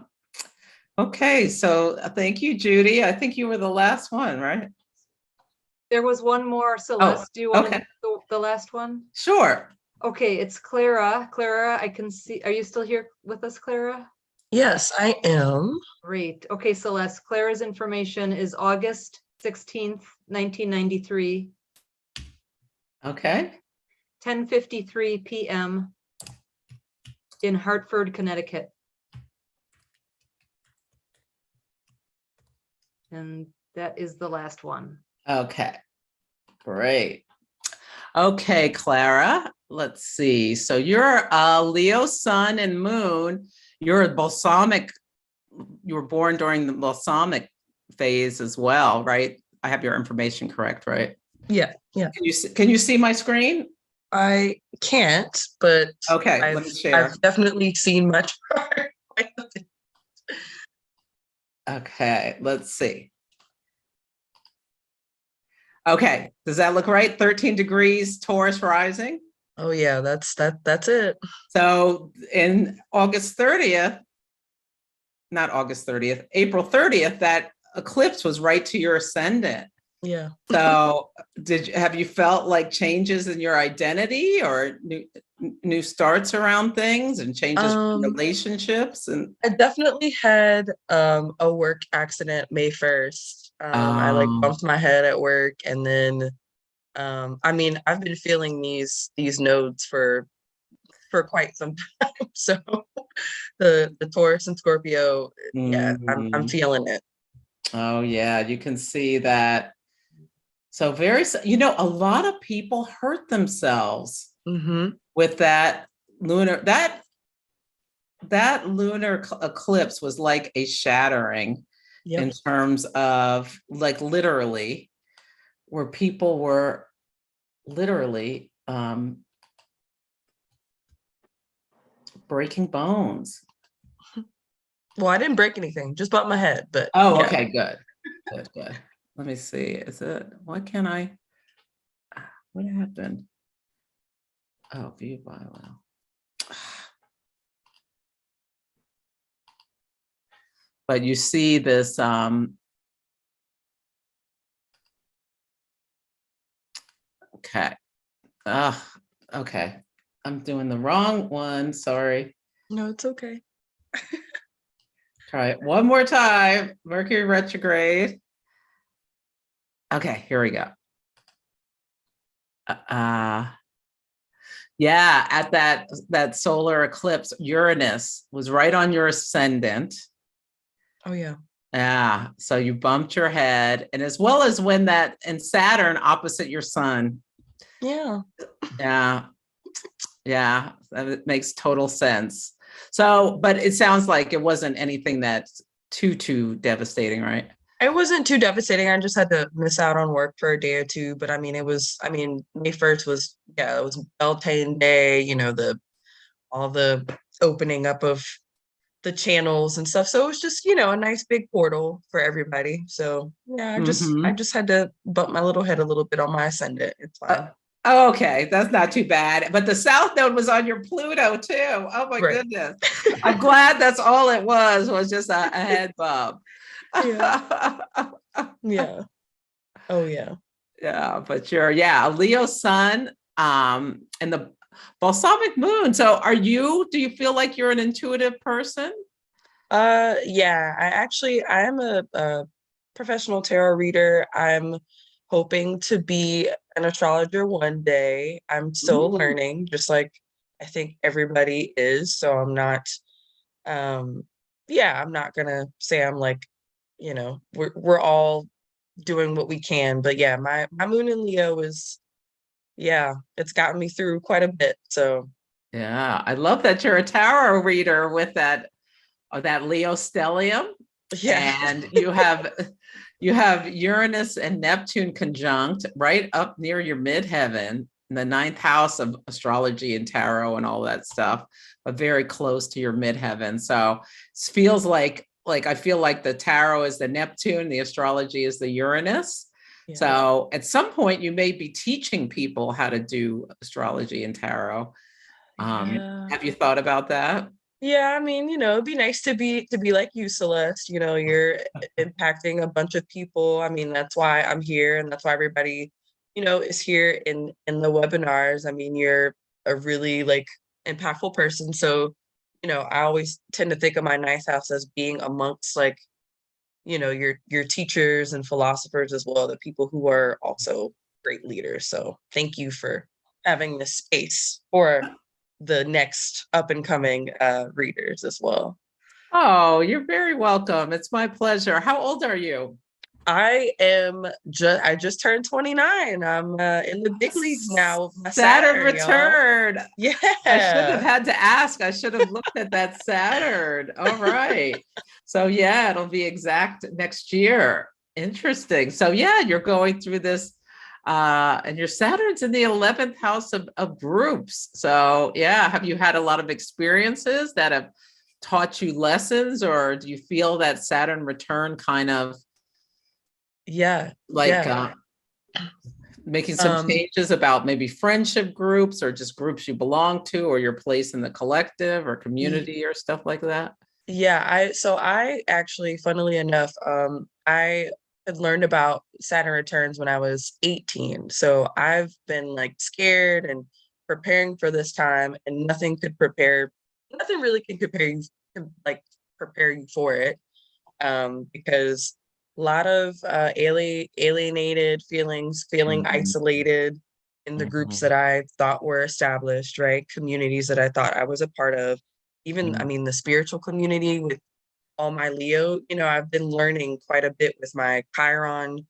Okay, so thank you, Judy. I think you were the last one, right? There was one more, Celeste. Do you want okay. the last one? Sure. Okay, it's Clara. Clara, I can see. Are you still here with us, Clara? Yes, I am. Great. Okay, Celeste, Clara's information is August 16th, 1993. Okay. 10:53 p.m. in Hartford, Connecticut. And that is the last one. Okay, great. Okay, Clara, let's see. So you're a Leo sun and moon. You're a balsamic. You were born during the balsamic phase as well, right? I have your information correct, right? Yeah, yeah. Can you see my screen? I can't, but okay, let me share. I've definitely seen my chart. Okay, let's see. Okay, does that look right? 13 degrees Taurus rising. Oh yeah, that's it. So in April 30th, that eclipse was right to your ascendant. Yeah. So have you felt like changes in your identity or new starts around things and changes in relationships? And I definitely had a work accident May 1st. I like bumped my head at work, and then I mean, I've been feeling these nodes for quite some time. So the Taurus and Scorpio, yeah, I'm feeling it. Oh yeah, you can see that. So a lot of people hurt themselves with that lunar, that lunar eclipse was like a shattering in terms of like literally, where people were literally breaking bones. Well, I didn't break anything, just bumped my head, but oh, okay, good. Let me see. Is it, why can't I, what happened? Oh, view bylaw. But you see this, okay. Okay. I'm doing the wrong one. Sorry. No, it's okay. Try it one more time. Mercury retrograde. Okay, here we go. Yeah, at that solar eclipse, Uranus was right on your ascendant. Oh yeah. Yeah, so you bumped your head, and as well as when and Saturn opposite your sun. Yeah. Yeah, that makes total sense. So, but it sounds like it wasn't anything that's too devastating, right? It wasn't too devastating. I just had to miss out on work for a day or two, but I mean, May 1st was, it was Beltane Day, all the opening up of the channels and stuff. So it was just, a nice big portal for everybody. So yeah, I just had to bump my little head a little bit on my ascendant. It's fine. Okay, that's not too bad. But the South Node was on your Pluto too. Oh my goodness. I'm glad that's all it was just a head bump. Yeah. Yeah. Oh yeah. Yeah, but you're a Leo sun and the balsamic moon. So do you feel like you're an intuitive person? Yeah, I am a professional tarot reader. I'm hoping to be an astrologer one day. I'm still learning, just like I think everybody is. So I'm not I'm not gonna say I'm like, we're all doing what we can. But yeah, my moon in Leo is, it's gotten me through quite a bit. So yeah, I love that you're a tarot reader with that Leo stellium. Yeah. And you have Uranus and Neptune conjunct right up near your midheaven, in the 9th house of astrology and tarot and all that stuff, but very close to your midheaven. So it feels like I feel like the tarot is the Neptune, the astrology is the Uranus. Yeah. So at some point you may be teaching people how to do astrology and tarot. Have you thought about that? Yeah, I mean, it'd be nice to be like you, Celeste. You're impacting a bunch of people. I mean, that's why I'm here, and that's why everybody, is here in the webinars. I mean, you're a really like impactful person. So, I always tend to think of my 9th house as being amongst like, your teachers and philosophers as well, the people who are also great leaders. So thank you for having this space for the next up and coming readers as well. Oh, you're very welcome. It's my pleasure. How old are you? I just turned 29. I'm in the big leagues now. Saturn return. Yeah. I should have had to ask. I should have looked at that Saturn. All right. So yeah, it'll be exact next year. Interesting. So yeah, you're going through this and your Saturn's in the 11th house of groups. So yeah, have you had a lot of experiences that have taught you lessons, or do you feel that Saturn return kind of making some changes about maybe friendship groups or just groups you belong to, or your place in the collective or community or stuff like that? Yeah, I actually, funnily enough, I I had learned about Saturn returns when I was 18. So I've been like scared and preparing for this time, and nothing really can prepare you for it. Because a lot of alienated feelings, feeling isolated in the groups that I thought were established, right? Communities that I thought I was a part of. Even, I mean, the spiritual community with all my Leo, I've been learning quite a bit with my Chiron.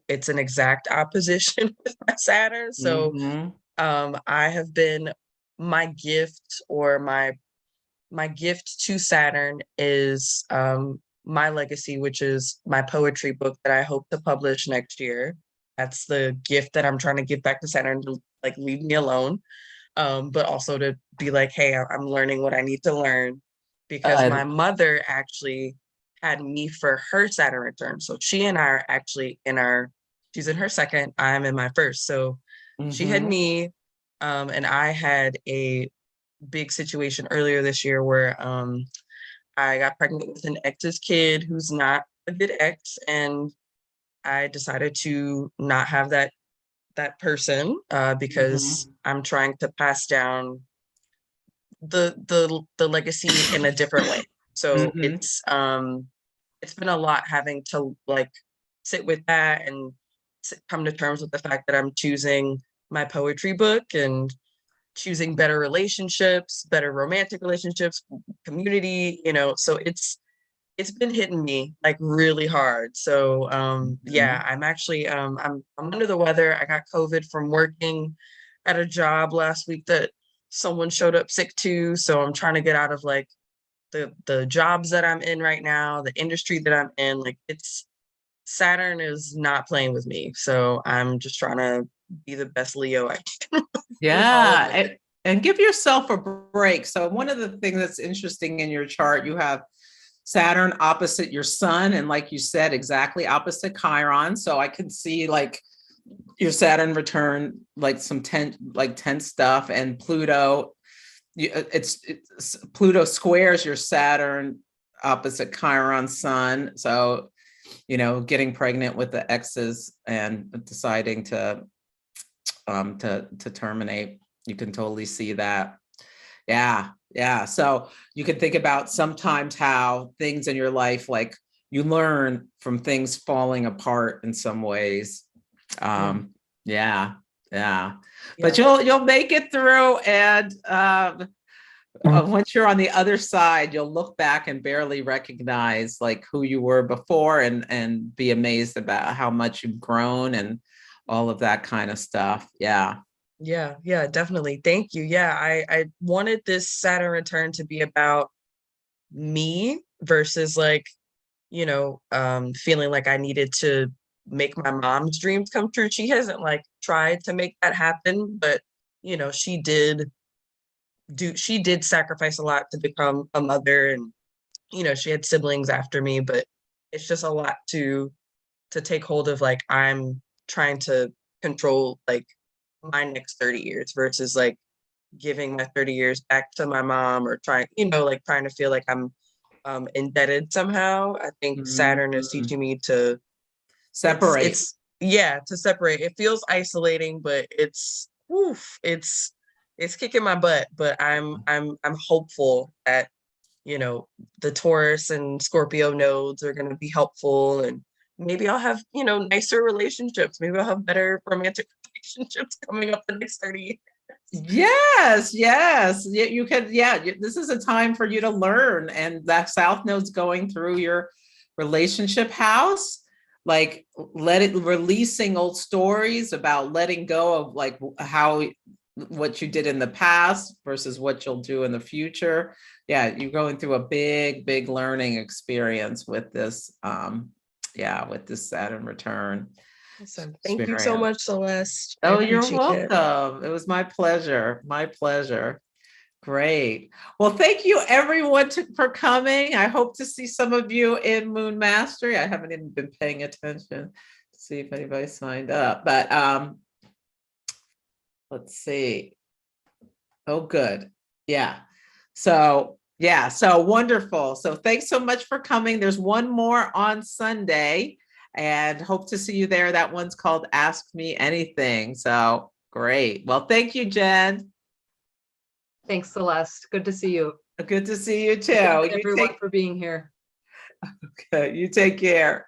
It's an exact opposition with my Saturn. So I have been, my gift or my gift to Saturn is my legacy, which is my poetry book that I hope to publish next year. That's the gift that I'm trying to give back to Saturn, to like leave me alone. But also to be like, hey, I'm learning what I need to learn, because my mother actually had me for her Saturn return. So she and I are actually she's in her second, I'm in my first. So she had me, and I had a big situation earlier this year where I got pregnant with an ex's kid who's not a good ex, and I decided to not have that person because I'm trying to pass down the legacy in a different way. So it's been a lot having to like sit with that and come to terms with the fact that I'm choosing my poetry book and choosing better relationships, better romantic relationships, community, so it's been hitting me like really hard. So yeah, I'm actually I'm under the weather. I got COVID from working at a job last week that someone showed up sick to. So I'm trying to get out of like the jobs that I'm in right now, the industry that I'm in. Like Saturn is not playing with me. So I'm just trying to be the best Leo I can. Yeah. And give yourself a break. So one of the things that's interesting in your chart, you have Saturn opposite your sun, and like you said, exactly opposite Chiron. So I can see like your Saturn return, like some tense stuff, and Pluto. It's Pluto squares your Saturn opposite Chiron sun. So getting pregnant with the exes and deciding to terminate. You can totally see that. Yeah. So you can think about sometimes how things in your life, like you learn from things falling apart in some ways. Yeah. But you'll make it through, and once you're on the other side, you'll look back and barely recognize like who you were before, and be amazed about how much you've grown and all of that kind of stuff. Yeah, definitely. Thank you. Yeah, I wanted this Saturn return to be about me versus like, feeling like I needed to make my mom's dreams come true. She hasn't like tried to make that happen, but she did sacrifice a lot to become a mother, and she had siblings after me, but it's just a lot to take hold of. Like I'm trying to control like my next 30 years versus like giving my 30 years back to my mom, or trying to feel like I'm indebted somehow. I think Saturn is teaching me to separate. To separate. It feels isolating, but it's kicking my butt. But I'm hopeful that the Taurus and Scorpio nodes are going to be helpful, and maybe I'll have nicer relationships. Maybe I'll have better romantic relationships coming up the next 30 years. Yes. You can. Yeah, this is a time for you to learn, and that South Node's going through your relationship house. Like releasing old stories about letting go of like what you did in the past versus what you'll do in the future. Yeah, you're going through a big learning experience with this. With this Saturn return. Awesome. Thank you so much, Celeste. Oh, you're welcome. It was my pleasure. Great. Well, thank you everyone for coming. I hope to see some of you in Moon Mastery. I haven't even been paying attention to see if anybody signed up, but let's see. Oh, good. Yeah. So Yeah, so wonderful. So thanks so much for coming. There's one more on Sunday and hope to see you there. That one's called Ask Me Anything. So great. Well, thank you, Jen. Thanks, Celeste. Good to see you. Good to see you too. Thank You everyone take, for being here. you take care.